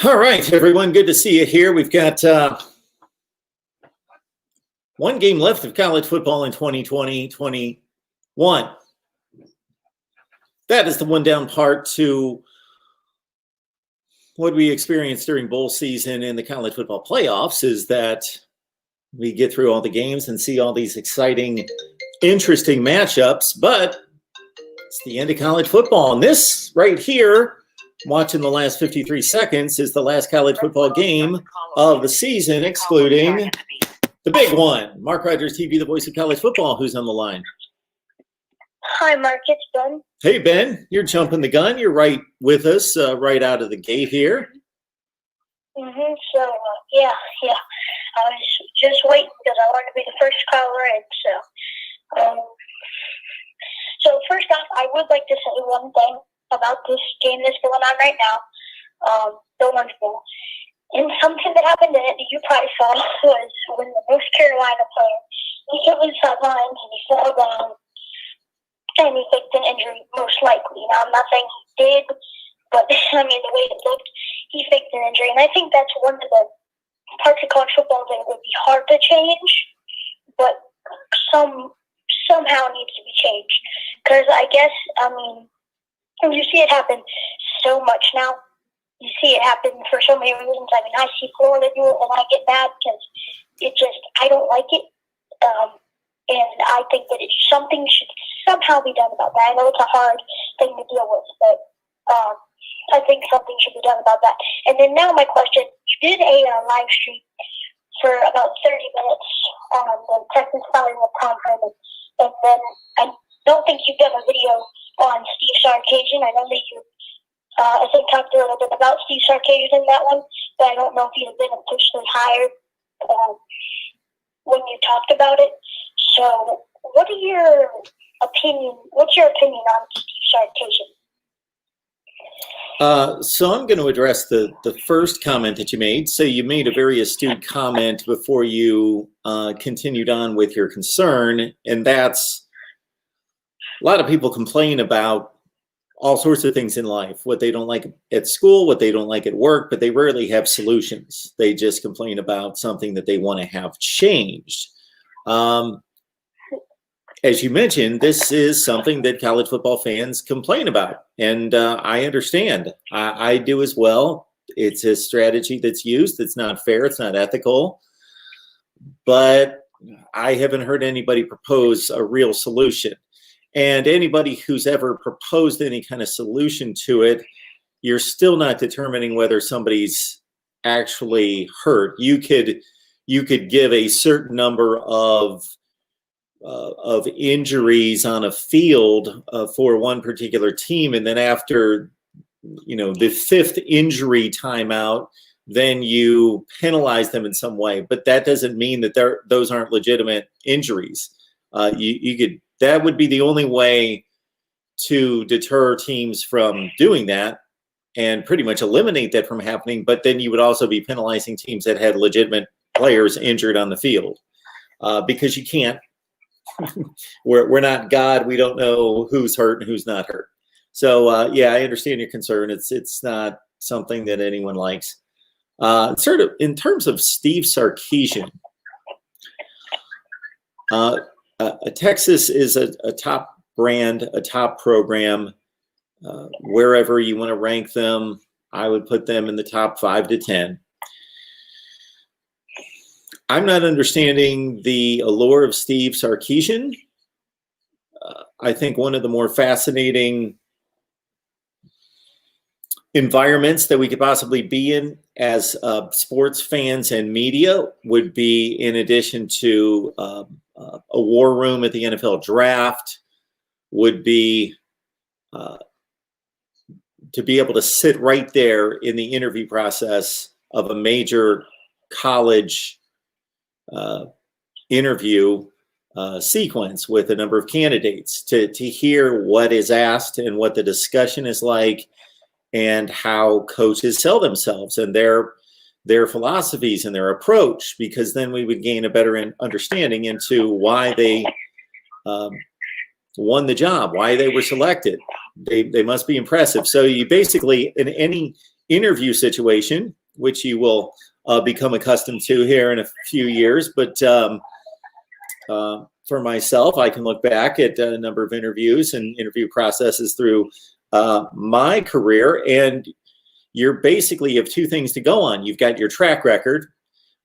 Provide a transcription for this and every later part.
All right, everyone, good to see you here. We've got one game left of college football in 2020-21. That is the one down part to what we experienced during bowl season in the college football playoffs is that we get through all the games and see all these exciting, interesting matchups, but it's the end of college football. And this right here, watching the last 53 seconds, is the last college football game of the season, excluding the big one. MarkRogersTV, the voice of college football. Who's on the line? Hi, Mark. It's Ben. Hey, Ben. You're jumping the gun. You're right with us right out of the gate here. So, yeah. I was just waiting because I wanted to be the first caller in. So first off, I would like to say one thing about this game that's going on right now, the Orange Bowl. And something that happened in it that you probably saw was when the North Carolina player, he hit his sidelines and he fell down and he faked an injury, most likely. Now, I'm not saying he did, but I mean, the way it looked, he faked an injury. And I think that's one of the parts of college football that would be hard to change, but somehow needs to be changed. Because I guess, I mean, you see it happen so much now. You see it happen for so many reasons. I mean, I see Florida do it, and I get mad because I don't like it. And I think that something should somehow be done about that. I know it's a hard thing to deal with, but I think something should be done about that. And then now my question, you did a live stream for about 30 minutes on the Texas Valley with Tom Herman. And then I don't think you've done a video on Steve Sarkeesian. I know that you I think talked a little bit about Steve Sarkeesian in that one, but I don't know if he had been officially hired when you talked about it. So what's your opinion on Steve Sarkeesian? So I'm going to address the first comment that you made. So you made a very astute comment before you continued on with your concern, and that's a lot of people complain about all sorts of things in life, what they don't like at school, what they don't like at work, but they rarely have solutions. They just complain about something that they want to have changed. As you mentioned, this is something that college football fans complain about, and I understand. I do as well. It's a strategy that's used. It's not fair. It's not ethical. But I haven't heard anybody propose a real solution. And anybody who's ever proposed any kind of solution to it, you're still not determining whether somebody's actually hurt. You could give a certain number of injuries on a field for one particular team, and then after the fifth injury timeout, then you penalize them in some way. But that doesn't mean that those aren't legitimate injuries. That would be the only way to deter teams from doing that and pretty much eliminate that from happening. But then you would also be penalizing teams that had legitimate players injured on the field because you can't. We're not God. We don't know who's hurt and who's not hurt. So, yeah, I understand your concern. It's not something that anyone likes. Sort of in terms of Steve Sarkeesian, Texas is a top brand, a top program. Wherever you want to rank them, I would put them in the top 5 to 10. I'm not understanding the allure of Steve Sarkeesian. I think one of the more fascinating environments that we could possibly be in as sports fans and media would be, in addition to a war room at the NFL draft, would be to be able to sit right there in the interview process of a major college interview sequence with a number of candidates to hear what is asked and what the discussion is like and how coaches sell themselves and their philosophies and their approach, because then we would gain a better understanding into why they won the job, why they were selected. They must be impressive. So you basically, in interview situation, which you will become accustomed to here in a few years. But for myself, I can look back at a number of interviews and interview processes through my career, and you're basically have two things to go on. You've got your track record,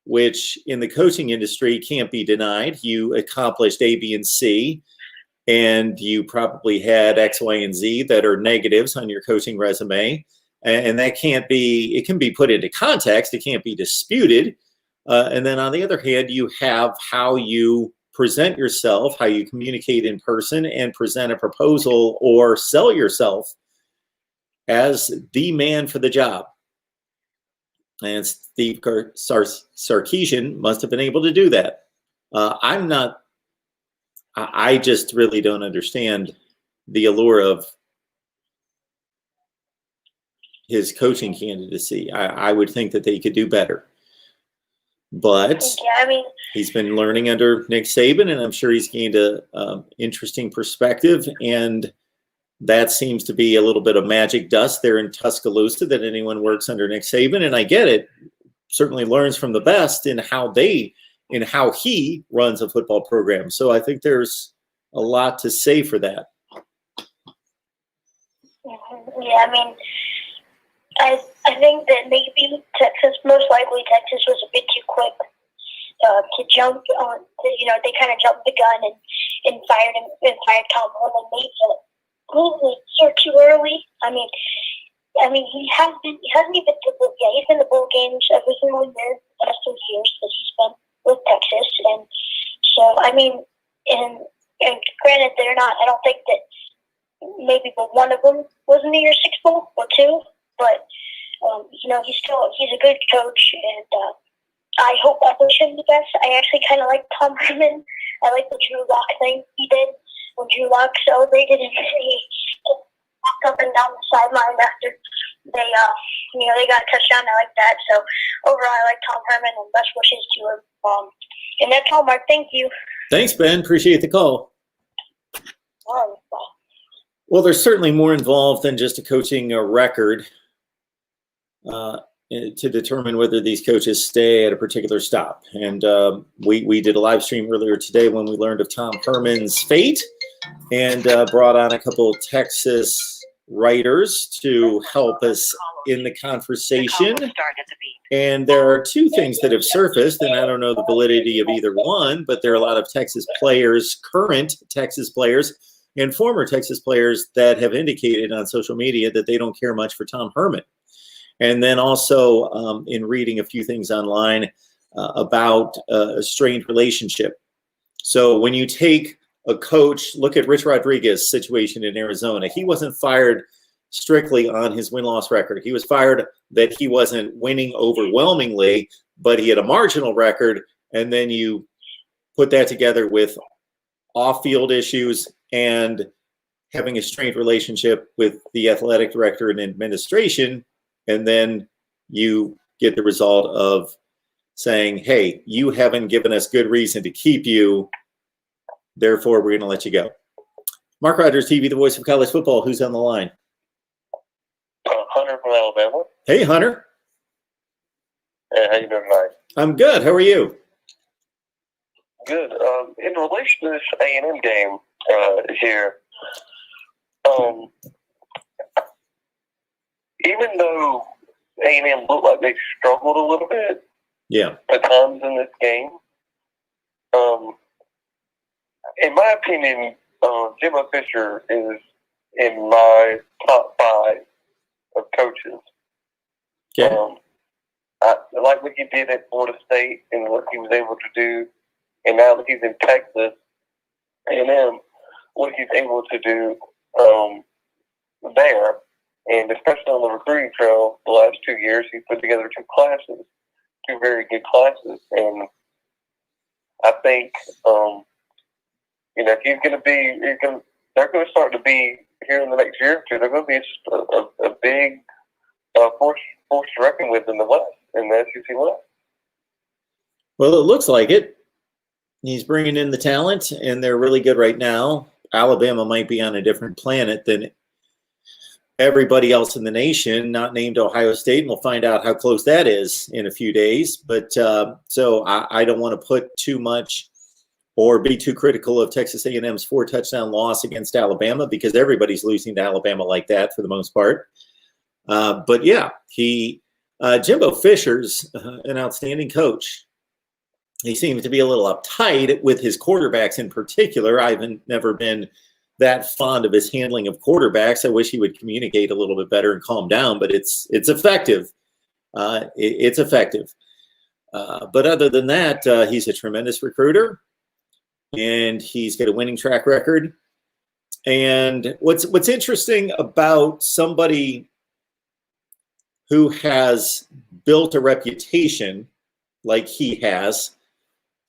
which in the coaching industry can't be denied. You accomplished A, B, and C, and you probably had X, Y, and Z that are negatives on your coaching resume. And that can't be, it can be put into context. It can't be disputed. And then on the other hand, you have how you present yourself, how you communicate in person and present a proposal or sell yourself as the man for the job. And Steve Sarkeesian must have been able to do that. I just really don't understand the allure of his coaching candidacy. I would think that they could do better. But yeah, I mean, he's been learning under Nick Saban, and I'm sure he's gained a interesting perspective. And that seems to be a little bit of magic dust there in Tuscaloosa, that anyone works under Nick Saban. And I get it. Certainly learns from the best in how he runs a football program. So I think there's a lot to say for that. Yeah, I mean, I think that maybe most likely Texas was a bit too quick to jump on. They kind of jumped the gun and fired Tom Herman maybe a year too early. I mean, he hasn't even he's been to bowl games every single year the last 2 years that he's been with Texas, and so I mean, and granted they're not. I don't think that maybe but one of them was in the year 6 bowl or two, but he's a good coach, and I wish him the best. I actually kind of like Tom Herman. I like the Drew Lock thing he did when Drew Lock celebrated and he walked up and down the sideline after they got a touchdown. I like that. So overall, I like Tom Herman, and best wishes to him. And that's all, Mark. Thank you. Thanks, Ben. Appreciate the call. Well, there's certainly more involved than just a coaching record to determine whether these coaches stay at a particular stop. And we did a live stream earlier today when we learned of Tom Herman's fate, and brought on a couple of Texas writers to help us in the conversation. And there are two things that have surfaced, and I don't know the validity of either one, but there are a lot of Texas players, current Texas players, and former Texas players that have indicated on social media that they don't care much for Tom Herman. And then also in reading a few things online about a strained relationship. So when you take a coach, look at Rich Rodriguez's situation in Arizona. He wasn't fired strictly on his win-loss record. He was fired that he wasn't winning overwhelmingly, but he had a marginal record. And then you put that together with off-field issues and having a strained relationship with the athletic director and administration. And then you get the result of saying, hey, you haven't given us good reason to keep you, therefore we're going to let you go. MarkRogersTV, the voice of college football. Who's on the line? Hunter from Alabama. Hey, Hunter. Hey, how you doing tonight? I'm good. How are you? Good. In relation to this A&M game here, even though A&M looked like they struggled a little bit, at times in this game, in my opinion, Jimbo Fisher is in my top 5 of coaches. Okay. I like what he did at Florida State and what he was able to do, and now that he's in Texas A&M, what he's able to do there. And especially on the recruiting trail, the last 2 years, he put together 2 very good classes. And I think, if he's going to be, they're going to start to be here in the next year or two. They're going to be a big force to reckon with in the West, in the SEC West. Well, it looks like it. He's bringing in the talent, and they're really good right now. Alabama might be on a different planet than everybody else in the nation, not named Ohio State, and we'll find out how close that is in a few days. But so I don't want to put too much or be too critical of Texas A&M's 4-touchdown loss against Alabama, because everybody's losing to Alabama like that for the most part. But yeah, Jimbo Fisher's an outstanding coach. He seems to be a little uptight with his quarterbacks in particular. I've never been that fond of his handling of quarterbacks. I wish he would communicate a little bit better and calm down, but it's effective. It's effective. But other than that, he's a tremendous recruiter, and he's got a winning track record. And what's interesting about somebody who has built a reputation like he has,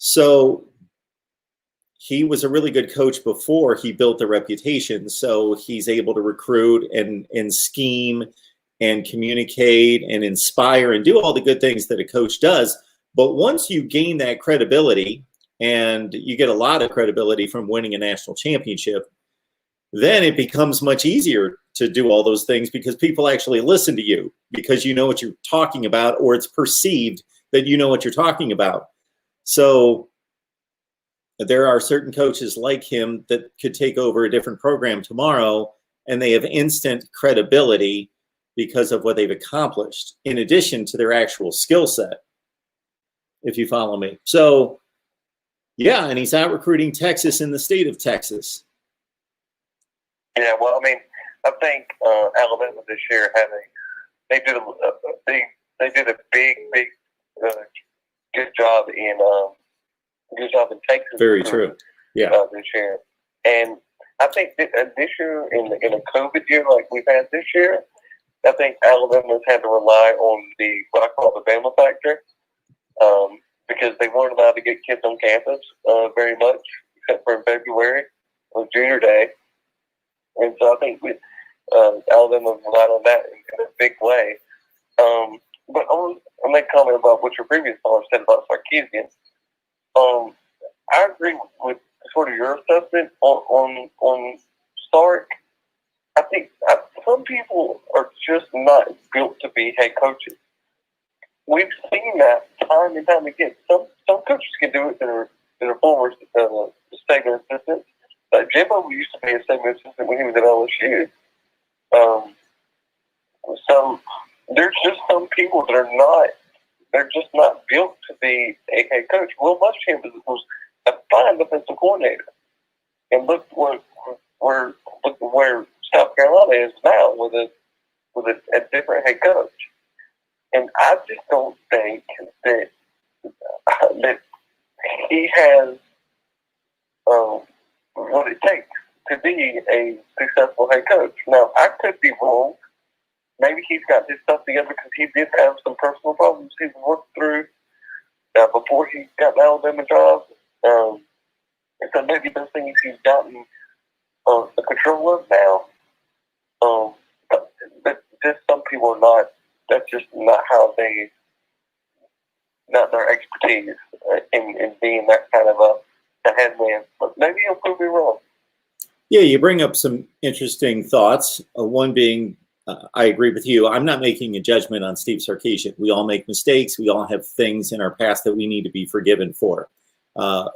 so he was a really good coach before he built the reputation, so he's able to recruit and scheme and communicate and inspire and do all the good things that a coach does. But once you gain that credibility, and you get a lot of credibility from winning a national championship, then it becomes much easier to do all those things, because people actually listen to you because you know what you're talking about, or it's perceived that you know what you're talking about. So there are certain coaches like him that could take over a different program tomorrow, and they have instant credibility because of what they've accomplished, in addition to their actual skill set, if you follow me. So, yeah, and he's out recruiting Texas in the state of Texas. Yeah, well, I mean, I think Alabama this year they did a big good job in Texas. Very true. Yeah. This year, and I think this year in a COVID year like we've had this year, I think Alabama's had to rely on what I call the Bama factor, because they weren't allowed to get kids on campus very much, except for in February on Junior Day. And so I think Alabama relied on that in a big way. But I'll make a comment about what your previous caller said about Sarkeesian. I agree with sort of your assessment on Sark. I think some people are just not built to be head coaches. We've seen that time and time again. Some coaches can do it that are former segment assistants. Jimbo used to be a segment assistant when he was at LSU. So there's just some people that they're just not built to be a head coach. Will Muschamp was a fine defensive coordinator, and look where South Carolina is now with a different head coach. And I just don't think that he has what it takes to be a successful head coach. Now, I could be wrong. Maybe he's got his stuff together because he did have some personal problems he's worked through before he got the Alabama job. And so maybe those things he's gotten the control of now. But just some people are not. That's just not how not their expertise in being that kind of a headwind. But maybe he'll prove me wrong. Yeah, you bring up some interesting thoughts. One being, I agree with you. I'm not making a judgment on Steve Sarkeesian. We all make mistakes. We all have things in our past that we need to be forgiven for.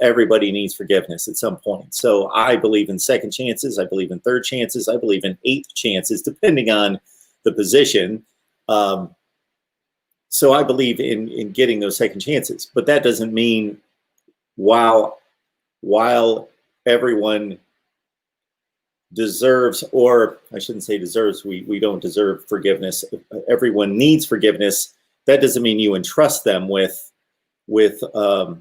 Everybody needs forgiveness at some point. So I believe in second chances. I believe in third chances. I believe in eighth chances, depending on the position. So I believe in getting those second chances. But that doesn't mean while everyone deserves, or I shouldn't say deserves, we don't deserve forgiveness. Everyone needs forgiveness. That doesn't mean you entrust them with a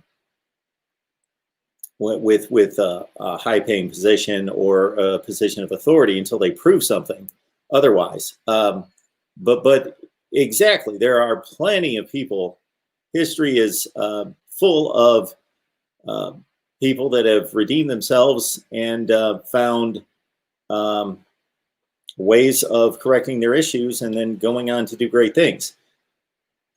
high-paying position or a position of authority until they prove something otherwise. But exactly, there are plenty of people. History is full of people that have redeemed themselves and found ways of correcting their issues and then going on to do great things.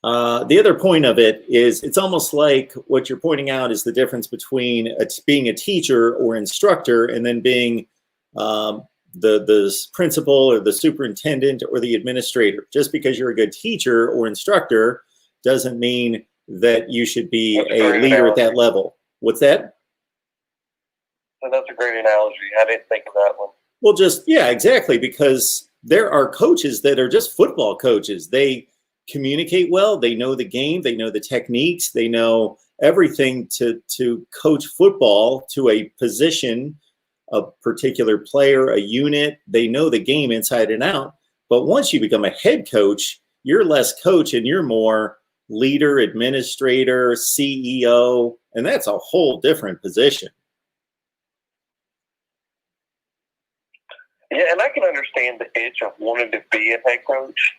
The other point of it is it's almost like what you're pointing out is the difference between being a teacher or instructor and then being the the principal or the superintendent or the administrator. Just because you're a good teacher or instructor doesn't mean that you should be a leader at that level. What's that? So that's a great analogy. I didn't think of that one. Well, yeah, exactly, because there are coaches that are just football coaches. They communicate well. They know the game. They know the techniques. They know everything to coach football to a position, a particular player, a unit. They know the game inside and out. But once you become a head coach, you're less coach and you're more leader, administrator, CEO, and that's a whole different position. Yeah, and I can understand the itch of wanting to be a head coach,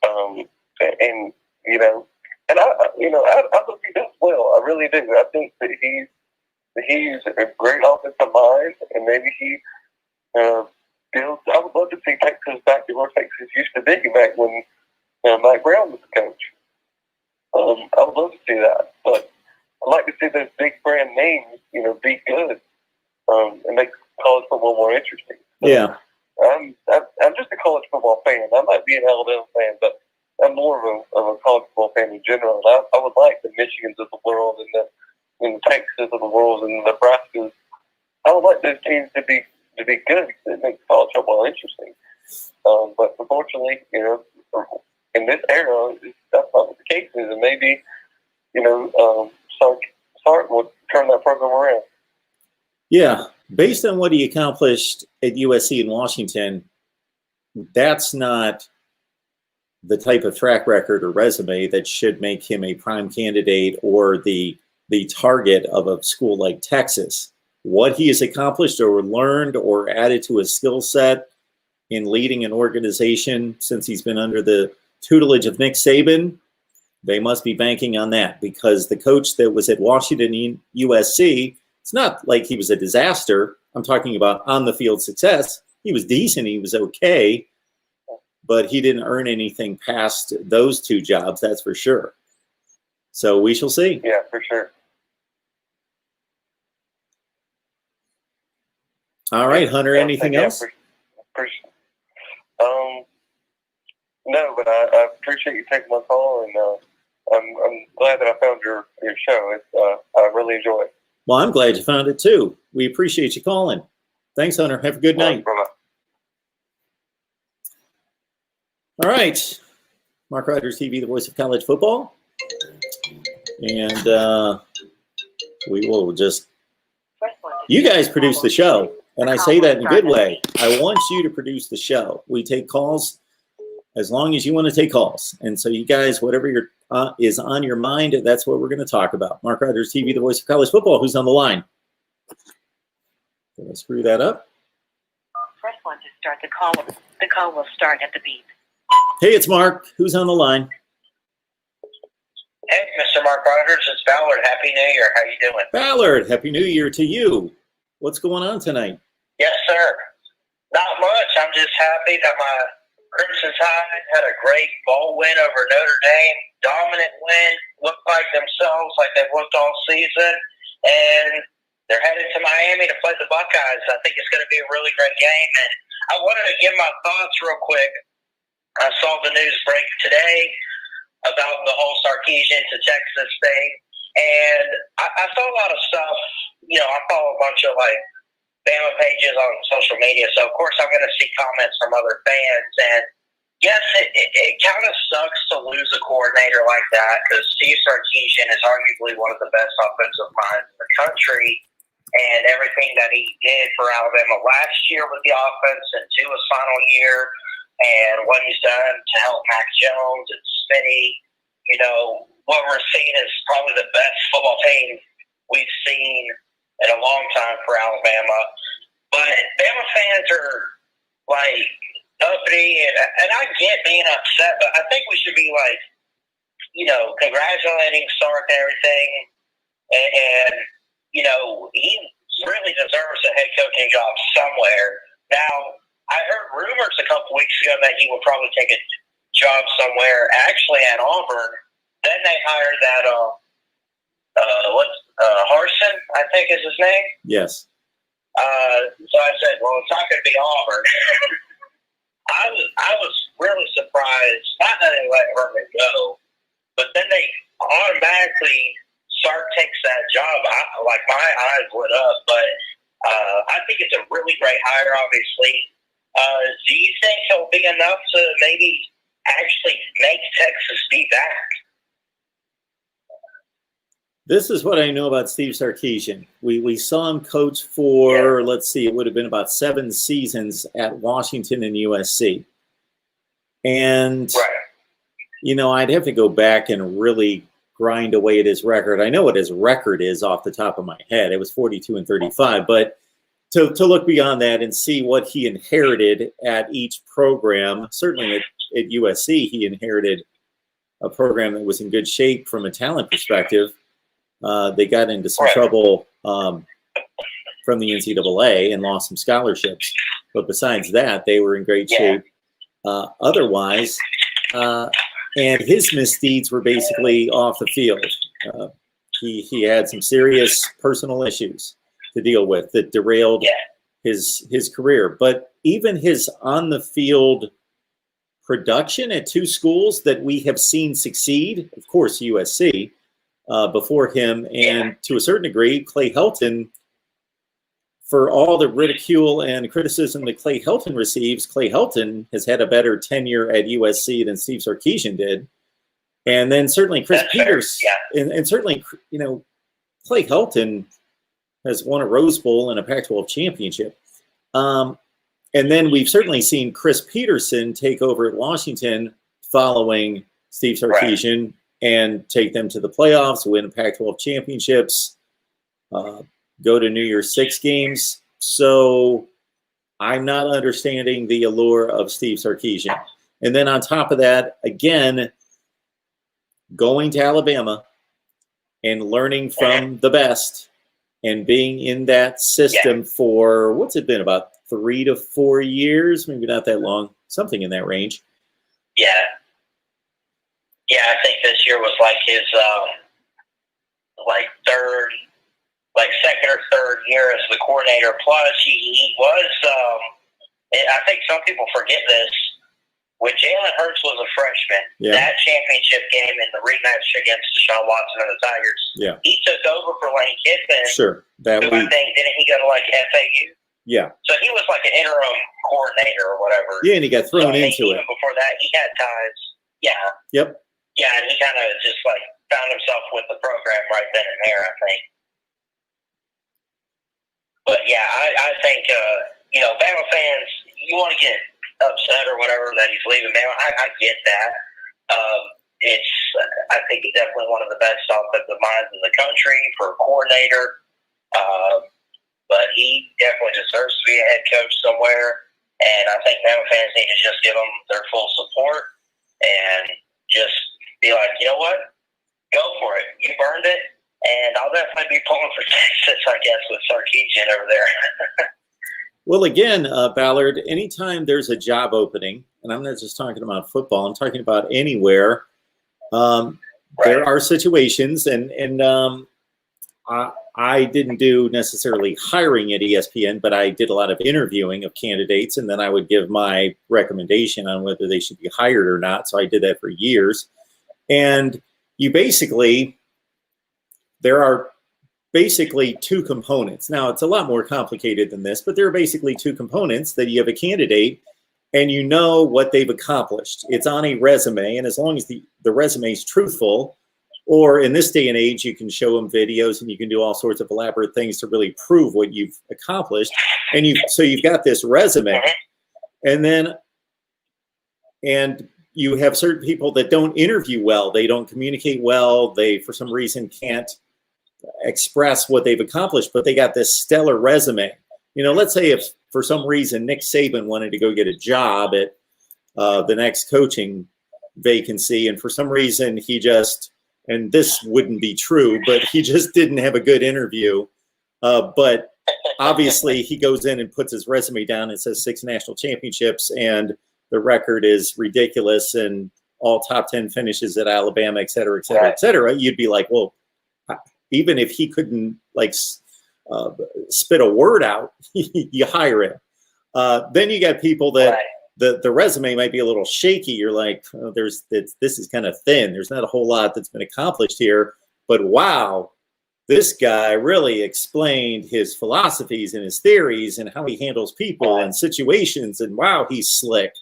and you know, and I hope he does well. I really do. I think that he's a great offensive mind, and maybe he builds. I would love to see Texas back to where Texas used to be back when Mack Brown was the coach. I would love to see that, but I'd like to see those big brand names, be good, and make college football more interesting. So, yeah. I'm just a college football fan. I might be an Alabama fan, but I'm more of a college football fan in general. And I would like the Michigans of the world and the Texas of the world and the Nebraskas. I would like those teams to be good. It makes college football interesting. But unfortunately, in this era, that's not what the case is. And maybe, Sark would turn that program around. Yeah. Based on what he accomplished at USC in Washington, that's not the type of track record or resume that should make him a prime candidate or the target of a school like Texas. What he has accomplished or learned or added to his skill set in leading an organization since he's been under the tutelage of Nick Saban, they must be banking on that, because the coach that was at Washington and USC, it's not like he was a disaster. I'm talking about on the field success. He was decent. He was okay, but he didn't earn anything past those two jobs. That's for sure. So we shall see. Yeah, for sure. All right, Hunter, anything else? No, but I appreciate you taking my call, and I'm glad that I found your show. I really enjoy it. Well, I'm glad you found it too. We appreciate you calling. Thanks, Hunter. Have a good night. All right. Mark Rogers TV, the voice of college football. And we will just, you guys produce the show. And I say that in a good way. I want you to produce the show. We take calls as long as you want to take calls. And so you guys, whatever is on your mind, that's what we're going to talk about. Mark Rogers TV, the voice of college football. Who's on the line? Did I screw that up? Press 1 to start the call. The call will start at the beep. Hey, it's Mark. Who's on the line? Hey, Mr. Mark Rogers, it's Ballard. Happy New Year. How you doing? Ballard, Happy New Year to you. What's going on tonight? Yes, sir. Not much. I'm just happy that my Crimson Tide had a great bowl win over Notre Dame. Dominant win. Looked like themselves, like they've looked all season. And they're headed to Miami to play the Buckeyes. I think it's going to be a really great game. And I wanted to give my thoughts real quick. I saw the news break today about the whole Sarkeesian to Texas thing. And I saw a lot of stuff. I follow a bunch of Bama pages on social media, so of course I'm going to see comments from other fans. And yes, it kind of sucks to lose a coordinator like that, because Steve Sarkeesian is arguably one of the best offensive minds in the country, and everything that he did for Alabama last year with the offense and Tua's final year, and what he's done to help Mac Jones and Smitty. What we're seeing is probably the best football team we've seen in a long time for Alabama. But Bama fans are uppity, and I get being upset, but I think we should be congratulating Sark and everything. And he really deserves a head coaching job somewhere. Now, I heard rumors a couple weeks ago that he would probably take a job somewhere, actually at Auburn. Then they hired that Harsin, I think is his name. Yes. So I said, well, it's not going to be Auburn. I was really surprised, not that they let Herman go, but then they automatically Sark takes that job. Like my eyes lit up, but I think it's a really great hire, obviously. Do you think he'll be enough to maybe actually make Texas be back? This is what I know about Steve Sarkeesian. We saw him coach for, let's see, it would have been about 7 seasons at Washington and USC. And, you know, I'd have to go back and really grind away at his record. I know what his record is off the top of my head. It was 42-35. But to look beyond that and see what he inherited at each program, certainly at USC, he inherited a program that was in good shape from a talent perspective. They got into some trouble from the NCAA and lost some scholarships. But besides that, they were in great shape otherwise. And his misdeeds were basically off the field. He had some serious personal issues to deal with that derailed his career. But even his on-the-field production at 2 schools that we have seen succeed, of course, USC, before him, and to a certain degree, Clay Helton, for all the ridicule and criticism that Clay Helton receives, Clay Helton has had a better tenure at USC than Steve Sarkeesian did. And then certainly Chris Peters, and certainly, you know, Clay Helton has won a Rose Bowl and a Pac-12 championship. And then we've certainly seen Chris Peterson take over at Washington following Steve Sarkeesian and take them to the playoffs, win Pac-12 championships, go to New Year's 6 games. So I'm not understanding the allure of Steve Sarkeesian. And then on top of that, again, going to Alabama and learning from the best and being in that system for, what's it been, about 3 to 4 years, maybe not that long, something in that range. Yeah, I think this year was like his second or third year as the coordinator. Plus, he was. I think some people forget this. When Jalen Hurts was a freshman, that championship game in the rematch against Deshaun Watson and the Tigers, he took over for Lane Kiffin. That who I think, didn't he go to like FAU? Yeah. So he was like an interim coordinator or whatever. Yeah, and he got thrown into it. Even before that, he had ties. Yep. Yeah, and he kind of just like found himself with the program right then and there, I think. But yeah, I think, you know, Bama fans, you want to get upset or whatever that he's leaving Bama. I get that. I think he's definitely one of the best offensive minds in the country for a coordinator. But he definitely deserves to be a head coach somewhere. And I think Bama fans need to just give him their full support and just be like, you know what? Go for it. You've earned it. And I'll definitely be pulling for Texas, I guess, with Sarkeesian over there. Well, again, Ballard, anytime there's a job opening, and I'm not just talking about football, I'm talking about anywhere, there are situations, and I didn't do necessarily hiring at ESPN, but I did a lot of interviewing of candidates, and then I would give my recommendation on whether they should be hired or not. So I did that for years. And there are basically 2 components. Now, it's a lot more complicated than this, but there are basically 2 components that you have a candidate and you know what they've accomplished. It's on a resume, and as long as the resume is truthful, or in this day and age, you can show them videos and you can do all sorts of elaborate things to really prove what you've accomplished. And so you've got this resume. And you have certain people that don't interview well. They don't communicate well. They, for some reason, can't express what they've accomplished, but they got this stellar resume. You know, let's say if for some reason Nick Saban wanted to go get a job at the next coaching vacancy, and for some reason he just, and this wouldn't be true, but he just didn't have a good interview. But obviously he goes in and puts his resume down and says 6 national championships and the record is ridiculous and all top 10 finishes at Alabama, et cetera, et cetera, et cetera. You'd be like, well, even if he couldn't like spit a word out, you hire him. Then you got people that the resume might be a little shaky. You're like, oh, this is kind of thin. There's not a whole lot that's been accomplished here. But wow, this guy really explained his philosophies and his theories and how he handles people and situations. And wow, he's slick.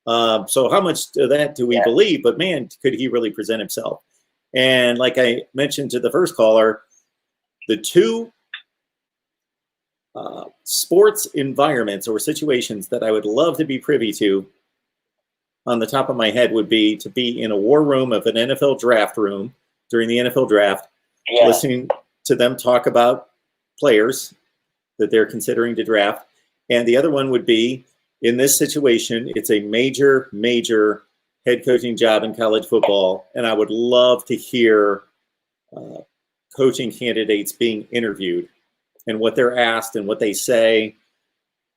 So how much of that do we believe? But man, could he really present himself? And like I mentioned to the first caller, the two sports environments or situations that I would love to be privy to on the top of my head would be to be in a war room of an NFL draft room during the NFL draft, listening to them talk about players that they're considering to draft. And the other one would be, in this situation, it's a major, major head coaching job in college football. And I would love to hear coaching candidates being interviewed and what they're asked and what they say.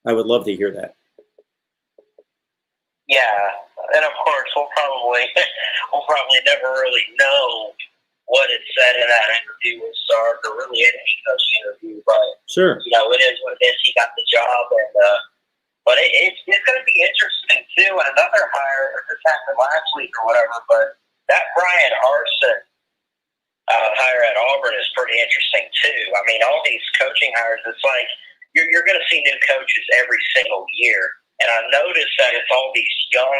I would love to hear that. Yeah, and of course we'll probably never really know what it said in that interview with Sark or really any coaching interview, but sure, you know, it is what it is. He got the job, and but it's going to be interesting too. And another hire, this happened last week or whatever, but that Brian Arson hire at Auburn is pretty interesting too. I mean, all these coaching hires, it's like you're going to see new coaches every single year. And I noticed that it's all these young,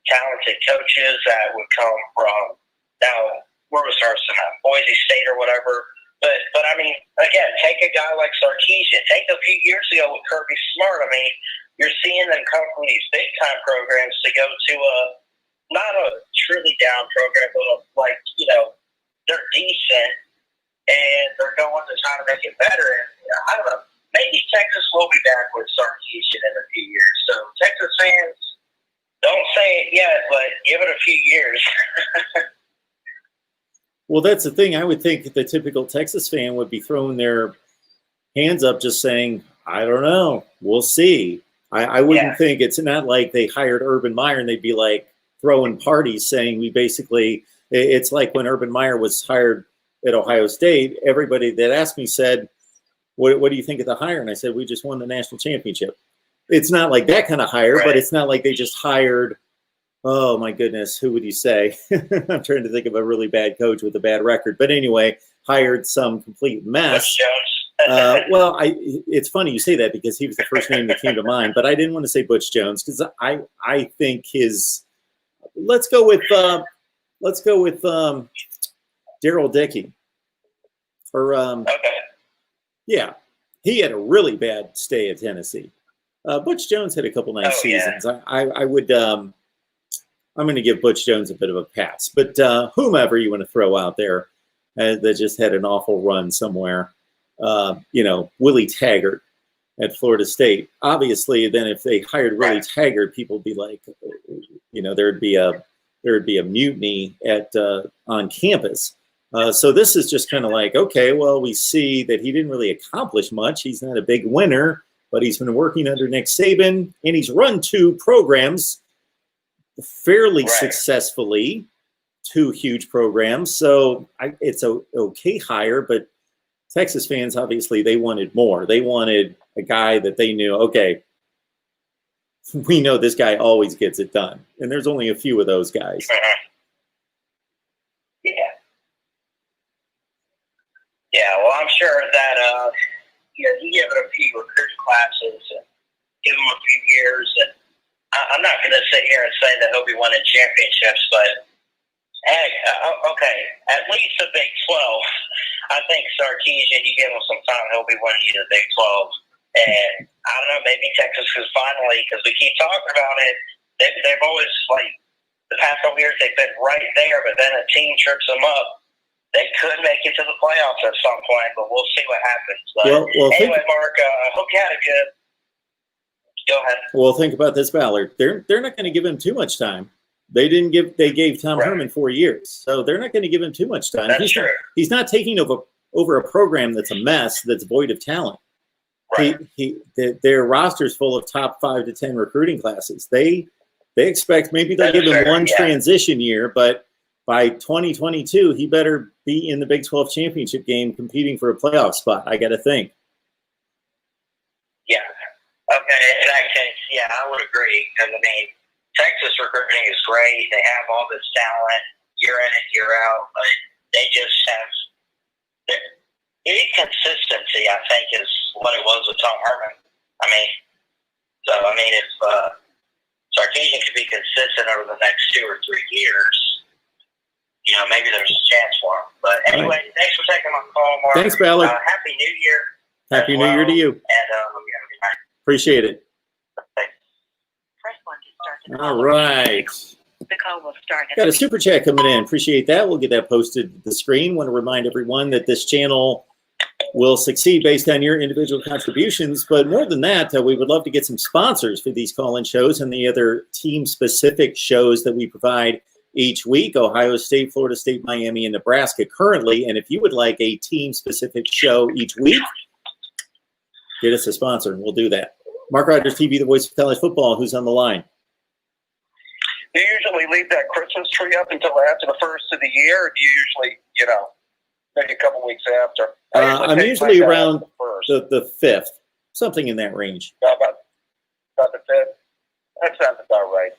talented coaches that would come from, now, where was Arson at? Boise State or whatever. But I mean, again, take a guy like Sarkeesian. Take a few years ago with Kirby Smart. I mean, you're seeing them come from these big-time programs to go to not a truly down program, but like, you know, they're decent, and they're going to try to make it better. And, you know, I don't know. Maybe Texas will be back with Sarkeesian in a few years. So Texas fans, don't say it yet, but give it a few years. Well, that's the thing. I would think the typical Texas fan would be throwing their hands up just saying, I don't know. We'll see. I wouldn't think, it's not like they hired Urban Meyer and they'd be like throwing parties saying we basically, it's like when Urban Meyer was hired at Ohio State, everybody that asked me said, what do you think of the hire? And I said, we just won the national championship. It's not like that kind of hire, but it's not like they just hired, oh my goodness, who would you say? I'm trying to think of a really bad coach with a bad record. But anyway, hired some complete mess. Well, it's funny you say that because he was the first name that came to mind, but I didn't want to say Butch Jones because I think his, let's go with Daryl Dickey. Yeah, he had a really bad stay at Tennessee. Butch Jones had a couple nice seasons. I would, I'm going to give Butch Jones a bit of a pass. But whomever you want to throw out there that just had an awful run somewhere, you know, Willie Taggart at Florida State. Obviously, then if they hired Willie Taggart, people would be like, you know, there'd be a mutiny at on campus. So this is just kind of like, okay, well, we see that he didn't really accomplish much. He's not a big winner, but he's been working under Nick Saban, and he's run two programs fairly successfully, two huge programs. So it's a okay hire, but Texas fans, obviously, they wanted more. They wanted a guy that they knew, okay, we know this guy always gets it done. And there's only a few of those guys. Yeah, well, I'm sure that you give it a few recruiting classes and give him a few years. And I'm not going to sit here and say that he'll be winning championships, but hey, okay, at least the Big 12. I think Sarkeesian, you give him some time, he'll be winning you the Big 12. And I don't know, maybe Texas is finally, because we keep talking about it, they've always, like, the past couple years, they've been right there, but then a team trips them up. They could make it to the playoffs at some point, but we'll see what happens. But well, anyway, Mark, I hope you had a good. Go ahead. Well, think about this, Ballard. They're not going to give him too much time. They gave Tom Herman 4 years, so they're not going to give him too much time. That's true. He's not taking over a program that's a mess, that's void of talent. Right. Their roster's full of top 5 to 10 recruiting classes. They expect maybe they'll give him one transition year, but by 2022, he better be in the Big 12 championship game competing for a playoff spot, I got to think. Yeah. Okay, in that case, yeah, I would agree. Because, I mean, Texas recruiting is great. They have all this talent year in and year out, but they just have inconsistency, I think, is what it was with Tom Herman. If Sarkeesian could be consistent over the next 2 or 3 years, maybe there's a chance for him. But anyway, Thanks for taking my call, Mark. Thanks, Ballard. Happy New Year. Happy New Year to you. And hope you have a good night. Appreciate it. Press 1 to start the call. All right. The call will start at Got the a super chat coming in. Appreciate that. We'll get that posted to the screen. Want to remind everyone that this channel will succeed based on your individual contributions. But more than that, we would love to get some sponsors for these call-in shows and the other team-specific shows that we provide each week. Ohio State, Florida State, Miami, and Nebraska currently. And if you would like a team-specific show each week, get us a sponsor, and we'll do that. Mark Rogers TV, the voice of college football. Who's on the line? Do you usually leave that Christmas tree up until after the first of the year, or do you usually, maybe a couple weeks after? I'm usually around the 5th, something in that range. About the 5th? That sounds about right.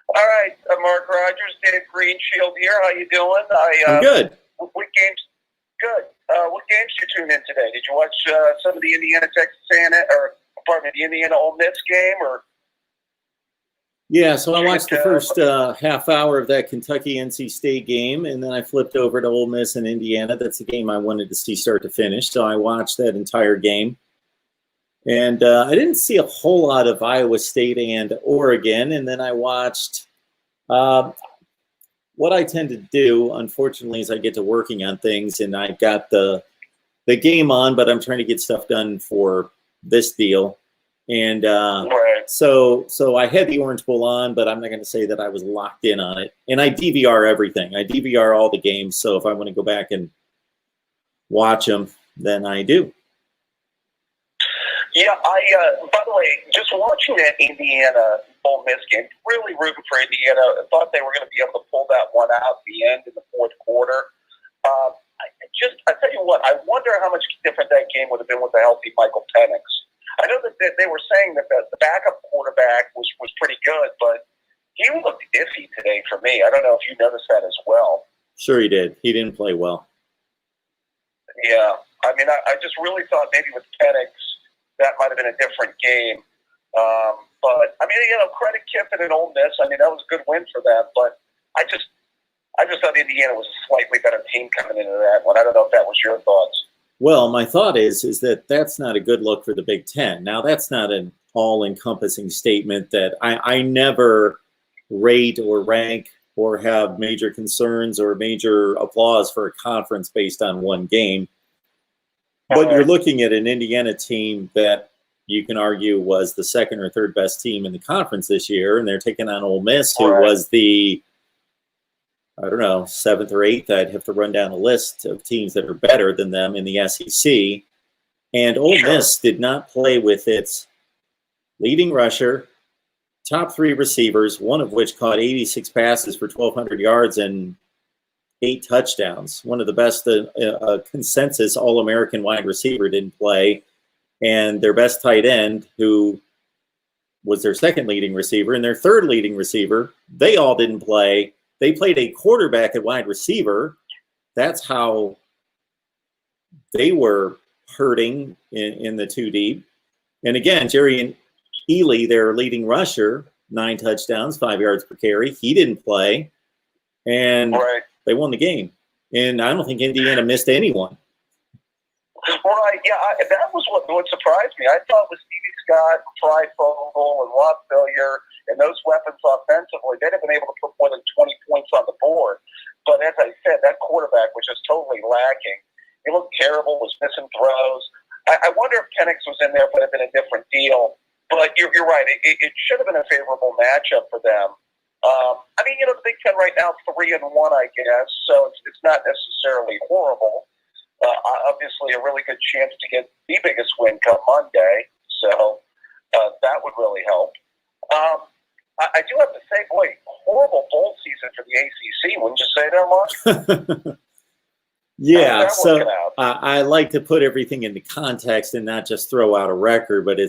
All right, Mark Rogers, Dave Greenshield here. How you doing? I'm good. What games? Good. What games did you tune in today? Did you watch some of the Indiana the Indiana Ole Miss game, or? Yeah, so I watched the first half hour of that Kentucky-NC State game, and then I flipped over to Ole Miss and Indiana. That's the game I wanted to see start to finish, so I watched that entire game. And I didn't see a whole lot of Iowa State and Oregon, and then I watched what I tend to do, unfortunately, is I get to working on things, and I got the game on, but I'm trying to get stuff done for this deal. And so I had the Orange Bowl on, but I'm not going to say that I was locked in on it. And I DVR everything. I DVR all the games. So if I want to go back and watch them, then I do. Yeah, by the way, just watching that Indiana Ole Miss game, really rooting for Indiana. I thought they were going to be able to pull that one out at the end in the fourth quarter. I tell you what, I wonder how much different that game would have been with a healthy Michael Penix. I know that they were saying that the backup quarterback was pretty good, but he looked iffy today for me. I don't know if you noticed that as well. Sure he did. He didn't play well. Yeah. I just really thought maybe with Penix, that might have been a different game. But, credit Kiffin and Ole Miss. That was a good win for them. But I just thought Indiana was a slightly better team coming into that one. I don't know if that was your thoughts. Well, my thought is that that's not a good look for the Big Ten. Now, that's not an all-encompassing statement that I never rate or rank or have major concerns or major applause for a conference based on one game. But you're looking at an Indiana team that you can argue was the second or third best team in the conference this year, and they're taking on Ole Miss, who was the, 7th or 8th. I'd have to run down a list of teams that are better than them in the SEC. And Ole Miss did not play with its leading rusher, top 3 receivers, one of which caught 86 passes for 1,200 yards and 8 touchdowns. One of the best consensus All-American wide receiver didn't play. And their best tight end, who was their second leading receiver, and their third leading receiver, they all didn't play. They played a quarterback at wide receiver. That's how they were hurting in the 2 deep. And again, Jerry Ely, their leading rusher, 9 touchdowns, 5 yards per carry. He didn't play. And they won the game. And I don't think Indiana missed anyone. Right, yeah, that was what surprised me. I thought with Stevie Scott, Freifogel, and Rothfeller, and those weapons offensively, they'd have been able to put more than 20 points on the board. But as I said, that quarterback was just totally lacking. He looked terrible, was missing throws. I wonder if Penix was in there, but it would have been a different deal. But you're right, it should have been a favorable matchup for them. The Big Ten right now, 3-1, I guess, so it's not necessarily horrible. Obviously, a really good chance to get the biggest win come Monday, so that would really help. I do have to say, boy, horrible bowl season for the ACC. Wouldn't you say that, Mark? Yeah, that so working out? I like to put everything into context and not just throw out a record, but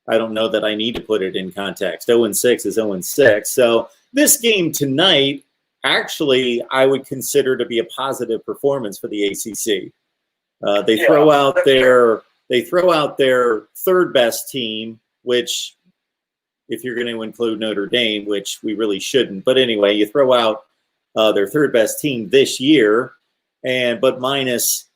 I don't know that I need to put it in context. 0-6 is 0-6. So this game tonight, actually, I would consider to be a positive performance for the ACC. They throw out their third best team, which, if you're going to include Notre Dame, which we really shouldn't, but anyway, you throw out their third best team this year, but minus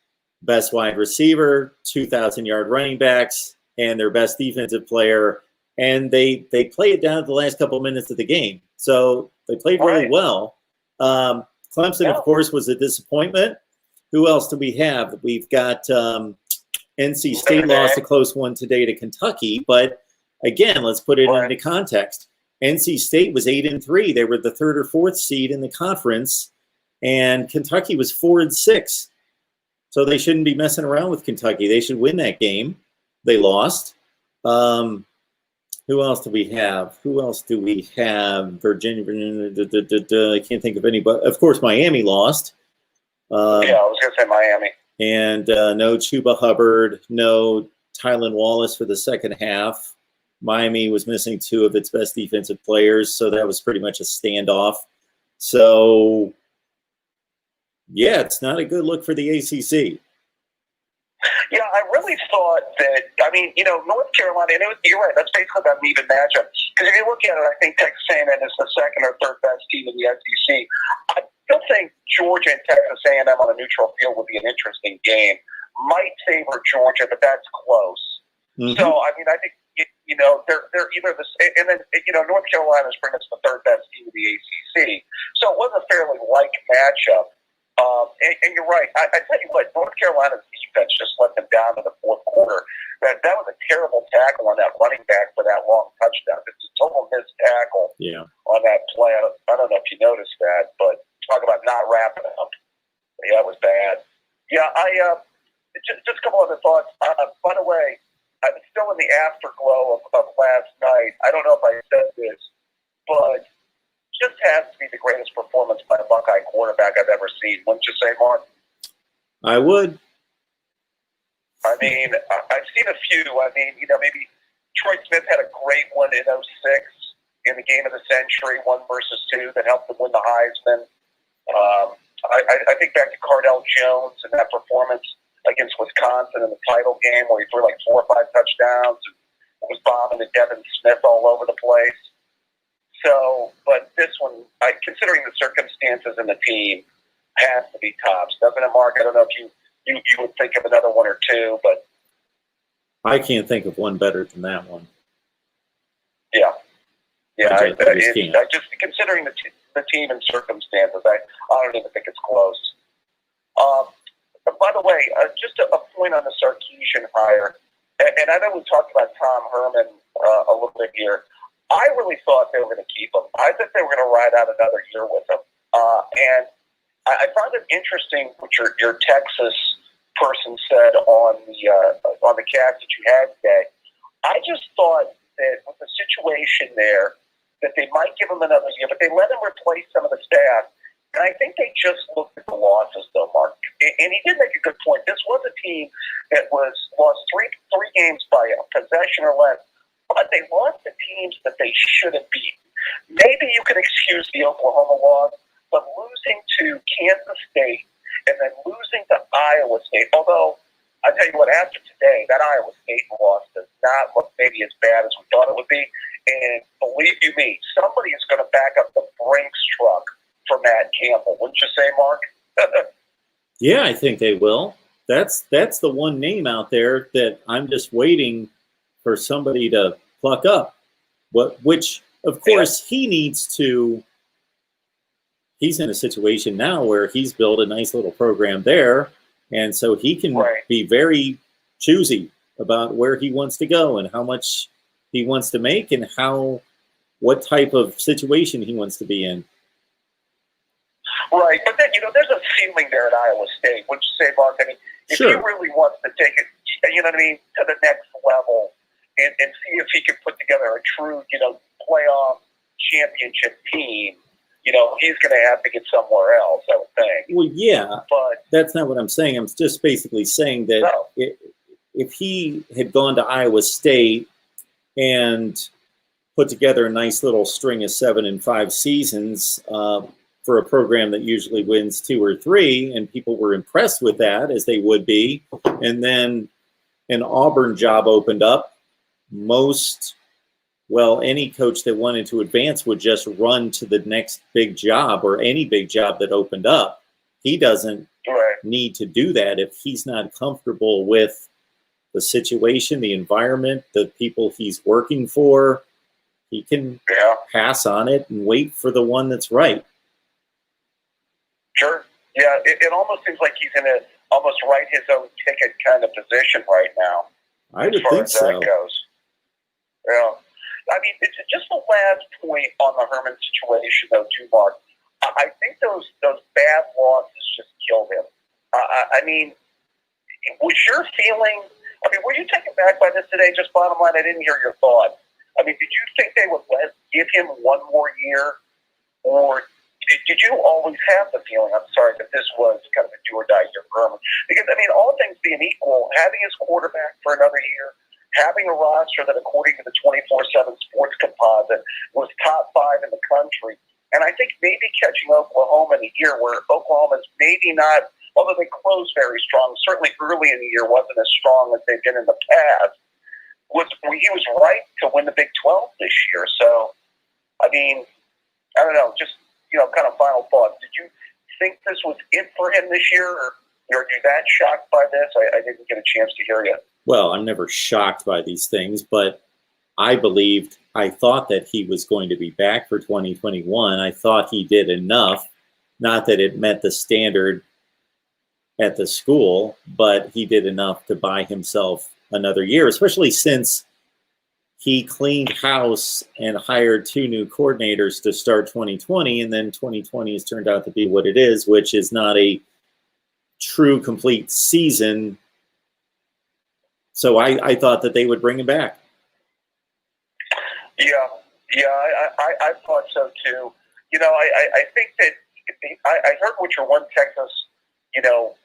best wide receiver, 2,000-yard running backs, and their best defensive player, and they play it down to the last couple of minutes of the game. So they played really well. Clemson, of course, was a disappointment. Who else do we have? We've got NC State lost a close one today to Kentucky, but again, let's put it into context. NC State was 8-3. They were the third or fourth seed in the conference, and Kentucky was 4-6. So they shouldn't be messing around with Kentucky. They should win that game. They lost. Who else do we have? Virginia. I can't think of anybody. Of course, Miami lost. I was going to say Miami. And no Chuba Hubbard, no Tylan Wallace for the second half. Miami was missing two of its best defensive players, so that was pretty much a standoff. So, yeah, it's not a good look for the ACC. Yeah, I really thought that, North Carolina, and you're right, that's basically about an even matchup. Because if you look at it, I think Texas A&M is the second or third best team in the SEC. I still think Georgia and Texas A&M on a neutral field would be an interesting game. Might favor Georgia, but that's close. Mm-hmm. So, I think, they're either the same, and then, North Carolina is pretty much the third best team in the ACC. So it was a fairly like matchup. And you're right. I tell you what, North Carolina's defense just let them down in the fourth quarter. That was a terrible tackle on that running back for that long touchdown. It's a total missed tackle on that play. I don't know if you noticed that, but talk about not wrapping up. Yeah, it was bad. Yeah, just a couple other thoughts. By the way, I'm still in the afterglow of last night. I don't know if I said this, but just has to be the greatest performance by a Buckeye quarterback I've ever seen. Wouldn't you say, Mark? I would. I've seen a few. Maybe Troy Smith had a great one in 06 in the game of the century, 1 versus 2, that helped them win the Heisman. I think back to Cardell Jones and that performance against Wisconsin in the title game where he threw like 4 or 5 touchdowns and was bombing to Devin Smith all over the place. So, but this one, considering the circumstances and the team, has to be tops, doesn't it, Mark? I don't know if you would think of another one or two, but I can't think of one better than that one. Yeah. I just just considering the team and circumstances, I don't even think it's close. By the way, just a point on the Sarkeesian hire, and I know we talked about Tom Herman a little bit here. I really thought they were going to keep him. I thought they were going to ride out another year with him. And I found it interesting what your Texas person said on the cast that you had today. I just thought that with the situation there, that they might give him another year, but they let him replace some of the staff. And I think they just looked at the losses, though, Mark. And he did make a good point. This was a team that lost three games by a possession or less. But they lost the teams that they should have beaten. Maybe you can excuse the Oklahoma loss, but losing to Kansas State and then losing to Iowa State, although I tell you what, after today, that Iowa State loss does not look maybe as bad as we thought it would be. And believe you me, somebody is going to back up the Brinks truck for Matt Campbell. Wouldn't you say, Mark? Yeah, I think they will. That's the one name out there that I'm just waiting for somebody to pluck up, which of course he needs to. He's in a situation now where he's built a nice little program there, and so he can be very choosy about where he wants to go and how much he wants to make and what type of situation he wants to be in. Right, but then there's a ceiling there at Iowa State. Would you say, Mark? If he really wants to take it, to the next level. And see if he can put together a true, playoff championship team. he's going to have to get somewhere else, I would think. Well, yeah, But that's not what I'm saying. I'm just basically saying that no. if he had gone to Iowa State and put together a nice little string of 7 and 5 seasons for a program that usually wins 2 or 3, and people were impressed with that, as they would be, and then an Auburn job opened up, any coach that wanted to advance would just run to the next big job or any big job that opened up. He doesn't need to do that if he's not comfortable with the situation, the environment, the people he's working for. He can pass on it and wait for the one that's right. Sure. Yeah, it almost seems like he's in a almost write his own ticket kind of position right now. I would as far think as so. that goes. Yeah. I mean, it's just the last point on the Herman situation, though, too, Mark. I think those bad losses just killed him. I mean, was your feeling? I mean, were you taken back by this today? Just bottom line, I didn't hear your thoughts. I mean, did you think they would give him one more year, or did you always have the feeling? I'm sorry, that this was kind of a do or die year for Herman? Because I mean, all things being equal, having his quarterback for another year, having a roster that, according to the 24/7 Sports Composite, was top 5 in the country. And I think maybe catching Oklahoma in a year where Oklahoma's maybe not, although they closed very strong, certainly early in the year wasn't as strong as they've been in the past, he was right to win the Big 12 this year. So, I mean, I don't know, just, kind of final thoughts. Did you think this was it for him this year, or are you that shocked by this? I didn't get a chance to hear you. Well, I'm never shocked by these things, but I thought that he was going to be back for 2021. I thought he did enough, not that it met the standard at the school, but he did enough to buy himself another year, especially since he cleaned house and hired 2 new coordinators to start 2020, and then 2020 has turned out to be what it is, which is not a true, complete season. So I thought that they would bring him back. Yeah, I thought so too. I think that I heard what your one Texas,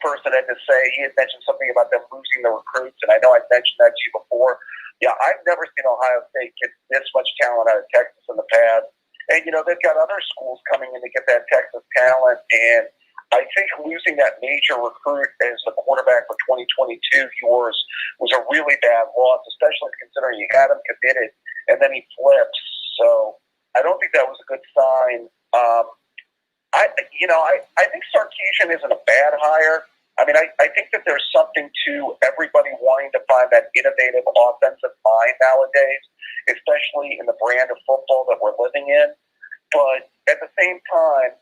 person had to say. He had mentioned something about them losing the recruits, and I know I've mentioned that to you before. Yeah, I've never seen Ohio State get this much talent out of Texas in the past. And, they've got other schools coming in to get that Texas talent, and I think losing that major recruit as the quarterback for 2022, yours, was a really bad loss, especially considering you had him committed and then he flips. So I don't think that was a good sign. I think Sarkeesian isn't a bad hire. I mean, I think that there's something to everybody wanting to find that innovative offensive mind nowadays, especially in the brand of football that we're living in. But at the same time,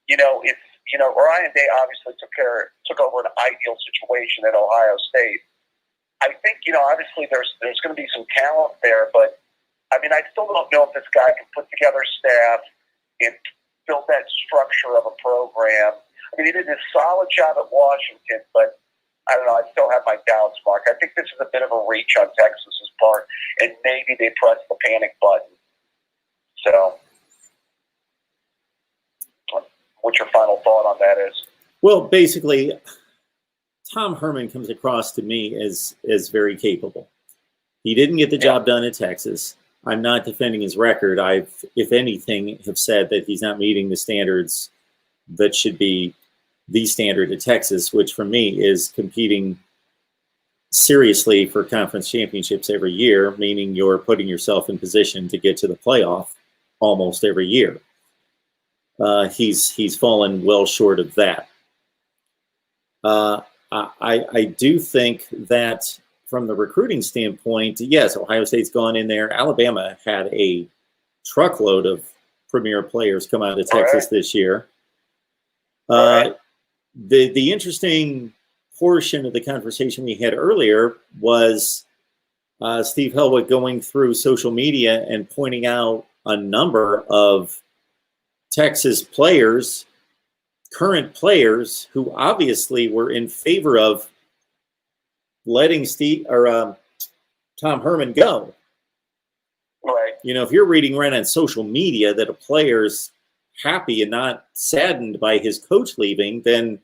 it's, Ryan Day obviously took over an ideal situation at Ohio State. I think, obviously there's going to be some talent there, but I mean, I still don't know if this guy can put together staff and build that structure of a program. I mean, he did a solid job at Washington, but I don't know. I still have my doubts, Mark. I think this is a bit of a reach on Texas's part, and maybe they pressed the panic button. So, what's your final thought on that is? Well, basically, Tom Herman comes across to me as very capable. He didn't get the job done at Texas. I'm not defending his record. I've, if anything, have said that he's not meeting the standards that should be the standard at Texas, which for me is competing seriously for conference championships every year, meaning you're putting yourself in position to get to the playoff almost every year. He's fallen well short of that. I do think that from the recruiting standpoint, yes, Ohio State's gone in there. Alabama had a truckload of premier players come out of Texas this year. The interesting portion of the conversation we had earlier was Steve Helwick going through social media and pointing out a number of Texas players, current players, who obviously were in favor of letting Tom Herman go. Right. If you're reading right on social media that a player's happy and not saddened by his coach leaving, then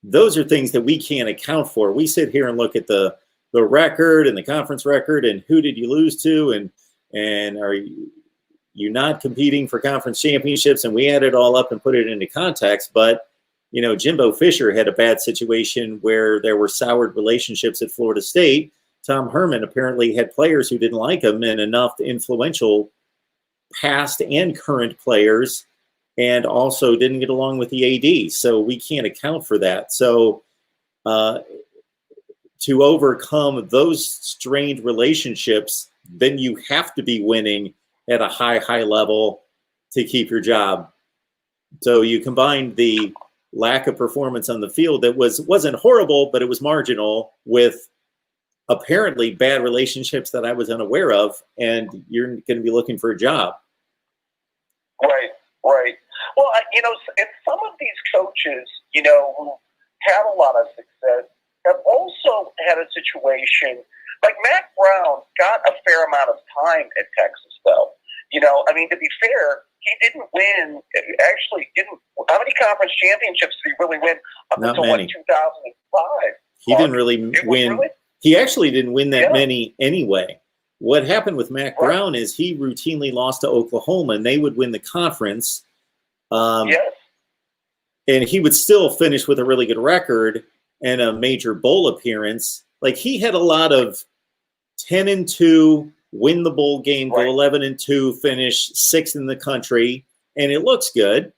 those are things that we can't account for. We sit here and look at the record and the conference record and who did you lose to, and are you not competing for conference championships, and we add it all up and put it into context. But Jimbo Fisher had a bad situation where there were soured relationships at Florida State. Tom Herman apparently had players who didn't like him, and enough influential past and current players, and also didn't get along with the AD. So we can't account for that. So to overcome those strained relationships, then you have to be winning at a high level to keep your job. So you combine the lack of performance on the field that wasn't horrible, but it was marginal, with apparently bad relationships that I was unaware of, and you're going to be looking for a job. Right. Well, and some of these coaches, who had a lot of success, have also had a situation like Mack Brown got a fair amount of time at Texas, though. To be fair, he didn't win. Actually, didn't. How many conference championships did he really win up Not until many. 2005? He didn't really win. Really? He actually didn't win that many anyway. What happened with Mack Brown is he routinely lost to Oklahoma, and they would win the conference. Yes. And he would still finish with a really good record and a major bowl appearance. Like, he had a lot of 10-2, win the bowl game, go 11-2, finish 6th in the country, and it looks good,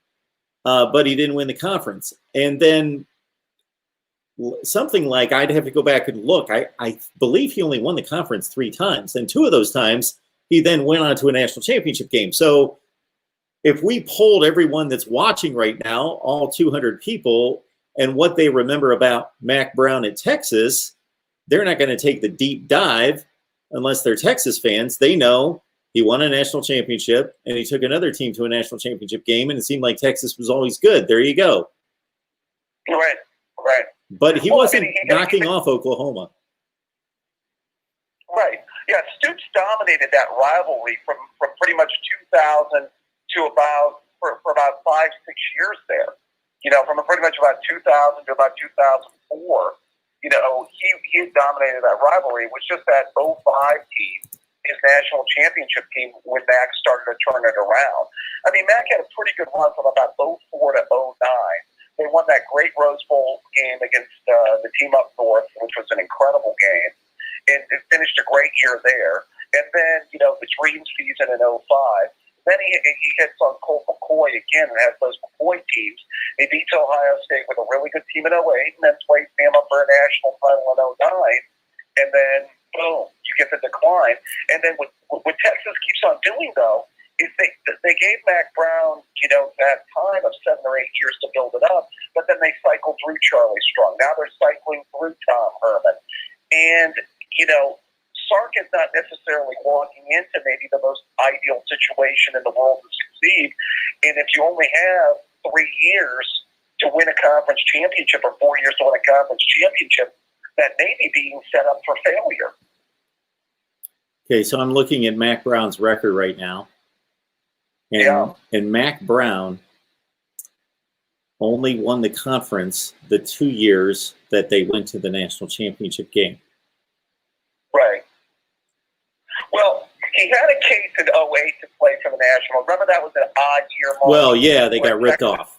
but he didn't win the conference. And then something like, I'd have to go back and look, I believe he only won the conference 3 times, and 2 of those times he then went on to a national championship game. So if we polled everyone that's watching right now, all 200 people, and what they remember about Mack Brown at Texas, they're not going to take the deep dive unless they're Texas fans. They know he won a national championship, and he took another team to a national championship game, and it seemed like Texas was always good. There you go. Right. But he wasn't knocking off Oklahoma. Right. Yeah, Stoops dominated that rivalry from pretty much 2000 to about 5-6 years there. From pretty much about 2000 to about 2004. He dominated that rivalry. It was just that 05 team, his national championship team, when Mack started to turn it around. Mack had a pretty good run from about 04 to 09. They won that great Rose Bowl game against the team up north, which was an incredible game. And it finished a great year there. And then, the dream season in 05. Then he hits on Colt McCoy again and has those McCoy teams. He beats Ohio State with a really good team in 08 and then plays them up for a national title in 09. And then, boom, you get the decline. And then what Texas keeps on doing, though, is they gave Mack Brown, that time of 7 or 8 years to build it up, but then they cycled through Charlie Strong. Now they're cycling through Tom Herman. And, Sark is not necessarily walking into maybe the most ideal situation in the world to succeed. And if you only have 3 years to win a conference championship or 4 years to win a conference championship, that may be being set up for failure. Okay, so I'm looking at Mack Brown's record right now. And Mack Brown only won the conference the 2 years that they went to the national championship game. Right. Well, he had a case in 08 to play for the National. Remember, that was an odd year. Well, yeah, they got ripped off.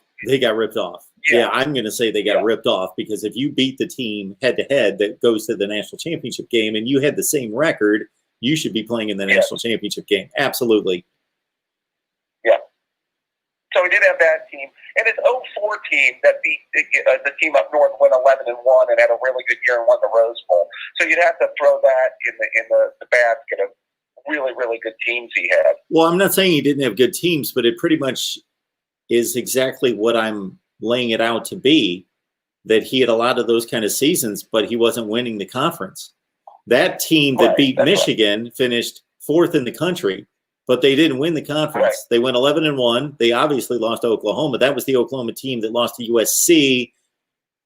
Yeah, I'm going to say they got ripped off, because if you beat the team head-to-head that goes to the national championship game and you had the same record, you should be playing in the national championship game. Absolutely. Yeah. So he did have that team. And his 04 team that beat the team up north, went 11-1 and had a really good year and won the Rose Bowl. So you'd have to throw that in the basket of really, really good teams he had. Well, I'm not saying he didn't have good teams, but it pretty much is exactly what I'm laying it out to be, that he had a lot of those kind of seasons, but he wasn't winning the conference. That team that beat Michigan finished 4th in the country, but they didn't win the conference. Right. They went 11-1. They obviously lost to Oklahoma. That was the Oklahoma team that lost to USC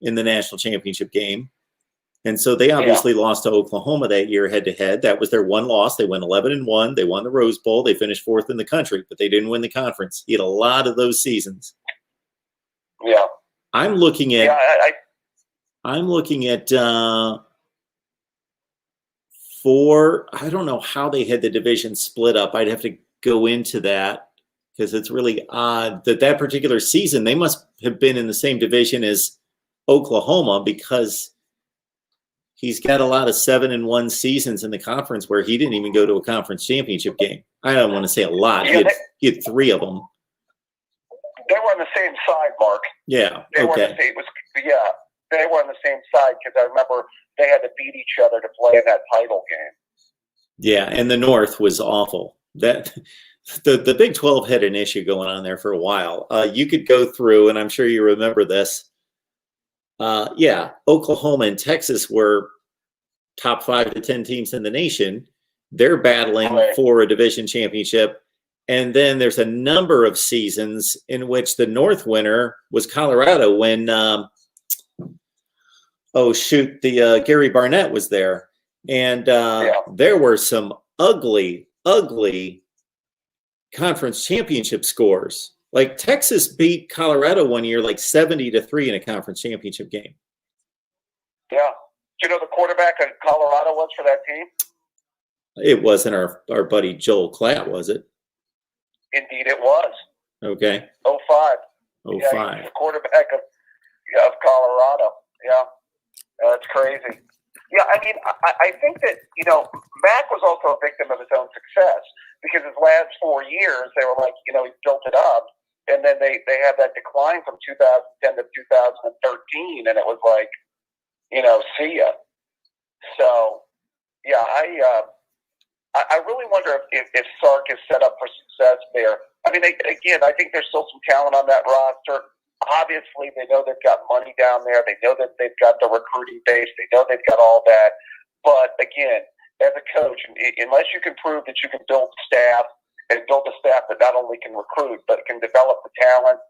in the national championship game. And so they obviously lost to Oklahoma that year head-to-head. That was their one loss. They went 11-1. They won the Rose Bowl. They finished 4th in the country, but they didn't win the conference. He had a lot of those seasons. Yeah. I'm looking at Yeah, I'm looking at 4. I don't know how they had the division split up. I'd have to go into that because it's really odd that particular season they must have been in the same division as Oklahoma, because he's got a lot of 7-1 seasons in the conference where he didn't even go to a conference championship game. I don't want to say a lot. He had 3 of them. They were on the same side, Mark. Yeah. They were on the same, they were on the same side because I remember they had to beat each other to play in that title game. Yeah, and the North was awful. That the Big 12 had an issue going on there for a while. You could go through, and I'm sure you remember this. Oklahoma and Texas were top 5 to 10 teams in the nation. They're battling for a division championship. And then there's a number of seasons in which the North winner was Colorado when, Gary Barnett was there. And there were some ugly, ugly conference championship scores. Like Texas beat Colorado one year like 70-3 in a conference championship game. Yeah. Do you know the quarterback in Colorado was for that team? It wasn't our buddy Joel Klatt, was it? Indeed it was. Okay. 05. 05. Yeah, he's the quarterback of Colorado. Yeah. That's crazy. Yeah, I mean, I think that, Mack was also a victim of his own success because his last 4 years, they were like, he built it up. And then they had that decline from 2010 to 2013, and it was like, see ya. So, yeah, I really wonder if Sark is set up for success there. I mean, again, I think there's still some talent on that roster. Obviously, they know they've got money down there. They know that they've got the recruiting base. They know they've got all that. But, again, as a coach, unless you can prove that you can build staff and build a staff that not only can recruit but can develop the talent,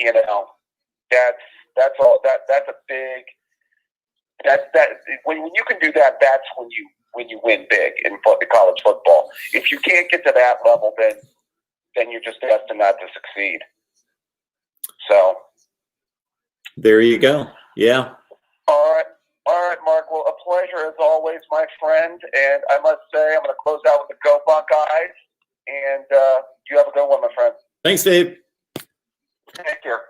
that's all. That's a big. When you can do that, that's when you win big in college football. If you can't get to that level, then you're just destined not to succeed. So there you go. Yeah. All right, Mark. Well, a pleasure as always, my friend. And I must say, I'm going to close out with the Go Buckeyes. And you have a good one, my friend. Thanks, Dave. Take care.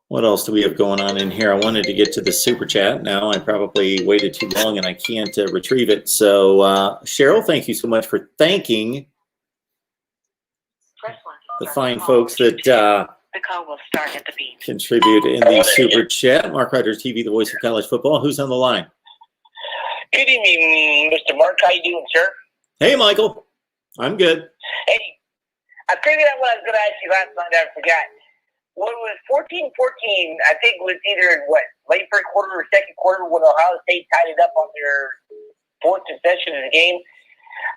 What else do we have going on in here? I wanted to get to the super chat. Now I probably waited too long and I can't retrieve it. So, Cheryl, thank you so much for thanking the fine folks that The call will start at the beep. contribute in the super chat. Mark Rogers TV, the voice of college football. Who's on the line? Good evening, Mr. Mark. How you doing, sir? Hey, Michael. I'm good. Hey, I figured out what I was going to ask you last night. I forgot. When it was 14-14, I think it was either, late first quarter or second quarter when Ohio State tied it up on their 4th possession of the game.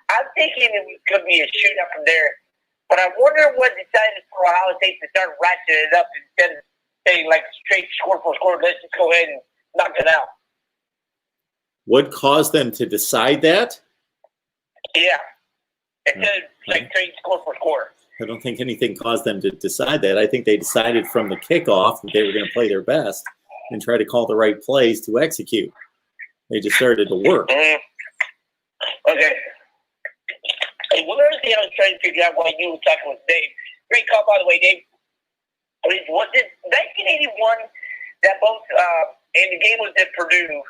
I'm thinking it could be a shootout from there. But I wonder what decided for Ohio State to start ratcheting it up instead of saying, straight score for score. Let's just go ahead and knock it out. What caused them to decide that? Yeah. Instead of, straight score for score. I don't think anything caused them to decide that. I think they decided from the kickoff that they were going to play their best and try to call the right plays to execute. They just started to work. Mm-hmm. Okay. Hey, one other thing I was trying to figure out while you were talking with Dave. Great call, by the way, Dave. Was it 1981 that both, and the game was at Purdue?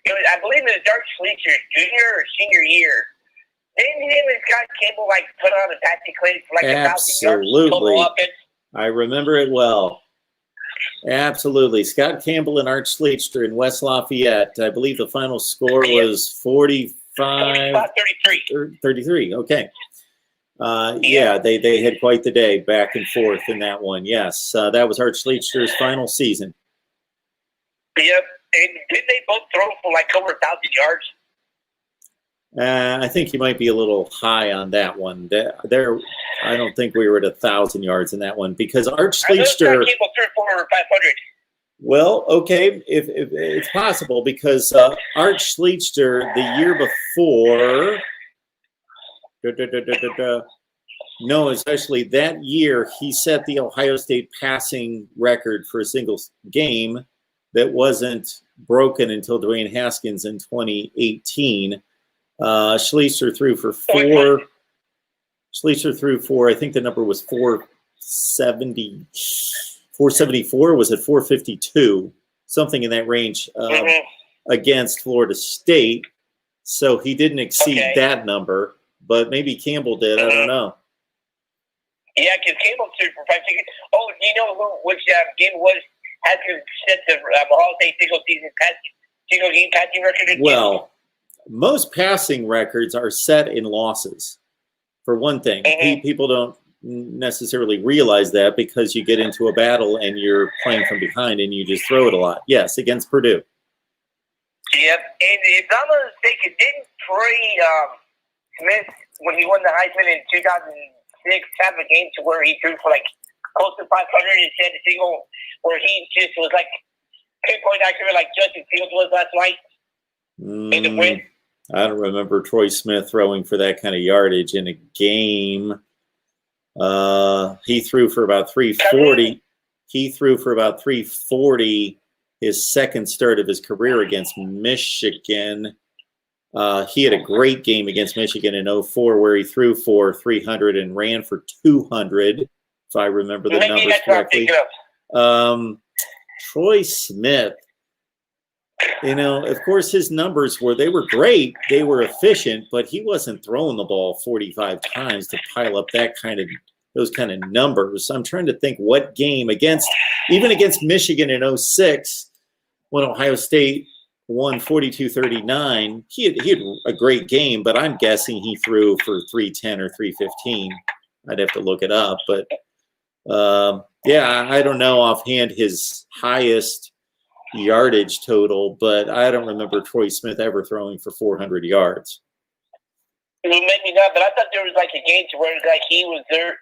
I believe it was Dark Schleicher's junior or senior year. Didn't him and Scott Campbell put on a tactic claim for 1,000 yards? Absolutely. I remember it well. Absolutely. Scott Campbell and Art Schleicher in West Lafayette. I believe the final score was 33. Okay. They had quite the day back and forth in that one. Yes, that was Art Schleicher's final season. Yep. And did they both throw for over 1,000 yards? I think you might be a little high on that one. There, I don't think we were at 1,000 yards in that one because Art Schlechter. Cable 3 or 4 or 500. Well, okay, if it's possible because Art Schlechter the year before. No, especially that year, he set the Ohio State passing record for a single game that wasn't broken until Dwayne Haskins in 2018. Schlechter threw for four. Schlechter threw for, I think the number was 470, 474. Was it 452? Something in that range against Florida State. So he didn't exceed that number, but maybe Campbell did. I don't know. Yeah, because Campbell threw for 560. Oh, do you know which game was had to set the Ohio State single game passing record again? Well, most passing records are set in losses. For one thing, people don't necessarily realize that because you get into a battle and you're playing from behind and you just throw it a lot. Yes, against Purdue. Yep, and if I'm not mistaken, didn't Troy Smith, when he won the Heisman in 2006, have a game to where he threw for like close to 500 and set a single where he just was like pinpoint accurate like Justin Fields was last night in the win? I don't remember Troy Smith throwing for that kind of yardage in a game. He threw for about 340. He threw for about 340 his second start of his career against Michigan. He had a great game against Michigan in 2004 where he threw for 300 and ran for 200, if I remember the numbers correctly. Troy Smith, you know, of course his numbers they were great. They were efficient, but he wasn't throwing the ball 45 times to pile up those kind of numbers. I'm trying to think what game even against Michigan in 2006 when Ohio State won 42-39. He had a great game, but I'm guessing he threw for 310 or 315. I'd have to look it up, but I don't know offhand his highest yardage total, but I don't remember Troy Smith ever throwing for 400 yards. Maybe not, but I thought there was like a game to where like he was there.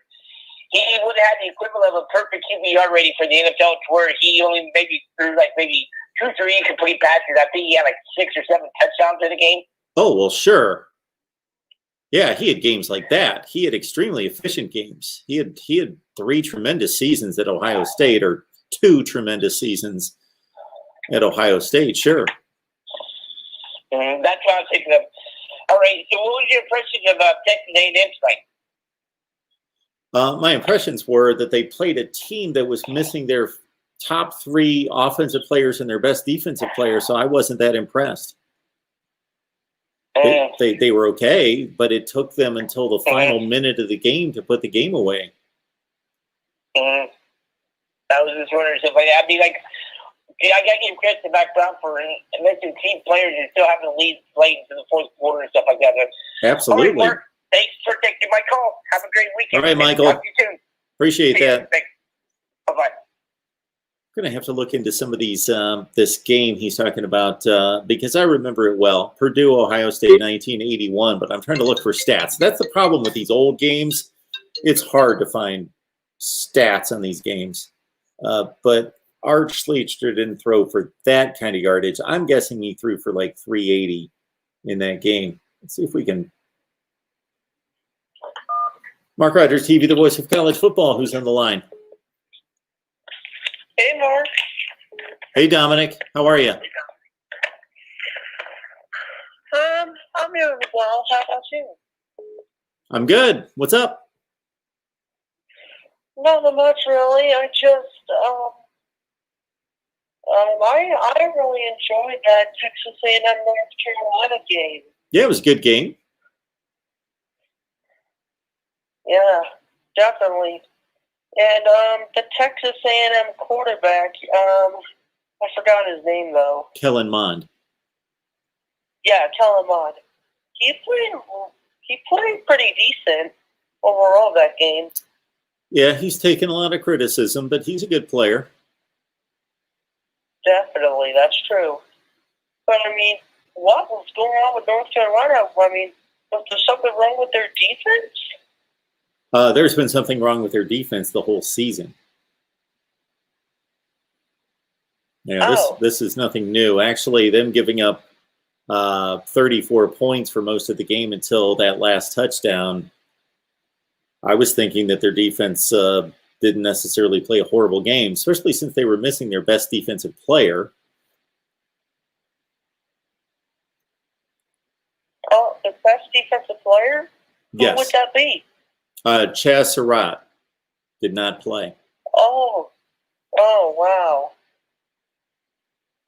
He would have had the equivalent of a perfect QB rating for the NFL to where he only maybe threw like maybe 2-3 complete passes. I think he had like 6 or 7 touchdowns in the game. Oh, well, sure. Yeah, he had games like that. He had extremely efficient games. He had 3 tremendous seasons at Ohio State, or 2 tremendous seasons at Ohio State. Sure. That's what I was thinking of. All right. So, what was your impression of Texas A&M tonight? My impressions were that they played a team that was missing their top 3 offensive players and their best defensive player, so I wasn't that impressed. They were okay, but it took them until the final minute of the game to put the game away. I was just wondering if I'd be like, I got to give credit to Mack Brown for missing team players and still having the lead late into the fourth quarter and stuff like that. Absolutely. All right, Mark, thanks for taking my call. Have a great weekend. All right, Michael. Talk to you soon. Appreciate that. Thanks. Bye-bye. I'm going to have to look into some of these, this game he's talking about, because I remember it well. Purdue, Ohio State, 1981, but I'm trying to look for stats. That's the problem with these old games. It's hard to find stats on these games. But Art Schlechter didn't throw for that kind of yardage. I'm guessing he threw for like 380 in that game. Let's see if we can. Mark Rogers TV, the voice of college football. Who's on the line? Hey, Mark. Hey, Dominic. How are you? I'm doing well. How about you? I'm good. What's up? Nothing much, really. I just, I really enjoyed that Texas A&M North Carolina game. Yeah, it was a good game. Yeah, definitely. And the Texas A&M quarterback, I forgot his name though. Kellen Mond. Yeah, Kellen Mond. He played pretty decent overall that game. Yeah, he's taken a lot of criticism, but he's a good player. Definitely, that's true. But I mean, what was going on with North Carolina? I mean, was there something wrong with their defense? There's been something wrong with their defense the whole season. This is nothing new. Actually, them giving up 34 points for most of the game until that last touchdown, I was thinking that their defense didn't necessarily play a horrible game, especially since they were missing their best defensive player. Oh, the best defensive player? Yes. Who would that be? Chaz Surratt did not play. Oh, wow.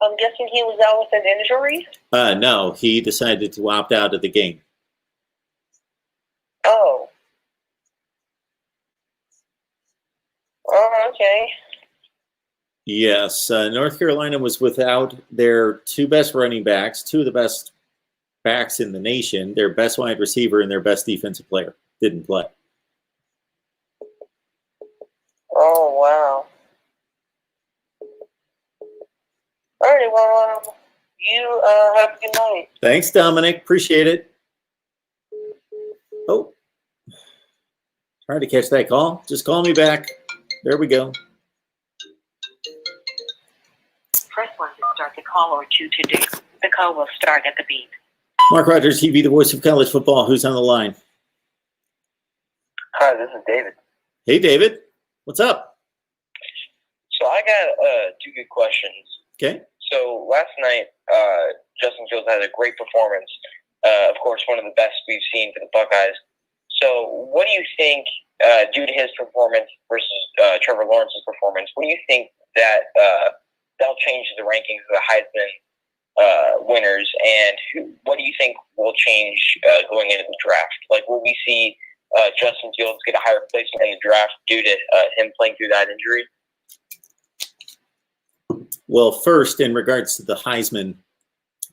I'm guessing he was out with an injury? No, he decided to opt out of the game. Oh. Oh, okay. Yes, North Carolina was without their two best running backs, two of the best backs in the nation, their best wide receiver and their best defensive player didn't play. Oh, wow. All right, well, you have a good night. Thanks, Dominic. Appreciate it. Oh, trying to catch that call. Just call me back. There we go. Press 1 to start the call or 2 to dig. The call will start at the beep. MarkRogersTV, the voice of college football. Who's on the line? Hi, this is David. Hey, David. What's up? So I got two good questions. Okay. So last night, Justin Fields had a great performance. Of course, one of the best we've seen for the Buckeyes. So what do you think, due to his performance versus Trevor Lawrence's performance, what do you think that that'll change the rankings of the Heisman winners, and what do you think will change going into the draft? Like, will we see Justin Fields get a higher placement in the draft due to him playing through that injury? Well, first, in regards to the Heisman,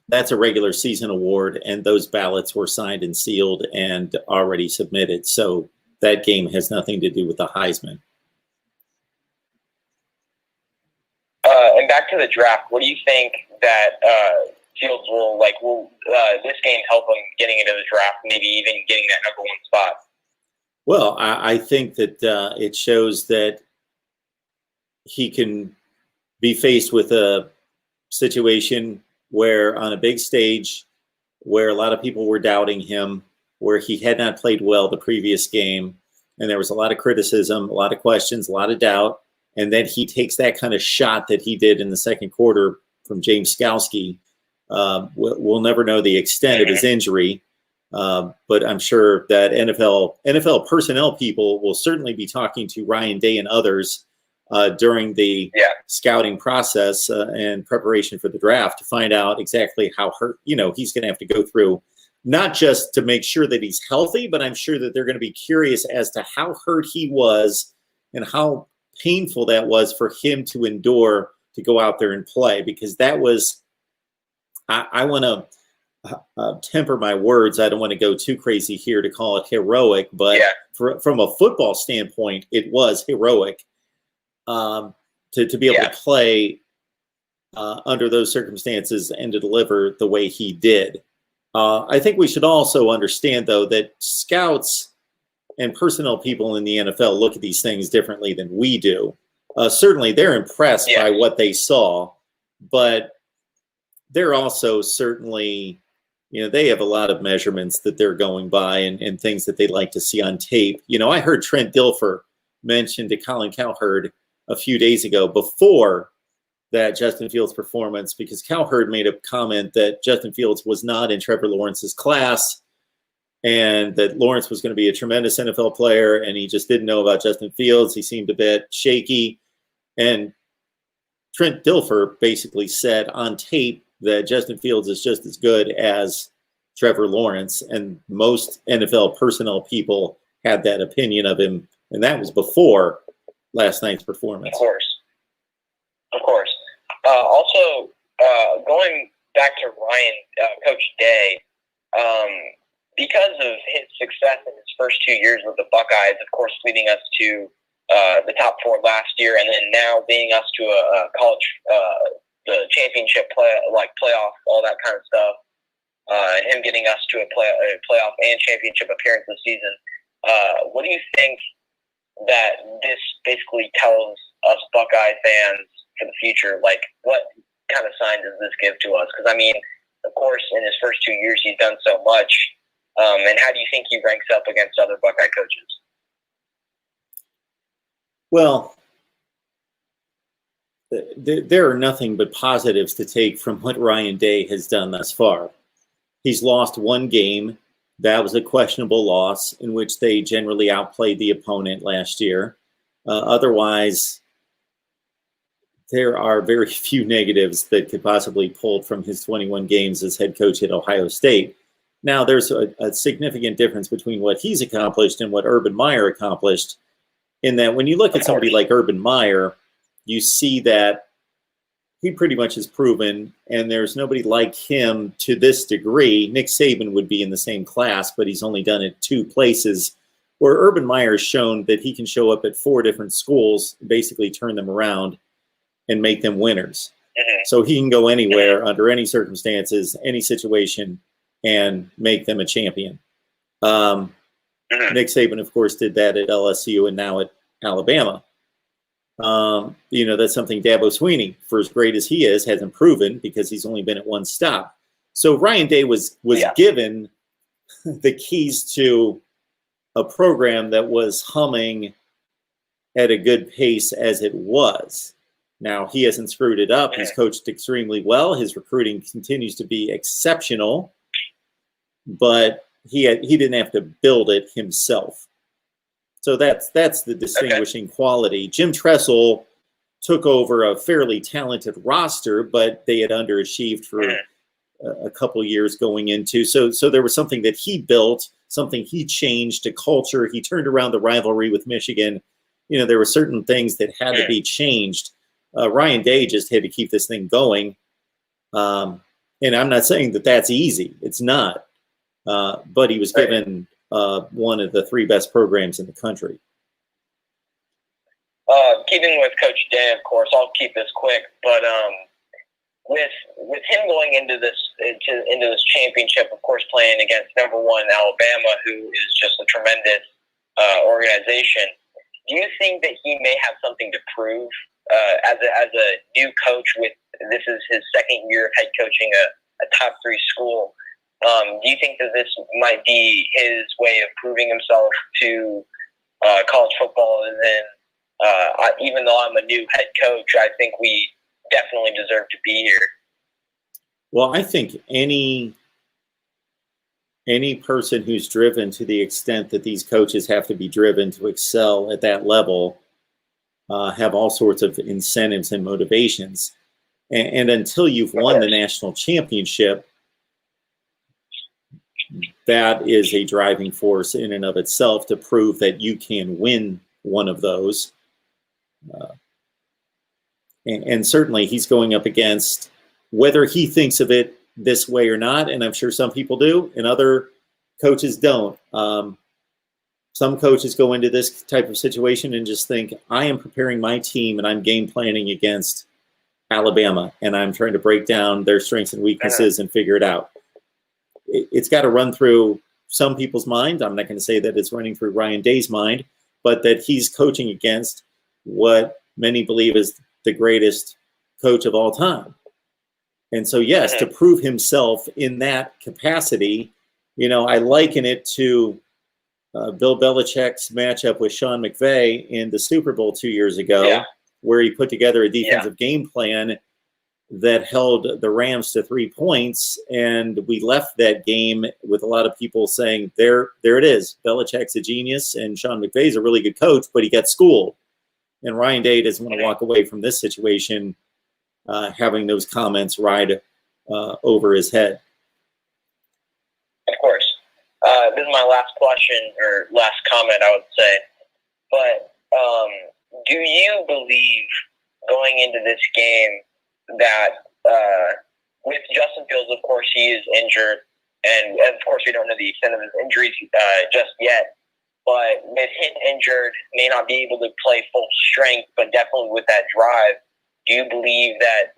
that's a regular season award, and those ballots were signed and sealed and already submitted. So that game has nothing to do with the Heisman. And back to the draft, what do you think that Fields will this game help him getting into the draft, maybe even getting that number one spot? Well, I think that it shows that he can be faced with a situation where on a big stage where a lot of people were doubting him, where he had not played well the previous game, and there was a lot of criticism, a lot of questions, a lot of doubt, and then he takes that kind of shot that he did in the second quarter from James Skalski. We'll never know the extent of his injury, but I'm sure that NFL personnel people will certainly be talking to Ryan Day and others during the scouting process and preparation for the draft to find out exactly how hurt, he's going to have to go through, not just to make sure that he's healthy, but I'm sure that they're going to be curious as to how hurt he was and how painful that was for him to endure to go out there and play, because that was, I want to temper my words. I don't want to go too crazy here to call it heroic, but from a football standpoint, it was heroic. To be able to play under those circumstances and to deliver the way he did. I think we should also understand, though, that scouts and personnel people in the NFL look at these things differently than we do. Certainly, they're impressed by what they saw, but they're also certainly, they have a lot of measurements that they're going by and things that they'd like to see on tape. I heard Trent Dilfer mention to Colin Cowherd a few days ago before that Justin Fields performance, because Cowherd made a comment that Justin Fields was not in Trevor Lawrence's class and that Lawrence was going to be a tremendous NFL player, and he just didn't know about Justin Fields. He seemed a bit shaky. And Trent Dilfer basically said on tape that Justin Fields is just as good as Trevor Lawrence, and most NFL personnel people had that opinion of him, and that was before last night's performance. Of course. Also, going back to Ryan, Coach Day, because of his success in his first 2 years with the Buckeyes, of course, leading us to the top four last year, and then now leading us to a college, the championship playoff, all that kind of stuff. him getting us to a playoff and championship appearance this season. What do you think that this basically tells us Buckeye fans for the future? Like, what kind of sign does this give to us? Because, I mean, of course, in his first 2 years, he's done so much. And how do you think he ranks up against other Buckeye coaches? Well, there are nothing but positives to take from what Ryan Day has done thus far. He's lost one game. That was a questionable loss in which they generally outplayed the opponent last year. Otherwise, there are very few negatives that could possibly be pulled from his 21 games as head coach at Ohio State. Now, there's a significant difference between what he's accomplished and what Urban Meyer accomplished, in that when you look at somebody like Urban Meyer, you see that he pretty much has proven, and there's nobody like him to this degree. Nick Saban would be in the same class, but he's only done it 2 places, where Urban Meyer has shown that he can show up at 4 different schools, basically turn them around and make them winners. So he can go anywhere under any circumstances, any situation, and make them a champion. Nick Saban, of course, did that at LSU and now at Alabama. That's something Dabo Swinney, for as great as he is, hasn't proven because he's only been at one stop. So Ryan Day was given the keys to a program that was humming at a good pace as it was. Now, he hasn't screwed it up. He's coached extremely well. His recruiting continues to be exceptional, but he didn't have to build it himself. So that's the distinguishing quality. Jim Tressel took over a fairly talented roster, but they had underachieved for a couple years going into. So there was something that he built, something he changed, a culture. He turned around the rivalry with Michigan. There were certain things that had to be changed. Ryan Day just had to keep this thing going. And I'm not saying that that's easy. It's not. But he was given one of the 3 best programs in the country. Keeping with Coach Day, of course, I'll keep this quick. But with him going into this championship, of course, playing against number 1 Alabama, who is just a tremendous organization, do you think that he may have something to prove as a new coach? This is his 2nd year of head coaching a top 3 school. Do you think that this might be his way of proving himself to college football? And then, even though I'm a new head coach, I think we definitely deserve to be here. Well, I think any person who's driven to the extent that these coaches have to be driven to excel at that level have all sorts of incentives and motivations. And until you've won the national championship, that is a driving force in and of itself to prove that you can win one of those. And certainly he's going up against, whether he thinks of it this way or not, and I'm sure some people do, and other coaches don't. Some coaches go into this type of situation and just think, I am preparing my team and I'm game planning against Alabama, and I'm trying to break down their strengths and weaknesses and figure it out. It's got to run through some people's mind. I'm not going to say that it's running through Ryan Day's mind, but that he's coaching against what many believe is the greatest coach of all time. And so, yes, to prove himself in that capacity, I liken it to Bill Belichick's matchup with Sean McVay in the Super Bowl 2 years ago, where he put together a defensive game plan that held the Rams to 3 points, and we left that game with a lot of people saying, there it is. Belichick's a genius, and Sean McVay's a really good coach, but he got schooled. And Ryan Day doesn't want to walk away from this situation having those comments ride over his head. Of course. This is my last question, or last comment, I would say. But do you believe, going into this game, that with Justin Fields, of course, he is injured, and of course we don't know the extent of his injuries just yet, but with him injured, may not be able to play full strength, but definitely with that drive, do you believe that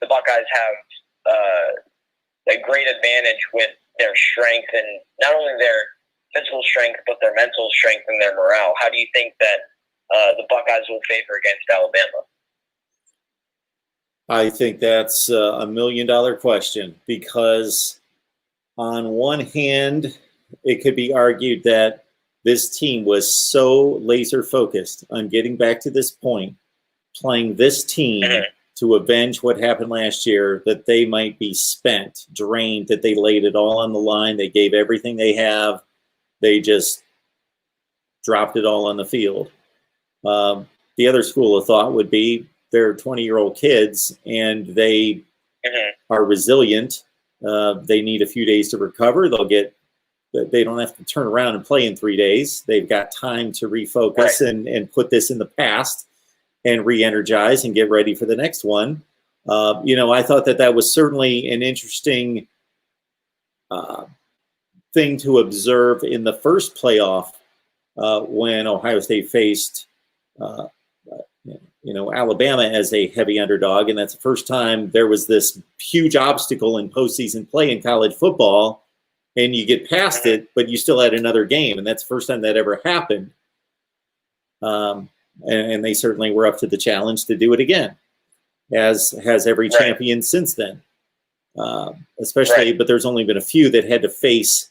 the Buckeyes have a great advantage with their strength and not only their physical strength, but their mental strength and their morale. How do you think that the Buckeyes will favor against Alabama? I think that's $1 million question, because on one hand, it could be argued that this team was so laser focused on getting back to this point, playing this team to avenge what happened last year, that they might be spent, drained, that they laid it all on the line. They gave everything they have. They just dropped it all on the field. The other school of thought would be they're 20-year-old kids and they are resilient. They need a few days to recover. They don't have to turn around and play in 3 days. They've got time to refocus and put this in the past and re-energize and get ready for the next one. I thought that was certainly an interesting thing to observe in the first playoff when Ohio State faced Alabama as a heavy underdog, and that's the first time there was this huge obstacle in postseason play in college football, and you get past it, but you still had another game, and that's the first time that ever happened. And they certainly were up to the challenge to do it again, as has every champion since then. Especially, but there's only been a few that had to face,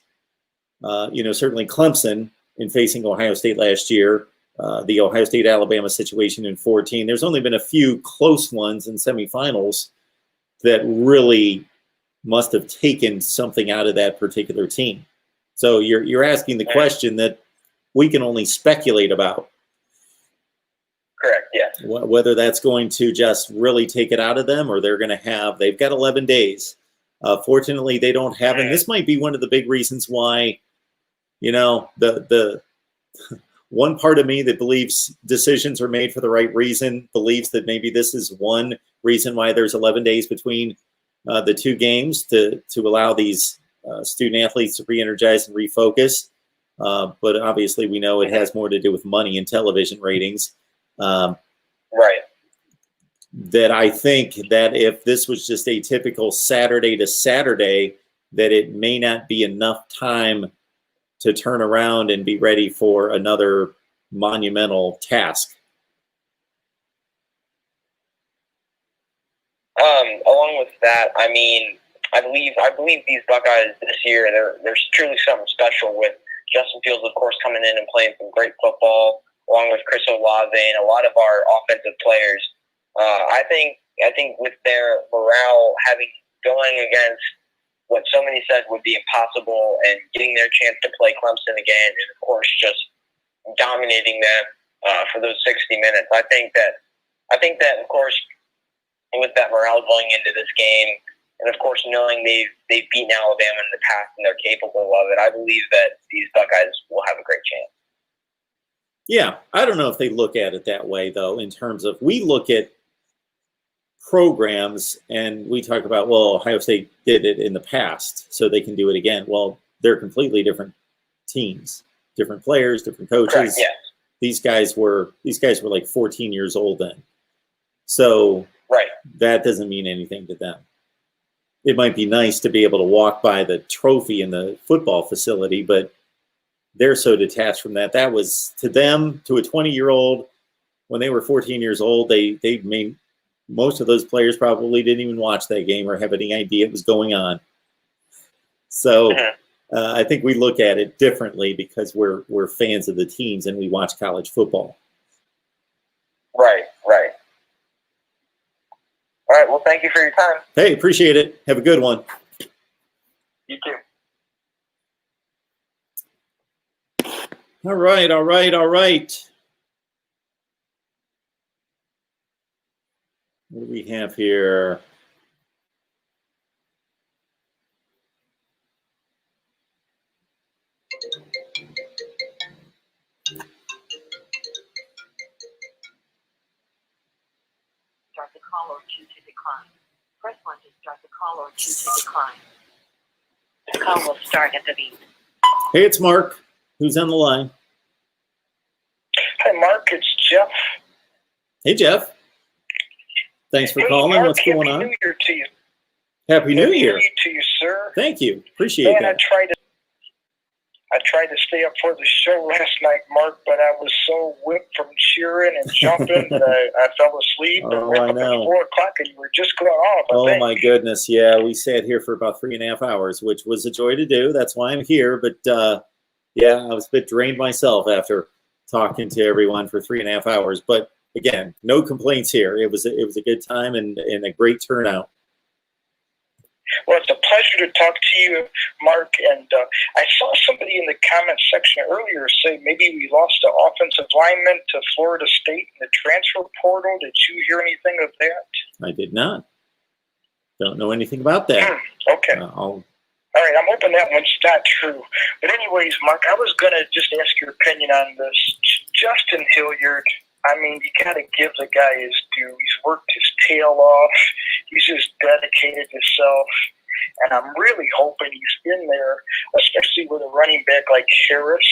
certainly Clemson in facing Ohio State last year, the Ohio State-Alabama situation in 2014. There's only been a few close ones in semifinals that really must have taken something out of that particular team. So you're asking the question that we can only speculate about. Correct, yes. Whether that's going to just really take it out of them, or they've got 11 days. Fortunately, they don't have, and this might be one of the big reasons why, the one part of me that believes decisions are made for the right reason believes that maybe this is one reason why there's 11 days between the two games to allow these student athletes to re-energize and refocus. But obviously, we know it has more to do with money and television ratings. That I think that if this was just a typical Saturday to Saturday, that it may not be enough time to turn around and be ready for another monumental task. Along with that, I believe these Buckeyes this year, there's truly something special with Justin Fields, of course, coming in and playing some great football, along with Chris Olave and a lot of our offensive players. I think with their morale going against what so many said would be impossible and getting their chance to play Clemson again, and of course just dominating them for those 60 minutes. I think that of course with that morale going into this game, and of course knowing they've beaten Alabama in the past and they're capable of it, I believe that these Buckeyes will have a great chance. Yeah, I don't know if they look at it that way, though, in terms of we look at programs and we talk about, well, Ohio State did it in the past, so they can do it again. Well, they're completely different teams, different players, different coaches. Correct, yes. These guys were like 14 years old then. So that doesn't mean anything to them. It might be nice to be able to walk by the trophy in the football facility, but they're so detached from that. That was, to them, to a 20-year-old, when they were 14 years old, they made, most of those players probably didn't even watch that game or have any idea it was going on. So I think we look at it differently because we're fans of the teams and we watch college football. Right. All right, well, thank you for your time. Hey, appreciate it. Have a good one. You too. All right. What do we have here? Start the call or 2 to decline. Press 1 to start the call or 2 to decline. The call will start at the beep. Hey, it's Mark. Who's on the line? Hi, Mark. It's Jeff. Hey, Jeff. Thanks for calling. Mark, What's going on? Happy New Year to you. Happy New Year. To you, sir. Thank you. Appreciate that. I tried to stay up for the show last night, Mark, but I was so whipped from cheering and jumping that I fell asleep. Oh, and I know. At 4 o'clock, and you were just going off. Oh, my goodness. Yeah, we sat here for about 3.5 hours, which was a joy to do. That's why I'm here. But, yeah, I was a bit drained myself after talking to everyone for 3.5 hours. But, again, no complaints here. It was a good time and a great turnout. Well, it's a pleasure to talk to you, Mark. And I saw somebody in the comment section earlier say maybe we lost an offensive lineman to Florida State in the transfer portal. Did you hear anything of that? I did not. Don't know anything about that. Okay. All right. I'm hoping that one's not true. But anyways, Mark, I was going to just ask your opinion on this. Justin Hilliard, I mean, you got to give the guy his due. He's worked his tail off. He's just dedicated himself. And I'm really hoping he's in there, especially with a running back like Harris,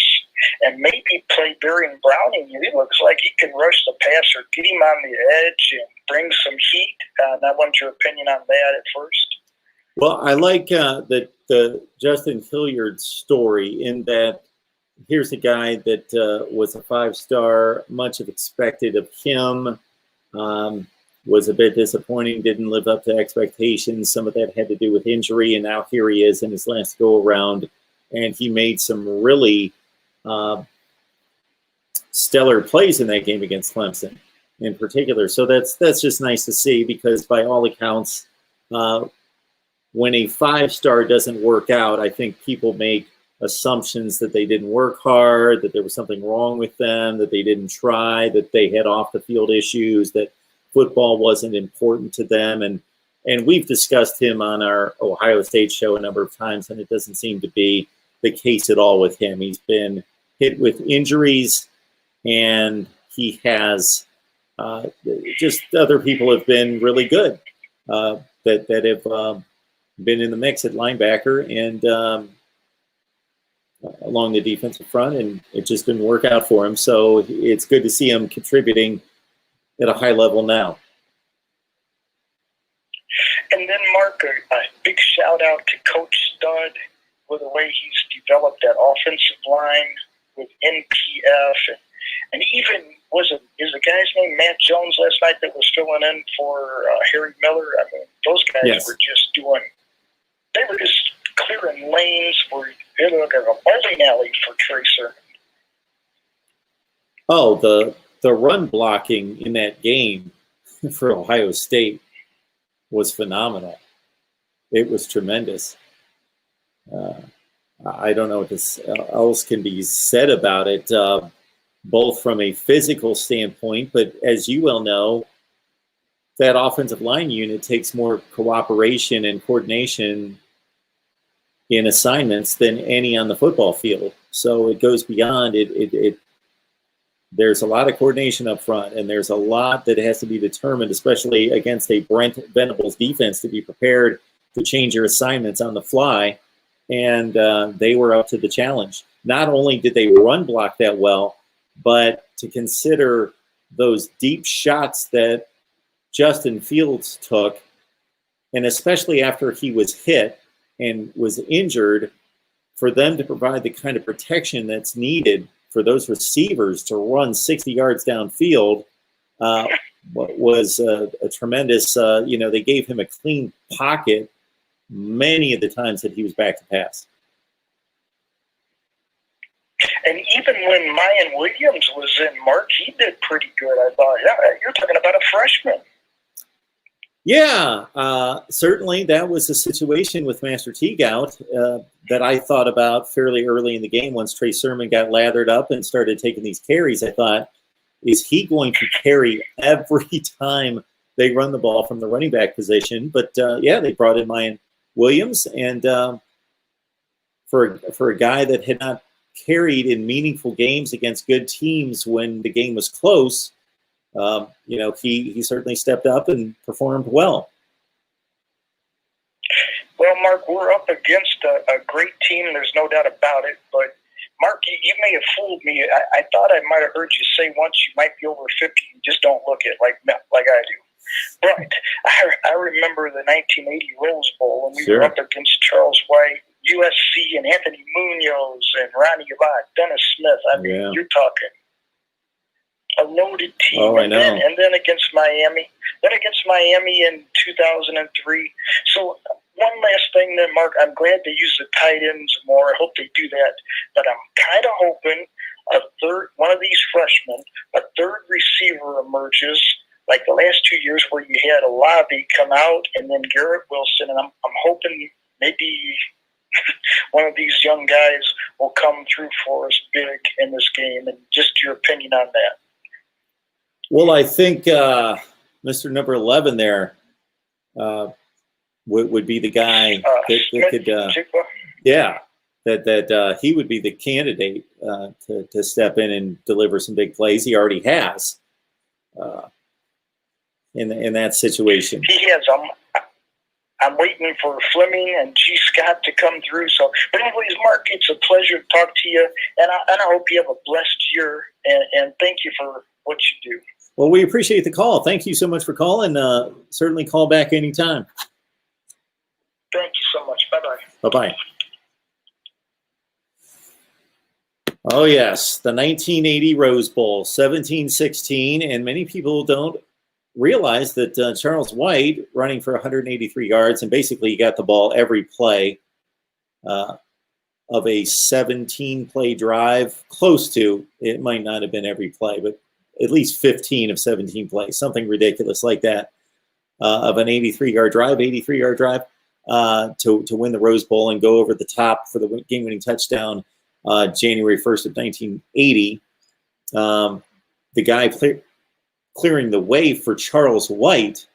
and maybe play Barry Browning. He looks like he can rush the passer, get him on the edge, and bring some heat. And I want your opinion on that at first. Well, I like the Justin Hilliard story in that here's a guy that was a 5-star, much of expected of him. Was a bit disappointing, didn't live up to expectations. Some of that had to do with injury, and now here he is in his last go-around, and he made some really stellar plays in that game against Clemson in particular. So that's just nice to see, because by all accounts, when a 5-star doesn't work out, I think people make assumptions that they didn't work hard, that there was something wrong with them, that they didn't try, that they had off-the-field issues, that football wasn't important to them. And we've discussed him on our Ohio State show a number of times, and it doesn't seem to be the case at all with him. He's been hit with injuries, and he has just other people have been really good that have been in the mix at linebacker and along the defensive front, and it just didn't work out for him. So it's good to see him contributing at a high level now. And then, Mark, a big shout out to Coach Stud with the way he's developed that offensive line with NPF, and even is the guy's name Matt Jones last night that was filling in for Harry Miller. I mean, those guys were just they were just clearing lanes for it looked like a bowling alley for Trey Sermon. Oh, the run blocking in that game for Ohio State was phenomenal. It was tremendous. I don't know what else can be said about it, both from a physical standpoint, but as you well know, that offensive line unit takes more cooperation and coordination in assignments than any on the football field. So it goes beyond it. There's a lot of coordination up front, and there's a lot that has to be determined, especially against a Brent Venables defense, to be prepared to change your assignments on the fly. And they were up to the challenge. Not only did they run block that well, but to consider those deep shots that Justin Fields took, and especially after he was hit and was injured, for them to provide the kind of protection that's needed for those receivers to run 60 yards downfield was a tremendous, they gave him a clean pocket many of the times that he was back to pass. And even when Mayan Williams was in, Mark, he did pretty good, I thought. Yeah, you're talking about a freshman. Yeah, certainly that was a situation with Master Teague out that I thought about fairly early in the game. Once Trey Sermon got lathered up and started taking these carries, I thought, is he going to carry every time they run the ball from the running back position? But, they brought in Mayan Williams, and for a guy that had not carried in meaningful games against good teams when the game was close, he certainly stepped up and performed well. Well, Mark, we're up against a great team. There's no doubt about it. But, Mark, you may have fooled me. I thought I might have heard you say once you might be over 50. You just don't look it like I do. But I remember the 1980 Rose Bowl when we Sure. were up against Charles White, USC, and Anthony Munoz and Ronnie Lott, Dennis Smith. I mean, Yeah. you're talking a loaded team. Oh, I know. And then against Miami. Then against Miami in 2003. So one last thing then, Mark, I'm glad they use the tight ends more. I hope they do that. But I'm kind of hoping one of these freshmen, a third receiver emerges, like the last 2 years where you had a Lobby come out and then Garrett Wilson. And I'm hoping maybe one of these young guys will come through for us big in this game. And just your opinion on that. Well, I think Mr. Number 11 there would be the guy that could, that he would be the candidate to step in and deliver some big plays. He already has in that situation. He has. I'm waiting for Fleming and G. Scott to come through. So, but anyways, Mark, it's a pleasure to talk to you, and I hope you have a blessed year. And thank you for what you do. Well, we appreciate the call. Thank you so much for calling. Certainly call back anytime. Thank you so much. Bye-bye. Bye-bye. Oh, yes, the 1980 Rose Bowl, 17-16, and many people don't realize that Charles White, running for 183 yards, and basically got the ball every play of a 17-play drive, close to, it might not have been every play, but at least 15 of 17 plays, something ridiculous like that, of an 83-yard drive to win the Rose Bowl and go over the top for the game-winning touchdown January 1st of 1980. The guy clearing the way for Charles White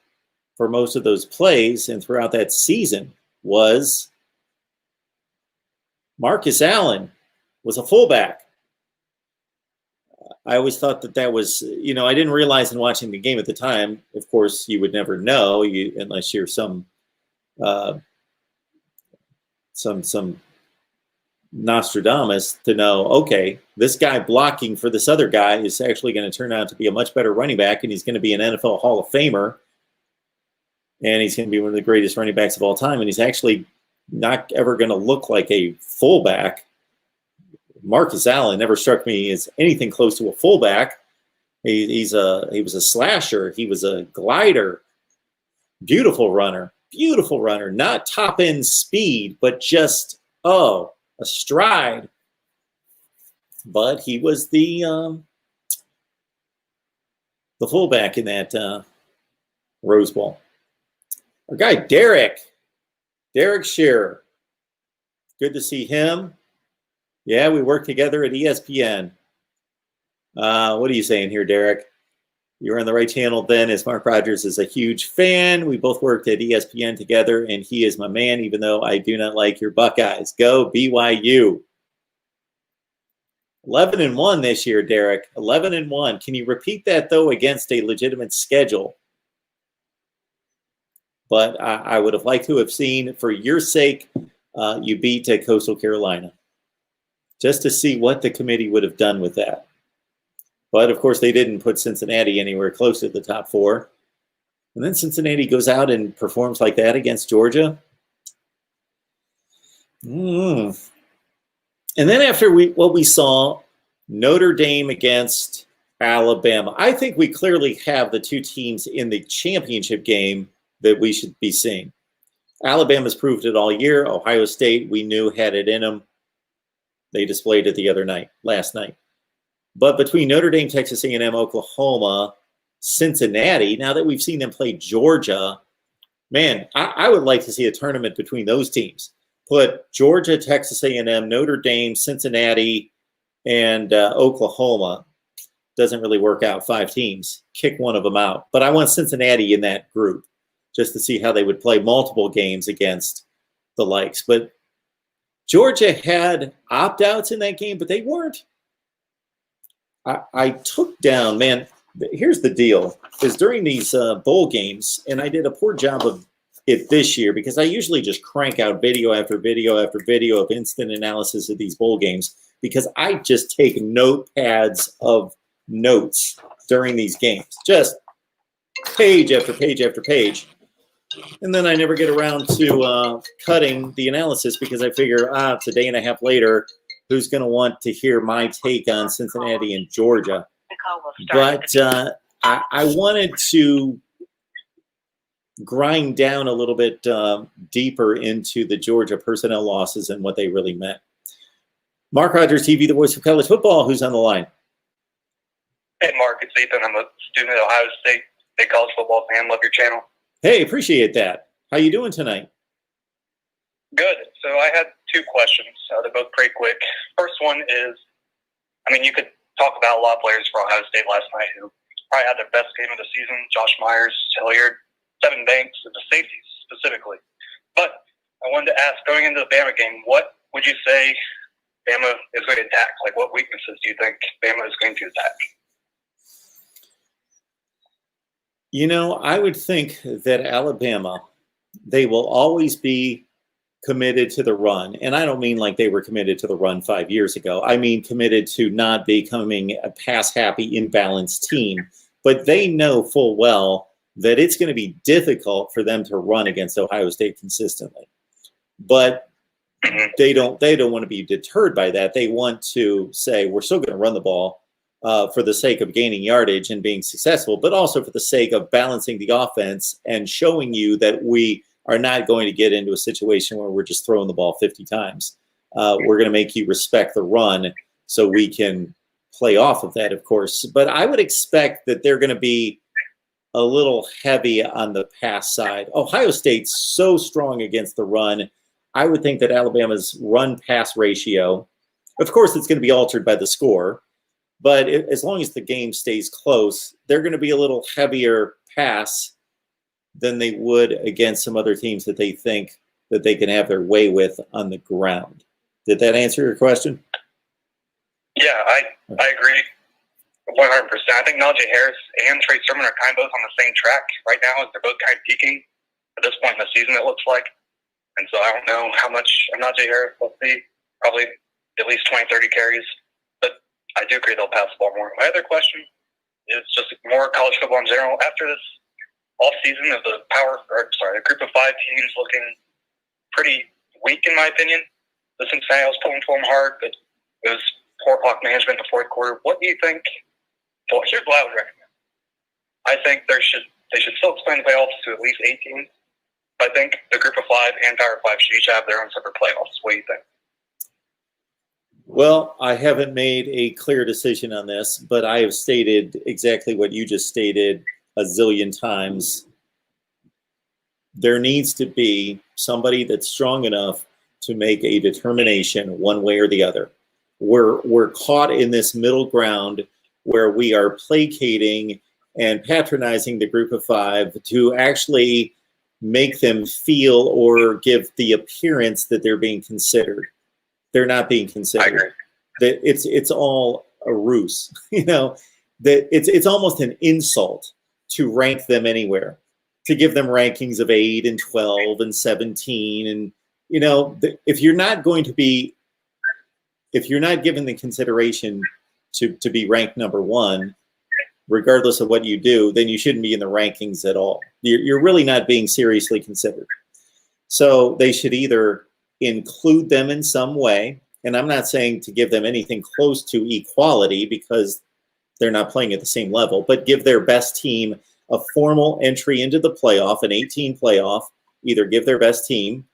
for most of those plays and throughout that season was Marcus Allen, was a fullback. I always thought that was, I didn't realize in watching the game at the time, of course, you would never know unless you're some Nostradamus to know, okay, this guy blocking for this other guy is actually going to turn out to be a much better running back, and he's going to be an NFL Hall of Famer, and he's going to be one of the greatest running backs of all time, and he's actually not ever going to look like a fullback. Marcus Allen never struck me as anything close to a fullback. He was a slasher. He was a glider. Beautiful runner, not top end speed, but just, a stride. But he was the fullback in that Rose Bowl. Our guy, Derek Shearer. Good to see him. Yeah, we work together at ESPN. What are you saying here, Derek? You're on the right channel then, as Mark Rogers is a huge fan. We both worked at ESPN together, and he is my man, even though I do not like your Buckeyes. Go BYU. 11-1 this year, Derek. 11-1. Can you repeat that, though, against a legitimate schedule? But I would have liked to have seen, for your sake, you beat Coastal Carolina, just to see what the committee would have done with that. But, of course, they didn't put Cincinnati anywhere close to the top four. And then Cincinnati goes out and performs like that against Georgia. And then after what we saw, Notre Dame against Alabama, I think we clearly have the two teams in the championship game that we should be seeing. Alabama's proved it all year. Ohio State, we knew, had it in them. They displayed it last night. But between Notre Dame, Texas A&M, Oklahoma, Cincinnati, now that we've seen them play Georgia, man, I would like to see a tournament between those teams. Put Georgia, Texas A&M, Notre Dame, Cincinnati, and Oklahoma. Doesn't really work out, 5 teams. Kick one of them out. But I want Cincinnati in that group just to see how they would play multiple games against the likes. But Georgia had opt-outs in that game, but they weren't. I took down, man, here's the deal, is during these bowl games, and I did a poor job of it this year because I usually just crank out video after video after video of instant analysis of these bowl games because I just take notepads of notes during these games. Just page after page after page. And then I never get around to cutting the analysis because I figure, it's a day and a half later, who's going to want to hear my take on Cincinnati and Georgia? But I wanted to grind down a little bit deeper into the Georgia personnel losses and what they really meant. Mark Rogers TV, the voice of college football, who's on the line? Hey, Mark, it's Ethan. I'm a student at Ohio State. Big college football fan. Love your channel. Hey, appreciate that. How you doing tonight? Good. So I had two questions. They're both pretty quick. First one is, you could talk about a lot of players for Ohio State last night who probably had their best game of the season. Josh Myers, Hilliard, Sevin Banks, and the safeties specifically. But I wanted to ask, going into the Bama game, what would you say Bama is going to attack? Like, what weaknesses do you think Bama is going to attack? I would think that Alabama, they will always be committed to the run. And I don't mean like they were committed to the run 5 years ago. I mean committed to not becoming a pass-happy, imbalanced team. But they know full well that it's going to be difficult for them to run against Ohio State consistently. But they don't want to be deterred by that. They want to say, we're still going to run the ball for the sake of gaining yardage and being successful, but also for the sake of balancing the offense and showing you that we are not going to get into a situation where we're just throwing the ball 50 times. We're going to make you respect the run so we can play off of that, of course. But I would expect that they're going to be a little heavy on the pass side. Ohio State's so strong against the run. I would think that Alabama's run-pass ratio, of course, it's going to be altered by the score, but as long as the game stays close, they're going to be a little heavier pass than they would against some other teams that they think that they can have their way with on the ground. Did that answer your question? Yeah, I agree 100%. I think Najee Harris and Trey Sermon are kind of both on the same track right now, as they're both kind of peaking at this point in the season, it looks like. And so I don't know how much Najee Harris will see, probably at least 20, 30 carries. But I do agree they'll pass the ball more. My other question is just more college football in general. After this off-season of the group of five teams looking pretty weak, in my opinion, the Cincinnati was pulling for them hard, but it was poor clock management in the fourth quarter. What do you think? Well, here's what I would recommend. I think they should still expand the playoffs to at least 8 teams. I think the group of five and Power Five should each have their own separate playoffs. What do you think? Well, I haven't made a clear decision on this, but I have stated exactly what you just stated a zillion times. There needs to be somebody that's strong enough to make a determination one way or the other. We're caught in this middle ground where we are placating and patronizing the group of five to actually make them feel or give the appearance that they're being considered. They're not being considered. I agree. That it's all a ruse. That it's almost an insult to rank them anywhere, to give them rankings of 8 and 12 and 17. And if you're not given the consideration to be ranked number one, regardless of what you do, then you shouldn't be in the rankings at all. You're really not being seriously considered. So they should either include them in some way, and I'm not saying to give them anything close to equality because they're not playing at the same level, but give their best team a formal entry into the playoff, an 18 playoff, either give their best team,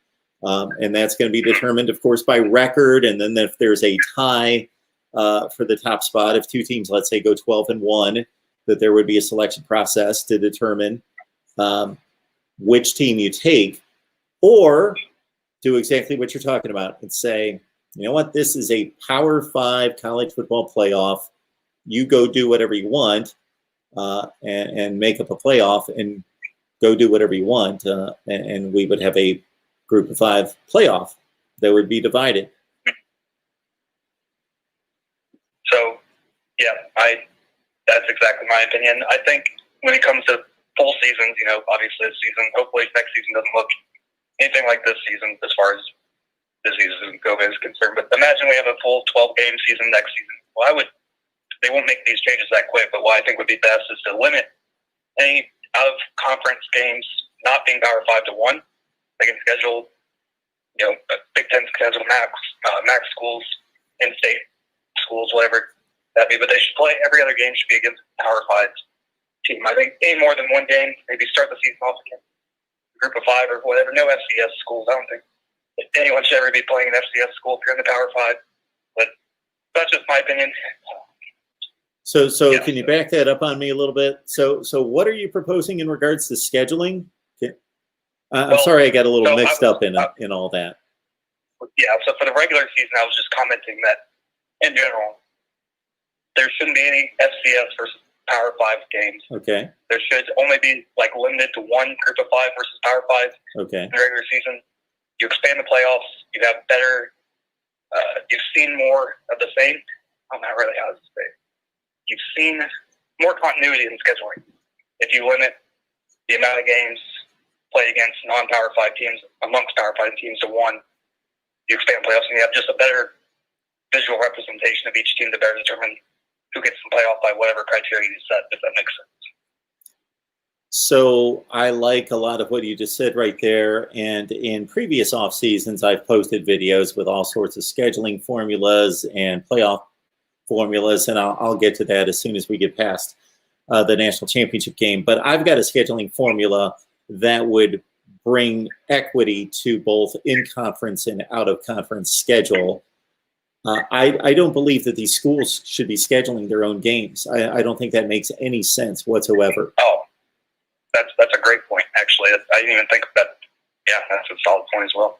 and that's going to be determined, of course, by record, and then if there's a tie for the top spot, if two teams, let's say, go 12-1, that there would be a selection process to determine which team you take, or do exactly what you're talking about and say, you know what, this is a Power 5 college football playoff. You go do whatever you want and make up a playoff and go do whatever you want. And we would have a group of 5 playoff that would be divided. So, yeah, that's exactly my opinion. I think when it comes to full seasons, obviously this season, hopefully next season doesn't look anything like this season as far as this season COVID is concerned. But imagine we have a full 12-game season next season. Well, they won't make these changes that quick, but what I think would be best is to limit any out of conference games not being Power 5 to 1. They can schedule, Big Ten schedule Max schools, in-state schools, whatever that be. But they should play every other game should be against Power 5 team. I think any more than one game, maybe start the season off against Group of 5 or whatever. No FCS schools. I don't think anyone should ever be playing an FCS school if you're in the Power 5. But that's just my opinion. So can you back that up on me a little bit? So what are you proposing in regards to scheduling? I'm sorry, I got a little mixed up in all that. Yeah, so for the regular season, I was just commenting that in general, there shouldn't be any FCS versus Power 5 games. Okay. There should only be limited to one Group of 5 versus Power 5 okay. in the regular season. You expand the playoffs. You have better. You've seen more of the same. I'm not really how to say. You've seen more continuity in scheduling. If you limit the amount of games played against non-Power 5 teams amongst Power 5 teams to one, you expand playoffs and you have just a better visual representation of each team to better determine who gets in playoff by whatever criteria you set, if that makes sense. So I like a lot of what you just said right there. And in previous off seasons, I've posted videos with all sorts of scheduling formulas and playoff formulas, and I'll get to that as soon as we get past the national championship game. But I've got a scheduling formula that would bring equity to both in-conference and out-of-conference schedule. I don't believe that these schools should be scheduling their own games. I don't think that makes any sense whatsoever. Oh, that's a great point, actually. I didn't even think of that. Yeah, that's a solid point as well.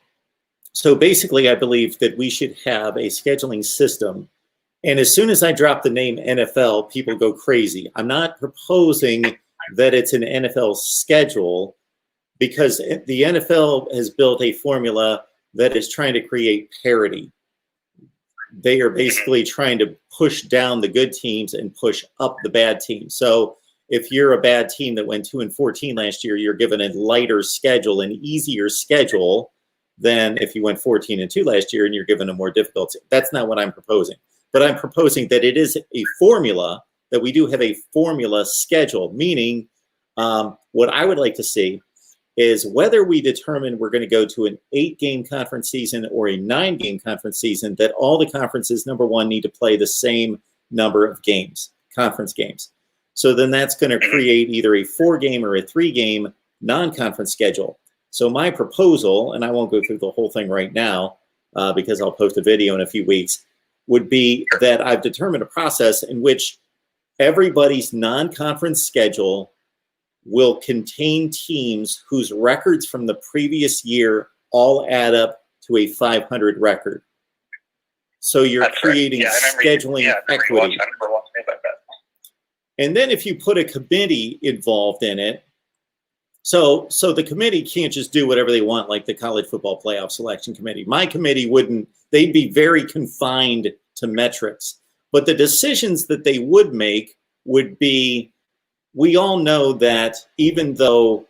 So basically, I believe that we should have a scheduling system. And as soon as I drop the name NFL, people go crazy. I'm not proposing that it's an NFL schedule, because the NFL has built a formula that is trying to create parity. They are basically trying to push down the good teams and push up the bad teams. So if you're a bad team that went 2-14 last year, you're given a lighter schedule, an easier schedule than if you went 14-2 last year and you're given a more difficult. That's not what I'm proposing. But I'm proposing that it is a formula, that we do have a formula schedule, meaning what I would like to see is whether we determine we're going to go to an 8-game conference season or a 9-game conference season, that all the conferences, number one, need to play the same number of games, conference games. So then that's going to create either a 4-game or a 3-game non-conference schedule. So my proposal, and I won't go through the whole thing right now because I'll post a video in a few weeks, would be that I've determined a process in which everybody's non-conference schedule will contain teams whose records from the previous year all add up to a 500 record. So you're creating scheduling equity. And then if you put a committee involved in it, so the committee can't just do whatever they want, like the college football playoff selection committee. My committee wouldn't, they'd be very confined to metrics. But the decisions that they would make would be, we all know that even though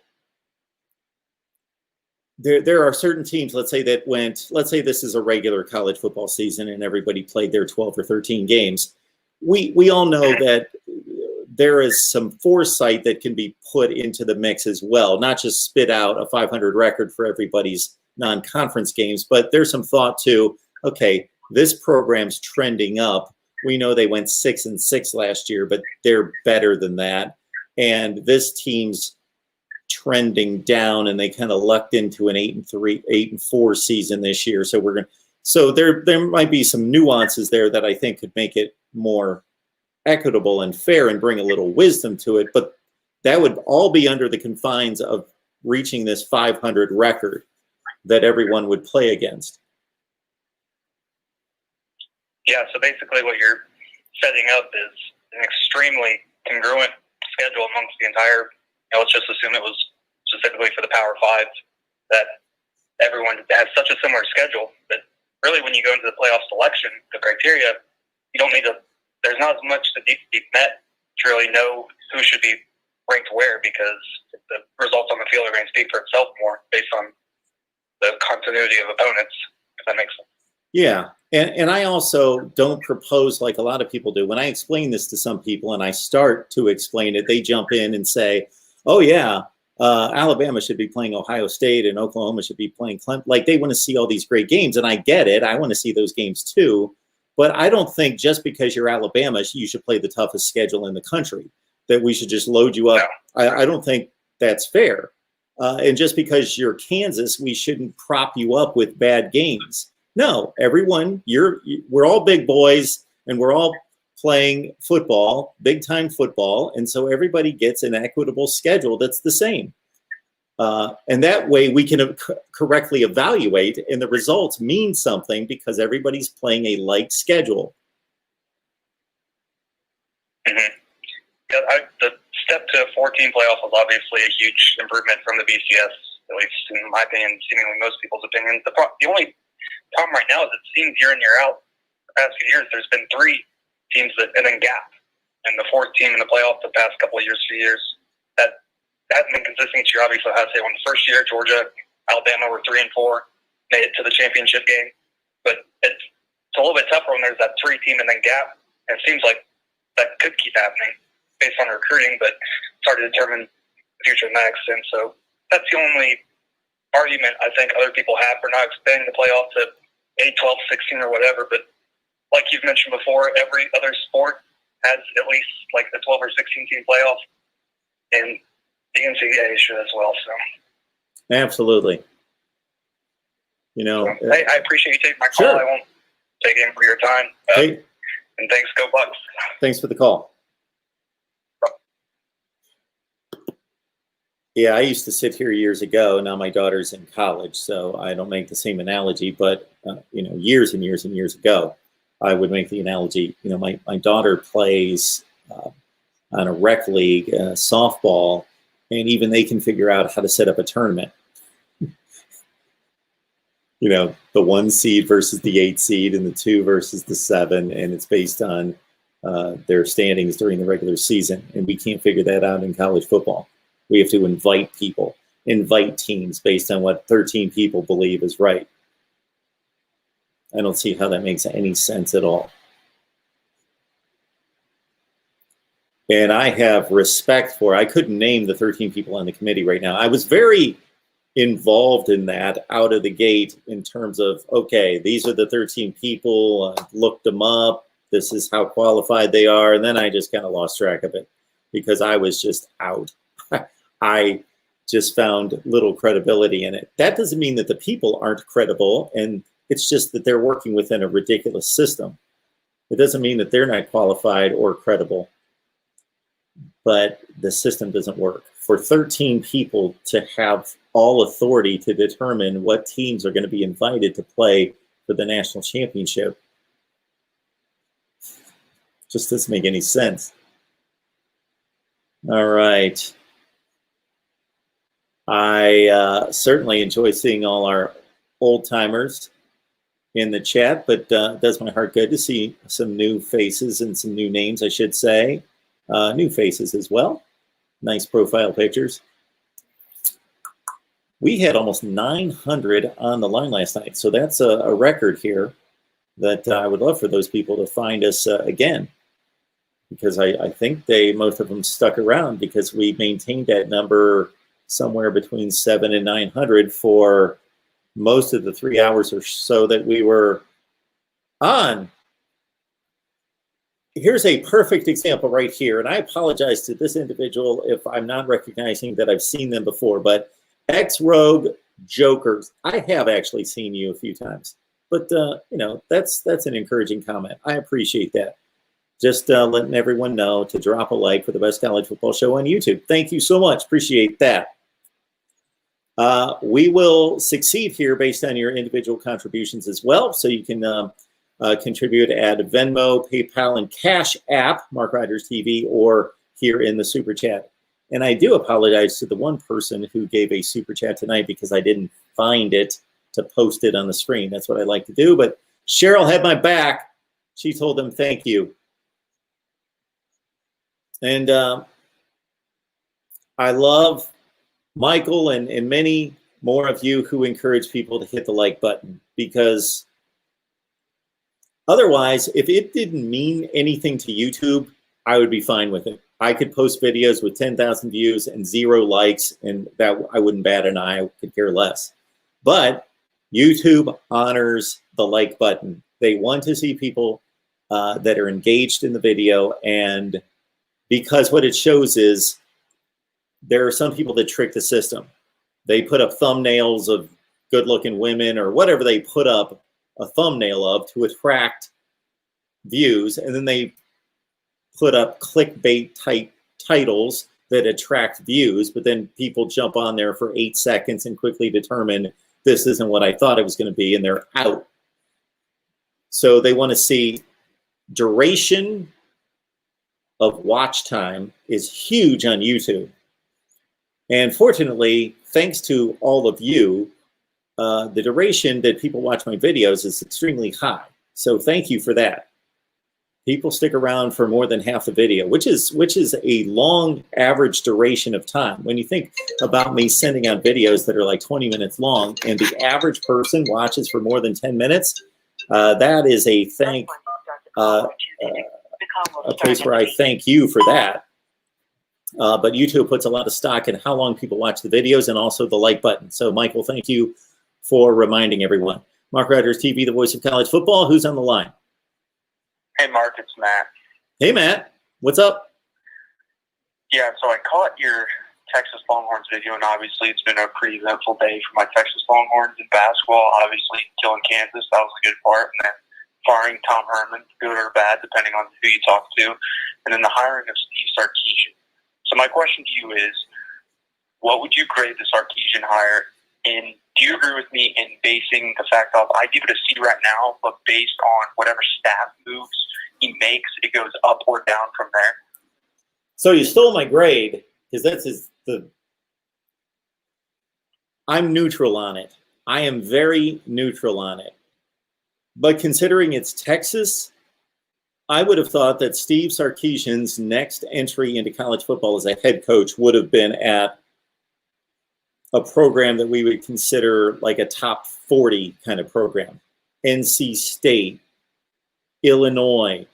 there are certain teams, let's say this is a regular college football season and everybody played their 12 or 13 games. We all know that there is some foresight that can be put into the mix as well, not just spit out a 500 record for everybody's non-conference games, but there's some thought to, okay, this program's trending up. We know they went 6-6 last year, but they're better than that. And this team's trending down, and they kind of lucked into an 8-4 season this year. So there might be some nuances there that I think could make it more equitable and fair and bring a little wisdom to it. But that would all be under the confines of reaching this 500 record that everyone would play against. Yeah, so basically what you're setting up is an extremely congruent schedule amongst the entire, let's just assume it was specifically for the Power 5, that everyone has such a similar schedule that really when you go into the playoff selection, the criteria, you don't need to, there's not as much that needs to be met to really know who should be ranked where, because the results on the field are going to speak for itself more based on the continuity of opponents, if that makes sense. Yeah, and I also don't propose like a lot of people do. When I explain this to some people and I start to explain it, they jump in and say, Oh yeah, Alabama should be playing Ohio State, and Oklahoma should be playing Clemson. Like they want to see all these great games, and I get it. I want to see those games too. But I don't think just because you're Alabama, you should play the toughest schedule in the country. That we should just load you up. I don't think that's fair. And just because you're Kansas, we shouldn't prop you up with bad games. No, everyone, we're all big boys, and we're all playing football, big time football, and so everybody gets an equitable schedule that's the same. And that way we can correctly evaluate, and the results mean something because everybody's playing a like schedule. Mm-hmm. Yeah, the step to a 14 playoff was obviously a huge improvement from the BCS, at least in my opinion, seemingly most people's opinion. The only problem right now is it seems year in, year out, the past few years, there's been 3 teams and then gap. And the 4th team in the playoff the past couple of years, that hasn't been consistent each year. Obviously, Ohio State won the first year. Georgia, Alabama were 3 and 4, made it to the championship game. But it's a little bit tougher when there's that 3 team and then gap. And it seems like that could keep happening based on recruiting, but it's hard to determine the future next. And so that's the only argument I think other people have for not expanding the playoff to 8, 12, 16, or whatever. But like you've mentioned before, every other sport has at least like a 12 or 16 team playoff, and the NCAA should as well. So absolutely. You know, I appreciate you taking my call. Sure. I won't take any for your time. Hey, and thanks, go Bucks. thanks for the call. Yeah, I used to sit here years ago. Now my daughter's in college, so I don't make the same analogy. But years and years and years ago, I would make the analogy. You know, my daughter plays on a rec league, softball, and even they can figure out how to set up a tournament. You know, the 1 seed versus the 8 seed, and the 2 versus the 7, and it's based on their standings during the regular season. And we can't figure that out in college football. We have to invite teams based on what 13 people believe is right. I don't see how that makes any sense at all. And I have respect for, I couldn't name the 13 people on the committee right now. I was very involved in that out of the gate in terms of, okay, these are the 13 people, looked them up, this is how qualified they are, and then I just kind of lost track of it because I was just out. I just found little credibility in it. That doesn't mean that the people aren't credible, and it's just that they're working within a ridiculous system. It doesn't mean that they're not qualified or credible, but the system doesn't work. For 13 people to have all authority to determine what teams are going to be invited to play for the national championship just doesn't make any sense. All right. I certainly enjoy seeing all our old timers in the chat, but it does my heart good to see some new faces and some new names, I should say. New faces as well. Nice profile pictures. We had almost 900 on the line last night, so that's a record here that I would love for those people to find us again, because I think most of them stuck around because we maintained that number somewhere between 700 and 900 for most of the 3 hours or so that we were on. Here's a perfect example right here, and I apologize to this individual if I'm not recognizing that I've seen them before, but X-Rogue Jokers, I have actually seen you a few times, but that's an encouraging comment. I appreciate that. Just letting everyone know to drop a like for the best college football show on YouTube. Thank you so much. Appreciate that. We will succeed here based on your individual contributions as well. So you can contribute at Venmo, PayPal, and Cash App, MarkRogersTV, or here in the Super Chat. And I do apologize to the one person who gave a Super Chat tonight because I didn't find it to post it on the screen. That's what I like to do. But Cheryl had my back. She told them thank you. And I love Michael and many more of you who encourage people to hit the like button, because otherwise, if it didn't mean anything to YouTube, I would be fine with it. I could post videos with 10,000 views and 0 likes, and that I wouldn't bat an eye. I could care less. But YouTube honors the like button. They want to see people that are engaged in the video, and because what it shows is there are some people that trick the system. They put up thumbnails of good-looking women or whatever they put up a thumbnail of to attract views, and then they put up clickbait type titles that attract views, but then people jump on there for 8 seconds and quickly determine this isn't what I thought it was going to be, and they're out. So they want to see duration of watch time is huge on YouTube. And fortunately, thanks to all of you, the duration that people watch my videos is extremely high. So thank you for that. People stick around for more than half the video, which is a long average duration of time. When you think about me sending out videos that are like 20 minutes long and the average person watches for more than 10 minutes, that is a place where I thank you for that. But YouTube puts a lot of stock in how long people watch the videos and also the like button. So Michael, thank you for reminding everyone. Mark Rogers TV, the voice of college football. Who's on the line? Hey, Mark, it's Matt. Hey, Matt. What's up? Yeah, so I caught your Texas Longhorns video, and obviously it's been a pretty eventful day for my Texas Longhorns in basketball. Obviously, killing Kansas, that was a good part, and then firing Tom Herman, good or bad, depending on who you talk to, and then the hiring of Steve Sarkeesian. So my question to you is, what would you grade the Sarkeesian hire in? Do you agree with me in basing the fact of, I give it a C right now, but based on whatever staff moves he makes, it goes up or down from there? So you stole my grade, because I'm neutral on it. I am very neutral on it. But considering it's Texas, I would have thought that Steve Sarkeesian's next entry into college football as a head coach would have been at a program that we would consider like a top 40 kind of program. NC State, Illinois,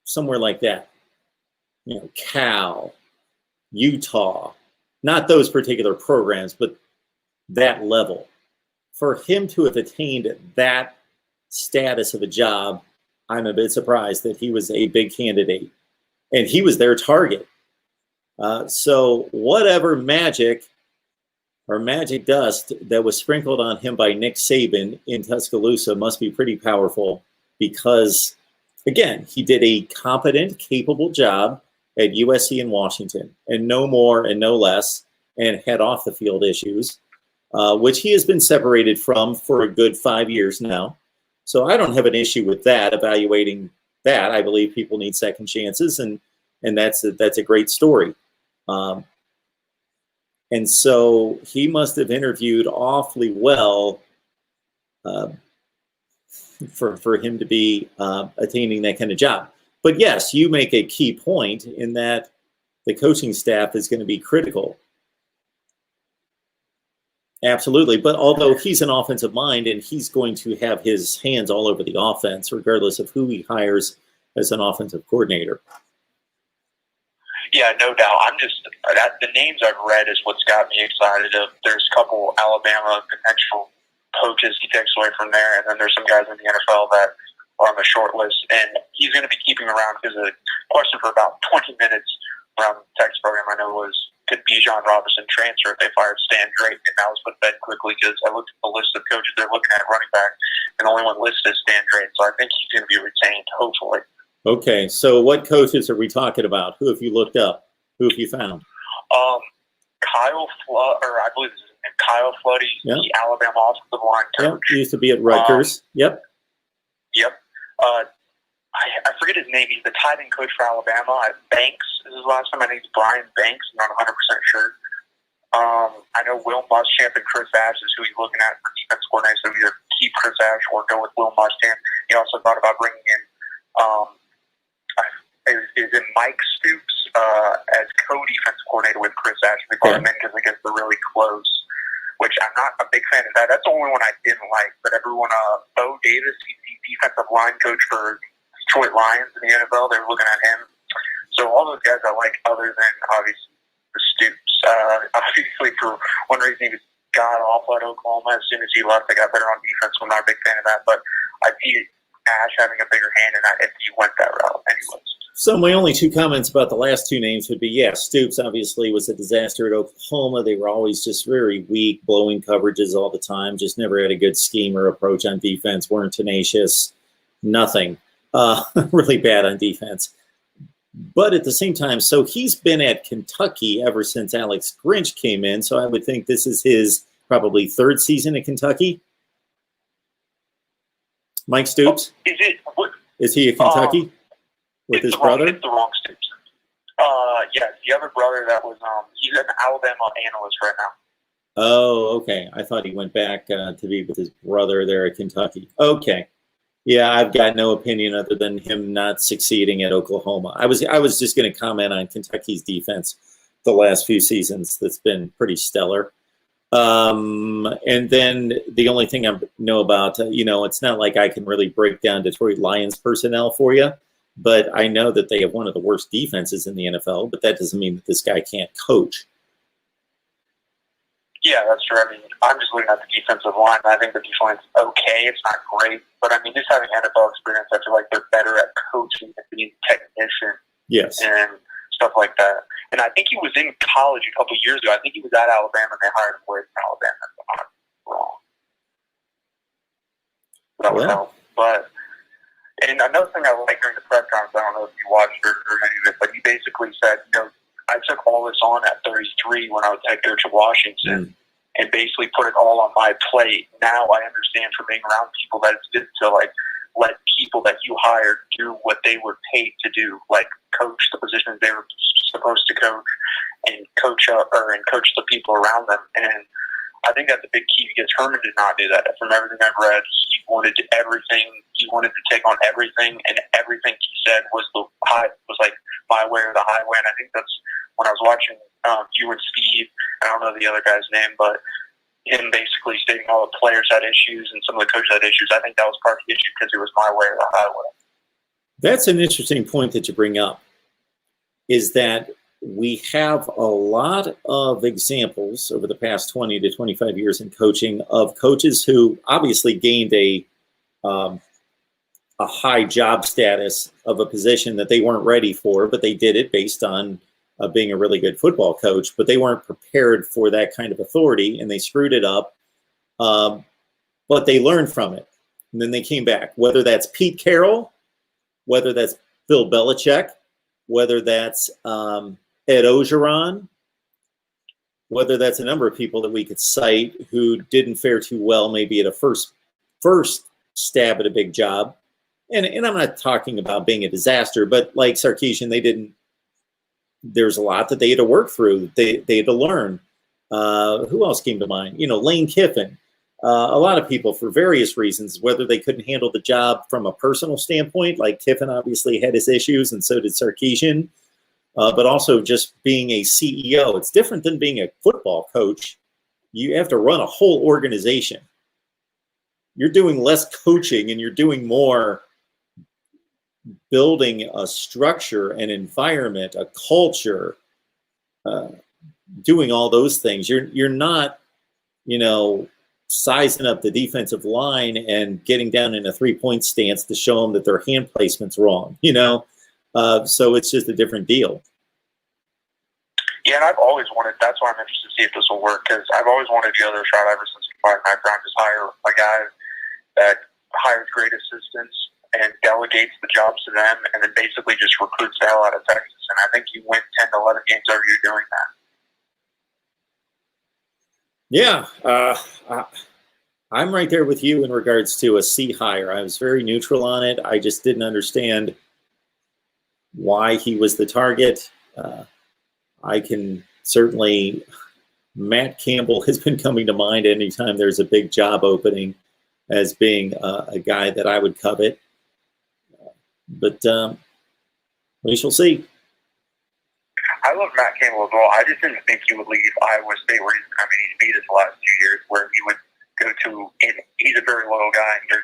somewhere like that. You know, Cal, Utah, not those particular programs, but that level. For him to have attained that status of a job, I'm a bit surprised that he was a big candidate. And he was their target. So whatever magic or magic dust that was sprinkled on him by Nick Saban in Tuscaloosa must be pretty powerful because, again, he did a competent, capable job at USC in Washington, and no more and no less, and had off-the-field issues, which he has been separated from for a good 5 years now. So I don't have an issue with that, evaluating that. I believe people need second chances, and that's a great story. And so he must have interviewed awfully well for him to be attaining that kind of job. But yes, you make a key point in that the coaching staff is going to be critical. Absolutely. But although he's an offensive mind and he's going to have his hands all over the offense, regardless of who he hires as an offensive coordinator. Yeah, no doubt. The names I've read is what's got me excited. There's a couple Alabama potential coaches he takes away from there, and then there's some guys in the NFL that are on the short list, and he's going to be keeping around because the question for about 20 minutes around the Texas program I know was, could Bijan Robinson transfer if they fired Stan Drake? And that was put to bed quickly because I looked at the list of coaches they're looking at running back, and the only one listed is Stan Drake. So I think he's going to be retained, hopefully. Okay, so what coaches are we talking about? Who have you looked up? Who have you found? Kyle Flood, or I believe this is Kyle Flood. He's the Alabama offensive line coach. Yep, he used to be at Rutgers. Yep. I forget his name. He's the tight end coach for Alabama. Banks is his last name. I think it's Brian Banks. I'm not 100% sure. I know Will Muschamp and Chris Ash is who he's looking at for defense coordinator. So either keep Chris Ash or go with Will Muschamp. He also thought about bringing in is it Mike Stoops as co-defense coordinator with Chris Ash. They brought him in because I guess they're really close, which I'm not a big fan of that. That's the only one I didn't like. But everyone, Bo Davis, he's the defensive line coach for Detroit Lions in the NFL. They were looking at him. So all those guys I like, other than obviously the Stoops. Obviously, for one reason, he was god awful at Oklahoma. As soon as he left, they got better on defense. I'm not a big fan of that, but I see Ash having a bigger hand in that if he went that route anyways. So my only two comments about the last two names would be, Stoops obviously was a disaster at Oklahoma. They were always just very weak, blowing coverages all the time, just never had a good scheme or approach on defense, weren't tenacious, nothing. Really bad on defense. But at the same time, so he's been at Kentucky ever since Alex Grinch came in, so I would think this is his probably third season at Kentucky. Mike Stoops? Is he at Kentucky? With his brother? It's the wrong Stoops. Yes, the other brother that was, he's an Alabama analyst right now. Oh, okay. I thought he went back to be with his brother there at Kentucky. Okay. Yeah, I've got no opinion other than him not succeeding at Oklahoma. I was just going to comment on Kentucky's defense the last few seasons. That's been pretty stellar. And then the only thing I know about, it's not like I can really break down Detroit Lions personnel for you, but I know that they have one of the worst defenses in the NFL, but that doesn't mean that this guy can't coach. Yeah, that's true. I mean, I'm just looking at the defensive line. I think the defense is okay. It's not great. But, I mean, just having NFL experience, I feel like they're better at coaching and being a technician. Yes. And stuff like that. And I think he was in college a couple of years ago. I think he was at Alabama, and they hired him away from Alabama. If I'm not wrong. That would help. But, and another thing I like during the press conference, I don't know if you watched or any of it, but he basically said, I took all this on at 33 when I was head coach of Washington and basically put it all on my plate. Now I understand from being around people that it's good to let people that you hired do what they were paid to do, like coach the positions they were supposed to coach and coach the people around them. And I think that's a big key because Herman did not do that. From everything I've read, he wanted everything. He wanted to take on everything, and everything he said was like my way or the highway. And I think that's when I was watching you and Steve. I don't know the other guy's name, but him basically stating all the players had issues and some of the coaches had issues. I think that was part of the issue because it was my way or the highway. That's an interesting point that you bring up. Is that we have a lot of examples over the past 20 to 25 years in coaching of coaches who obviously gained a high job status of a position that they weren't ready for, but they did it based on being a really good football coach, but they weren't prepared for that kind of authority and they screwed it up. But they learned from it. And then they came back, whether that's Pete Carroll, whether that's Bill Belichick, whether that's Ed Ogeron, whether that's a number of people that we could cite who didn't fare too well, maybe at a first stab at a big job. And I'm not talking about being a disaster, but like Sarkeesian, there's a lot that they had to work through. They had to learn. Who else came to mind? Lane Kiffin. A lot of people, for various reasons, whether they couldn't handle the job from a personal standpoint, like Kiffin obviously had his issues, and so did Sarkeesian, but also just being a CEO. It's different than being a football coach. You have to run a whole organization. You're doing less coaching, and you're doing more building a structure, an environment, a culture, doing all those things. You're not, sizing up the defensive line and getting down in a 3-point stance to show them that their hand placement's wrong, so it's just a different deal. Yeah, and I've always wanted, that's why I'm interested to see if this will work, because I've always wanted the other shot ever since Mack Brown, just hire a guy that hires great assistants and delegates the jobs to them and then basically just recruits the hell out of Texas. And I think you win 10 to 11 games every year doing that. Yeah, I'm right there with you in regards to a C hire. I was very neutral on it. I just didn't understand why he was the target. I can certainly, Matt Campbell has been coming to mind anytime there's a big job opening as being a guy that I would covet. But we shall see. I love Matt Campbell as well. I just didn't think he would leave Iowa State, where he's beat us the last 2 years, where he would go to, and he's a very loyal guy, and go to,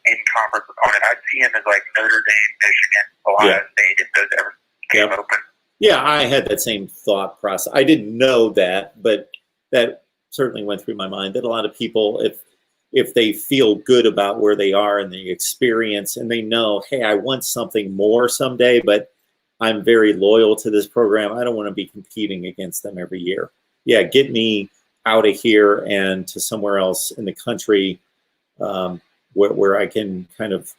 in conference opponent. I'd see him as like Notre Dame, Michigan, Ohio State, if those ever game Yep. open. Yeah, I had that same thought process. I didn't know that, but that certainly went through my mind that a lot of people, if they feel good about where they are and the experience and they know, hey, I want something more someday, but I'm very loyal to this program. I don't want to be competing against them every year. Yeah, get me out of here and to somewhere else in the country where I can kind of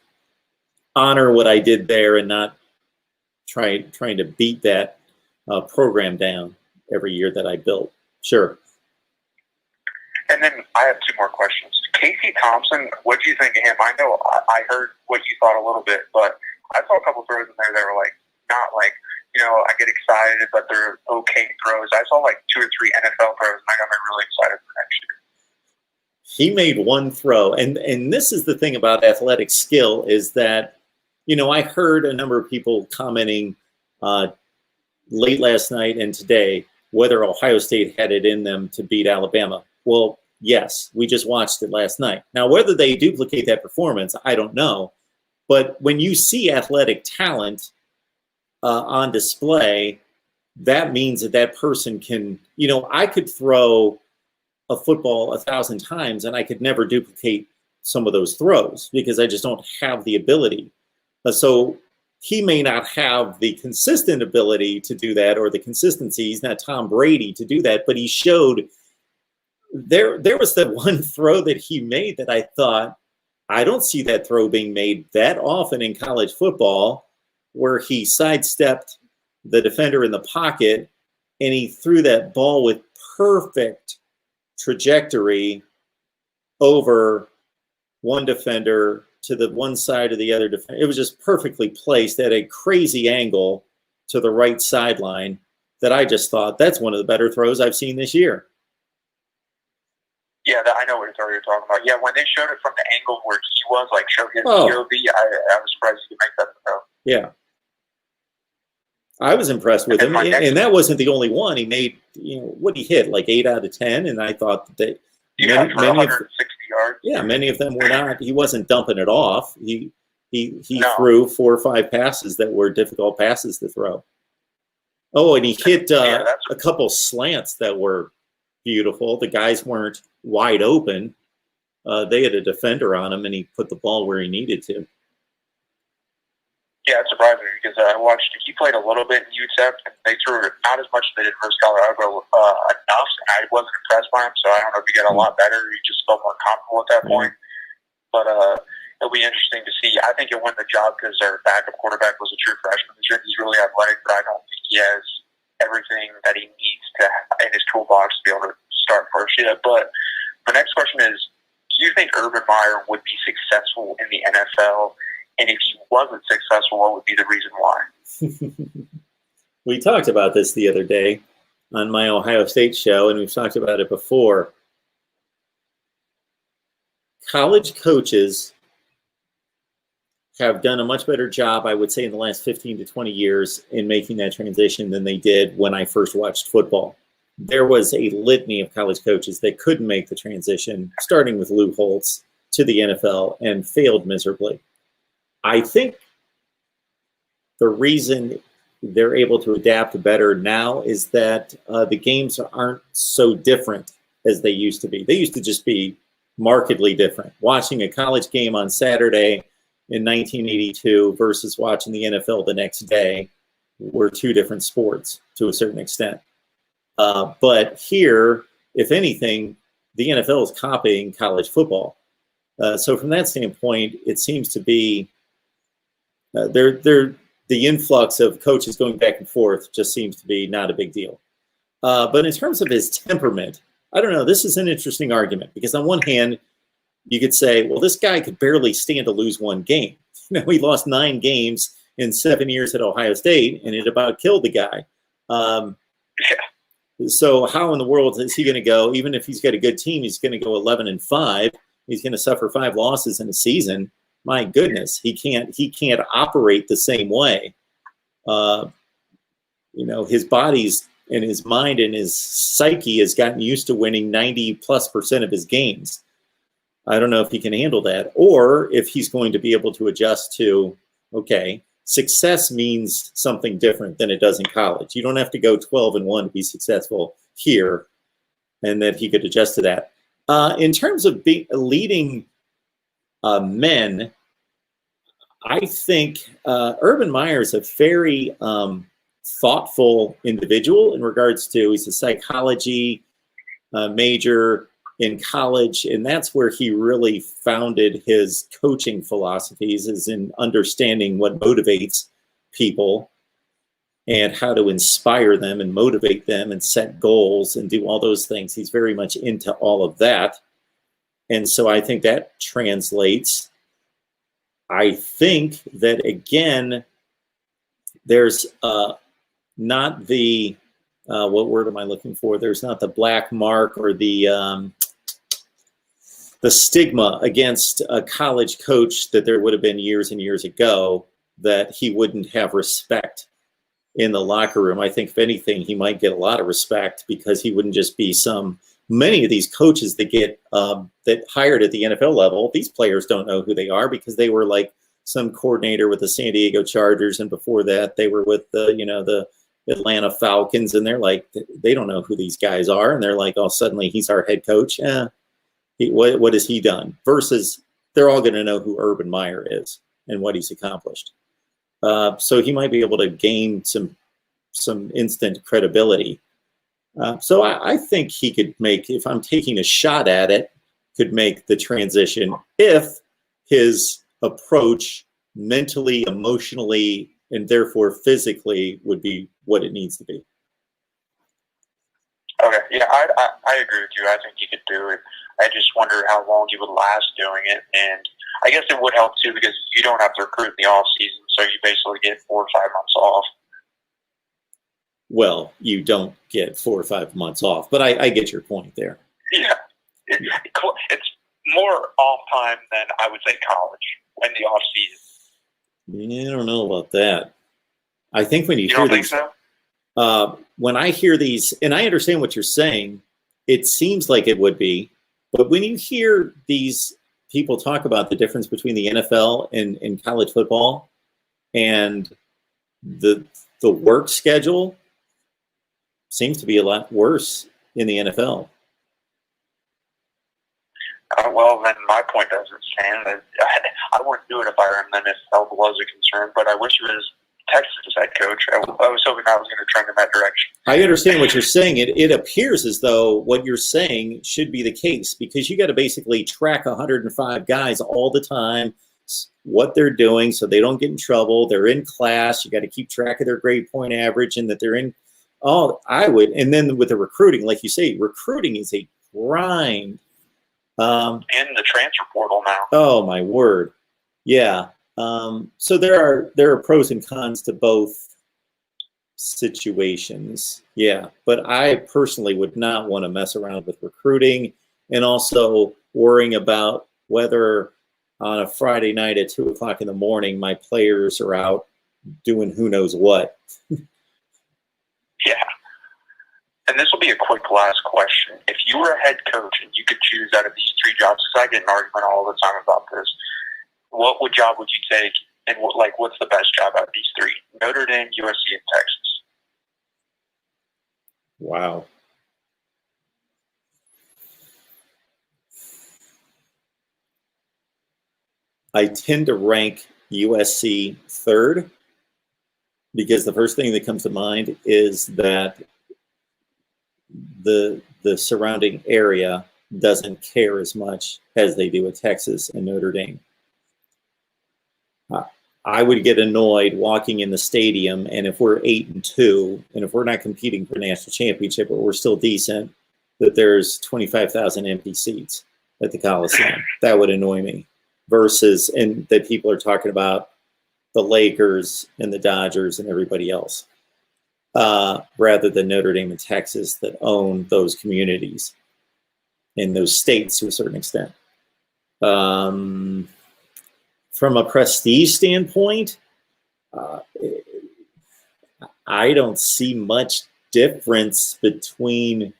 honor what I did there and not trying to beat that program down every year that I built. Sure. And then I have two more questions. Casey Thompson, what do you think of him? I know I heard what you thought a little bit, but I saw a couple throws in there that were like, not like, I get excited, but they're okay throws. I saw like 2 or 3 NFL throws, and I got me really excited for next year. He made one throw, and this is the thing about athletic skill is that, I heard a number of people commenting late last night and today whether Ohio State had it in them to beat Alabama. Well, yes, we just watched it last night. Now, whether they duplicate that performance, I don't know. But when you see athletic talent on display, that means that person can, I could throw a football 1,000 times and I could never duplicate some of those throws because I just don't have the ability. So he may not have the consistent ability to do that or the consistency. He's not Tom Brady to do that, but he showed there was that one throw that he made that I thought, I don't see that throw being made that often in college football, where he sidestepped the defender in the pocket and he threw that ball with perfect trajectory over one defender to the one side of the other defender. It was just perfectly placed at a crazy angle to the right sideline that I just thought that's one of the better throws I've seen this year. Yeah, I know what throw you're talking about. Yeah, when they showed it from the angle where he was, like, showed his POV, I was surprised he could make that throw. Yeah. I was impressed with him, and that wasn't the only one. He made, what he hit, like 8 out of 10, and I thought that many 160 yards. Yeah, many of them were not. He wasn't dumping it off. He threw 4 or 5 passes that were difficult passes to throw. Oh, and he hit a couple slants that were beautiful. The guys weren't wide open. They had a defender on him, and he put the ball where he needed to. Yeah, it surprised me because I watched. He played a little bit in UTEP, and they threw it not as much as they did versus Colorado enough, and I wasn't impressed by him. So I don't know if he got a lot better. He just felt more comfortable at that point. But it'll be interesting to see. I think he'll win the job because their backup quarterback was a true freshman this year. He's really athletic, but I don't think he has everything that he needs to in his toolbox to be able to start first yet. But the next question is: do you think Urban Meyer would be successful in the NFL? And if he wasn't successful, what would be the reason why? We talked about this the other day on my Ohio State show, and we've talked about it before. College coaches have done a much better job, I would say, in the last 15 to 20 years in making that transition than they did when I first watched football. There was a litany of college coaches that couldn't make the transition, starting with Lou Holtz, to the NFL and failed miserably. I think the reason they're able to adapt better now is that the games aren't so different as they used to be. They used to just be markedly different. Watching a college game on Saturday in 1982 versus watching the NFL the next day were 2 different sports to a certain extent. But here, if anything, the NFL is copying college football. So from that standpoint, it seems to be the influx of coaches going back and forth just seems to be not a big deal. But in terms of his temperament, I don't know. This is an interesting argument because on one hand, you could say, well, this guy could barely stand to lose 1 game. He lost 9 games in 7 years at Ohio State, and it about killed the guy. So how in the world is he going to go? Even if he's got a good team, he's going to go 11-5. He's going to suffer 5 losses in a season. My goodness, he can't operate the same way. His body's and his mind and his psyche has gotten used to winning 90+% of his games. I don't know if he can handle that, or if he's going to be able to adjust to, okay, success means something different than it does in college. You don't have to go 12-1 to be successful here, and that he could adjust to that. In terms of leading men, I think Urban Meyer is a very thoughtful individual in regards to, he's a psychology major in college, and that's where he really founded his coaching philosophies, is in understanding what motivates people and how to inspire them and motivate them and set goals and do all those things. He's very much into all of that. And so I think that translates. I think that, again, there's not the, what word am I looking for? There's not the black mark or the stigma against a college coach that there would have been years and years ago, that he wouldn't have respect in the locker room. I think if anything, he might get a lot of respect, because he wouldn't just be many of these coaches that get that hired at the NFL level, these players don't know who they are, because they were like some coordinator with the San Diego Chargers, and before that they were with the Atlanta Falcons, and they're like, they don't know who these guys are, and they're like, oh, suddenly he's our head coach. What has he done? Versus they're all going to know who Urban Meyer is and what he's accomplished. So he might be able to gain some instant credibility. So I think he could make, if I'm taking a shot at it, could make the transition if his approach mentally, emotionally, and therefore physically would be what it needs to be. Okay, yeah, I agree with you. I think he could do it. I just wonder how long he would last doing it. And I guess it would help, too, because you don't have to recruit in the off season, so you basically get 4 or 5 months off. Well, you don't get 4 or 5 months off, but I get your point there. Yeah, it's more off time than I would say college in the off season. Yeah, I don't know about that. I think when you hear don't these, think so? when I hear these, and I understand what you're saying, it seems like it would be, but when you hear these people talk about the difference between the NFL and college football and the work schedule, seems to be a lot worse in the NFL. Well, then my point doesn't stand. I wouldn't do it if I were in the NFL was a concern, but I wish it was Texas head coach. I was hoping I was going to trend in that direction. I understand what you're saying. It appears as though what you're saying should be the case, because you got to basically track 105 guys all the time, what they're doing so they don't get in trouble. They're in class. You got to keep track of their grade point average and that they're in. Oh, I would. And then with the recruiting, like you say, recruiting is a grind. And the transfer portal now. Oh, my word. Yeah. So there are pros and cons to both situations. Yeah. But I personally would not want to mess around with recruiting, and also worrying about whether on a Friday night at 2:00 in the morning, my players are out doing who knows what. Yeah. And this will be a quick last question. If you were a head coach and you could choose out of these 3 jobs, because I get an argument all the time about this, what job would you take, and what's the best job out of these 3? Notre Dame, USC, and Texas. Wow. I tend to rank USC third, because the first thing that comes to mind is that the surrounding area doesn't care as much as they do at Texas and Notre Dame. I would get annoyed walking in the stadium, and if we're 8-2, and if we're not competing for a national championship, but we're still decent, that there's 25,000 empty seats at the Coliseum. That would annoy me. Versus, and that people are talking about the Lakers and the Dodgers and everybody else, rather than Notre Dame and Texas that own those communities and those states to a certain extent. From a prestige standpoint, I don't see much difference between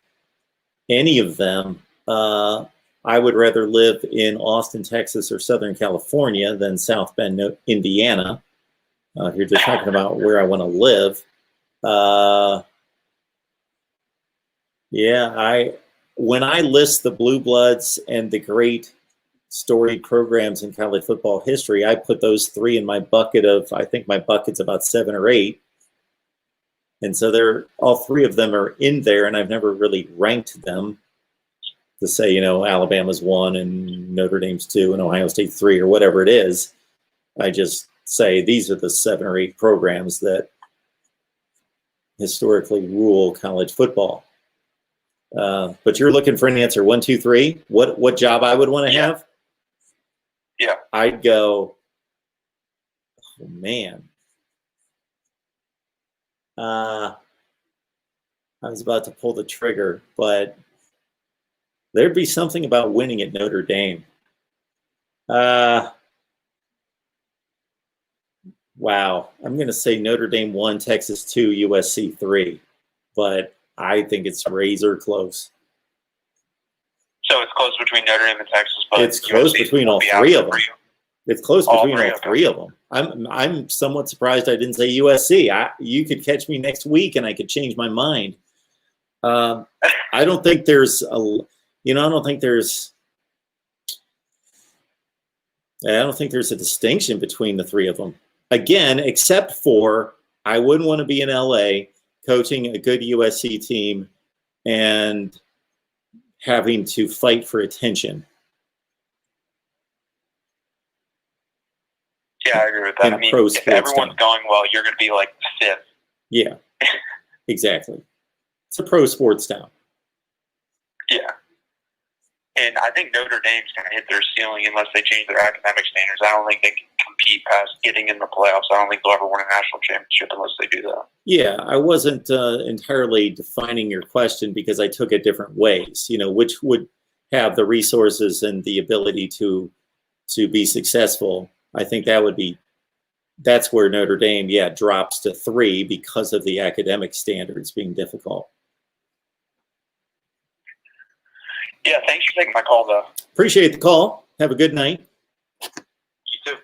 any of them. I would rather live in Austin, Texas, or Southern California than South Bend, Indiana. If you're just talking about where I want to live, when I list the blue bloods and the great storied programs in college football history, I put those three in my bucket of, I think my bucket's about 7 or 8. And so all three of them are in there, and I've never really ranked them to say, Alabama's 1 and Notre Dame's 2 and Ohio State 3 or whatever it is. I just say these are the 7 or 8 programs that historically rule college football. But you're looking for an answer. 1, 2, 3. What job I would want to have? Yeah. I'd go, oh man. I was about to pull the trigger, but there'd be something about winning at Notre Dame. Wow. I'm going to say Notre Dame 1, Texas 2, USC 3, but I think it's razor close. So it's close between Notre Dame and Texas, but it's close between all three of them. It's close between all three of them. I'm somewhat surprised I didn't say USC. You could catch me next week and I could change my mind. I don't think there's a distinction between the three of them. Again, except for I wouldn't want to be in LA coaching a good USC team and having to fight for attention. Yeah, I agree with that. I mean, if everyone's going well, you're going to be like 5th. Yeah, exactly. It's a pro sports town. Yeah. And I think Notre Dame's going to hit their ceiling unless they change their academic standards. I don't think they can compete past getting in the playoffs. I don't think they'll ever win a national championship unless they do that. Yeah, I wasn't entirely defining your question because I took it different ways, which would have the resources and the ability to be successful. I think that's where Notre Dame, drops to 3 because of the academic standards being difficult. Yeah, thanks for taking my call, though. Appreciate the call. Have a good night. You too.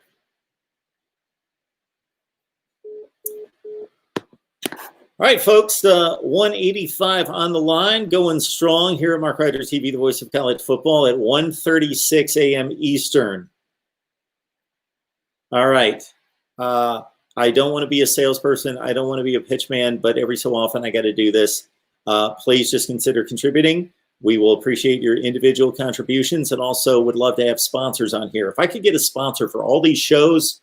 All right, folks, 185 on the line, going strong here at Mark Rogers TV, the voice of college football, at 1:36 a.m. Eastern. All right. I don't want to be a salesperson. I don't want to be a pitch man, but every so often I got to do this. Please just consider contributing. We will appreciate your individual contributions and also would love to have sponsors on here. If I could get a sponsor for all these shows,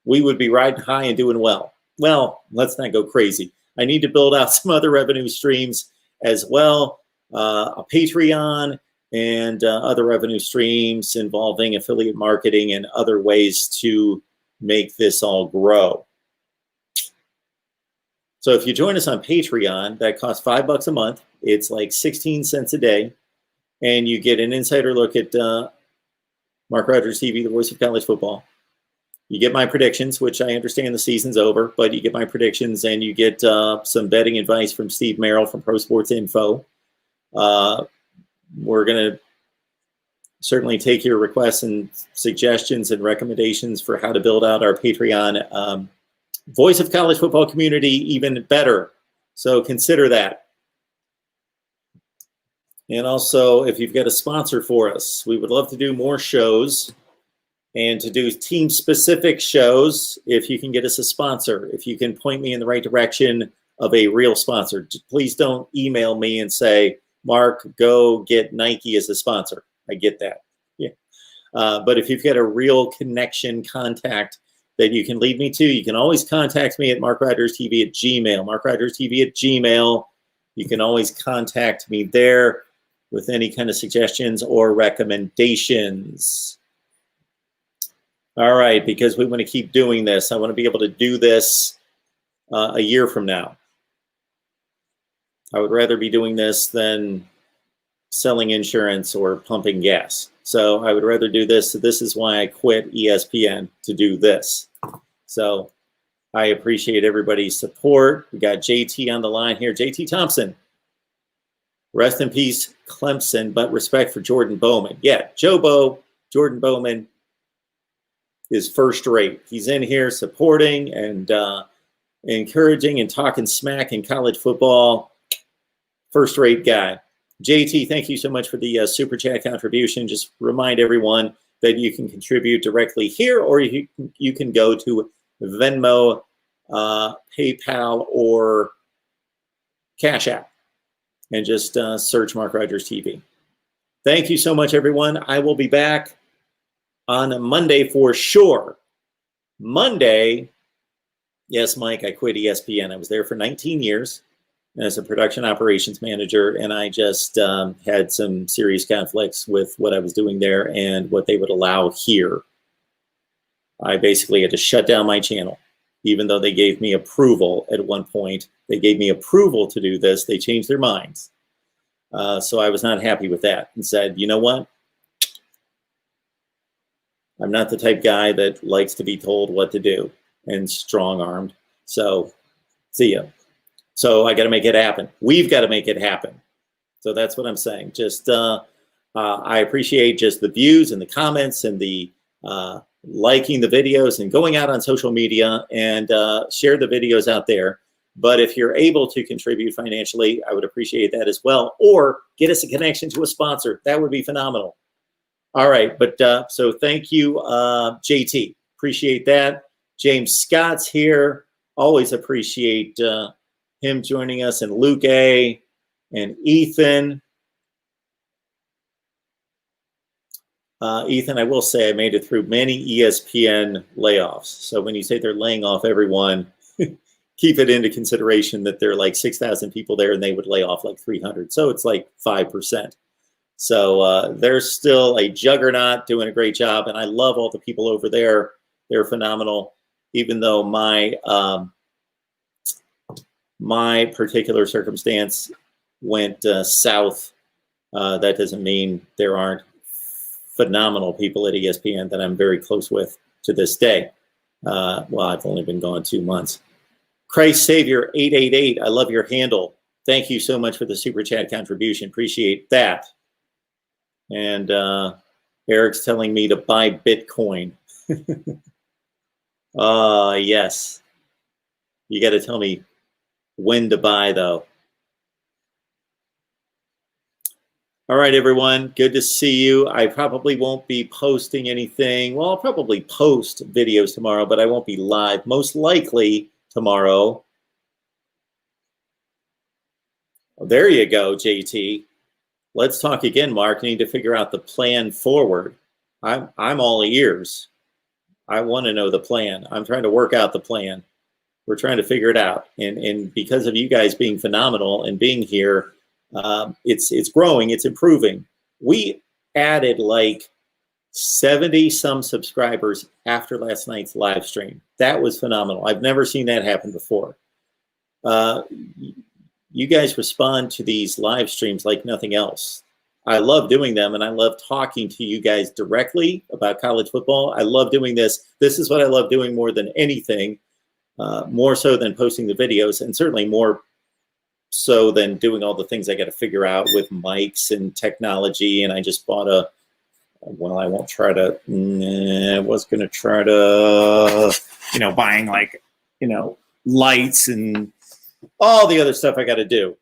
we would be riding high and doing well. Well, let's not go crazy. I need to build out some other revenue streams as well, a Patreon and other revenue streams involving affiliate marketing and other ways to make this all grow. So if you join us on Patreon, that costs $5 a month. It's like 16 cents a day. And you get an insider look at Mark Rogers TV, the voice of college football. You get my predictions, which I understand the season's over, but you get my predictions and you get some betting advice from Steve Merrill from Pro Sports Info. We're going to certainly take your requests and suggestions and recommendations for how to build out our Patreon voice of college football community even better. So consider that. And also, if you've got a sponsor for us, we would love to do more shows and to do team-specific shows if you can get us a sponsor, if you can point me in the right direction of a real sponsor. Please don't email me and say, Mark, go get Nike as a sponsor. I get that. Yeah. But if you've got a real connection contact that you can lead me to, you can always contact me at MarkRogersTV@gmail. MarkRogersTV@gmail. You can always contact me there with any kind of suggestions or recommendations. All right, because we want to keep doing this. I want to be able to do this a year from now. I would rather be doing this than selling insurance or pumping gas. So I would rather do this. So this is why I quit ESPN, to do this. So I appreciate everybody's support. We got JT on the line here. JT Thompson. Rest in peace, Clemson, but respect for Jordan Bowman. Yeah, Joe Bo, Jordan Bowman. is first rate. He's in here supporting and encouraging and talking smack in college football. First rate guy. JT, thank you so much for the super chat contribution. Just remind everyone that you can contribute directly here, or you can go to Venmo, PayPal, or Cash App and just search Mark Rogers TV. Thank you so much, everyone. I will be back on Monday for sure. Monday, yes, Mike, I quit ESPN. I was there for 19 years as a production operations manager, and I just had some serious conflicts with what I was doing there and what they would allow here. I basically had to shut down my channel, even though they gave me approval at one point. They gave me approval to do this. They changed their minds. So I was not happy with that and said, you know what? I'm not the type guy that likes to be told what to do and strong-armed. So see ya. So I got to make it happen. We've got to make it happen. So that's what I'm saying. Just I appreciate just the views and the comments and the liking the videos and going out on social media and share the videos out there. But if you're able to contribute financially, I would appreciate that as well. Or get us a connection to a sponsor. That would be phenomenal. All right. But so thank you, JT. Appreciate that. James Scott's here. Always appreciate him joining us, and Luke A. and Ethan. Ethan, I will say I made it through many ESPN layoffs. So when you say they're laying off everyone, keep it into consideration that there are like 6,000 people there and they would lay off like 300. So it's like 5%. So they're still a juggernaut doing a great job. And I love all the people over there. They're phenomenal. Even though my particular circumstance went south, that doesn't mean there aren't phenomenal people at ESPN that I'm very close with to this day. Well, I've only been gone 2 months. Christ Savior 888, I love your handle. Thank you so much for the super chat contribution. Appreciate that. And Eric's telling me to buy Bitcoin. Yes. You got to tell me when to buy, though. All right, everyone. Good to see you. I probably won't be posting anything. Well, I'll probably post videos tomorrow, but I won't be live. Most likely tomorrow. Oh, there you go, JT. Let's talk again, Mark. I need to figure out the plan forward. I'm all ears. I want to know the plan. I'm trying to work out the plan. We're trying to figure it out. And because of you guys being phenomenal and being here, it's growing, it's improving. We added like 70 some subscribers after last night's live stream. That was phenomenal. I've never seen that happen before. You guys respond to these live streams like nothing else. I love doing them, and I love talking to you guys directly about college football. I love doing this. This is what I love doing more than anything, more so than posting the videos, and certainly more so than doing all the things I got to figure out with mics and technology. And I just bought a, well, I won't try to, I was going to try to, buying like, lights and all the other stuff I got to do.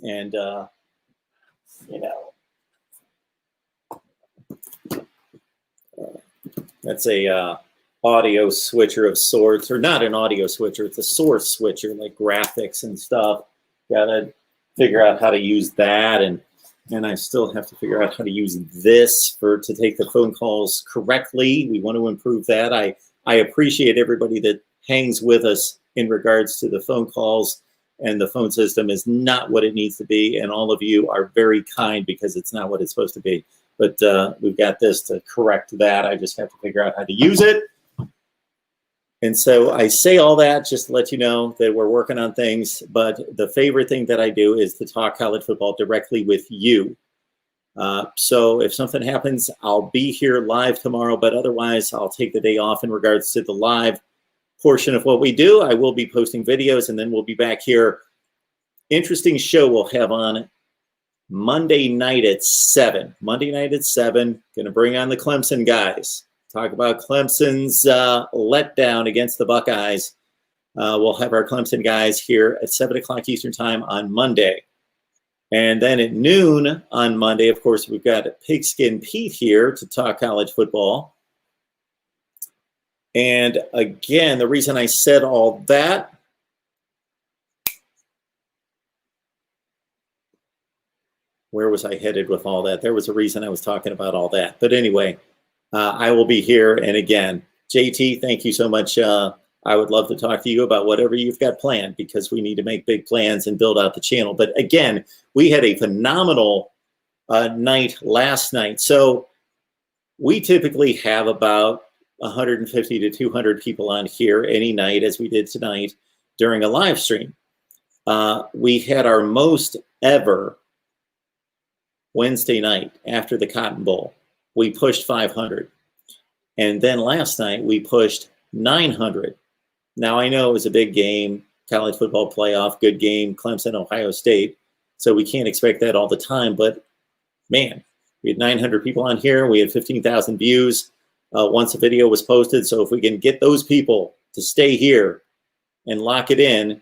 And, that's a audio switcher of sorts, or not an audio switcher, it's a source switcher, like graphics and stuff. Gotta figure out how to use that, and I still have to figure out how to use this to take the phone calls correctly. We want to improve that. I appreciate everybody that hangs with us in regards to the phone calls, and the phone system is not what it needs to be, and all of you are very kind because it's not what it's supposed to be. But we've got this to correct that. I just have to figure out how to use it. And so I say all that just to let you know that we're working on things. But the favorite thing that I do is to talk college football directly with you. So if something happens, I'll be here live tomorrow. But otherwise, I'll take the day off in regards to the live portion of what we do. I will be posting videos, and then we'll be back here. Interesting show we'll have on Monday night at 7. Monday night at 7. Going to bring on the Clemson guys. talk about Clemson's letdown against the Buckeyes. We'll have our Clemson guys here at 7 o'clock Eastern time on Monday. And then at noon on Monday, of course, we've got Pigskin Pete here to talk college football. And again, the reason I said all that, where was I headed with all that? There was a reason I was talking about all that. But anyway, I will be here. And again, JT, thank you so much. I would love to talk to you about whatever you've got planned, because we need to make big plans and build out the channel. But again, we had a phenomenal night last night. So we typically have about 150 to 200 people on here any night, as we did tonight during a live stream. We had our most ever Wednesday night after the Cotton Bowl. We pushed 500. And then last night we pushed 900. Now I know it was a big game, college football playoff, good game, Clemson, Ohio State. So we can't expect that all the time. But man, we had 900 people on here. We had 15,000 views once the video was posted. So if we can get those people to stay here and lock it in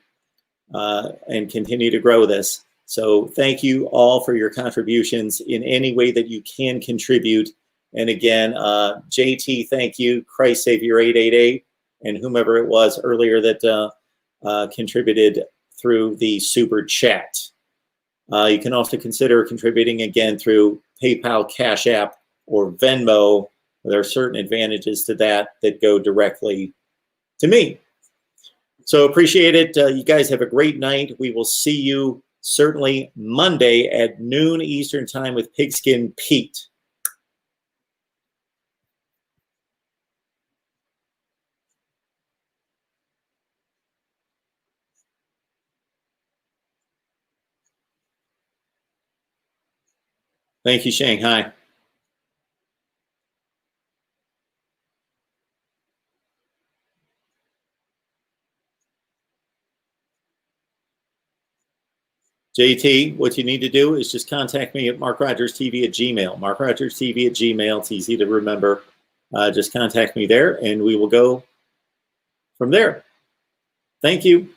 and continue to grow this. So thank you all for your contributions in any way that you can contribute. And again, JT, thank you, Christ Savior 888, and whomever it was earlier that contributed through the super chat. You can also consider contributing again through PayPal, Cash App, or Venmo. There are certain advantages to that that go directly to me. So appreciate it. You guys have a great night. We will see you certainly Monday at noon Eastern time with Pigskin Pete. Thank you, Shanghai. JT, what you need to do is just contact me at MarkRogersTV at Gmail. MarkRogersTV at Gmail. It's easy to remember. Just contact me there, and we will go from there. Thank you.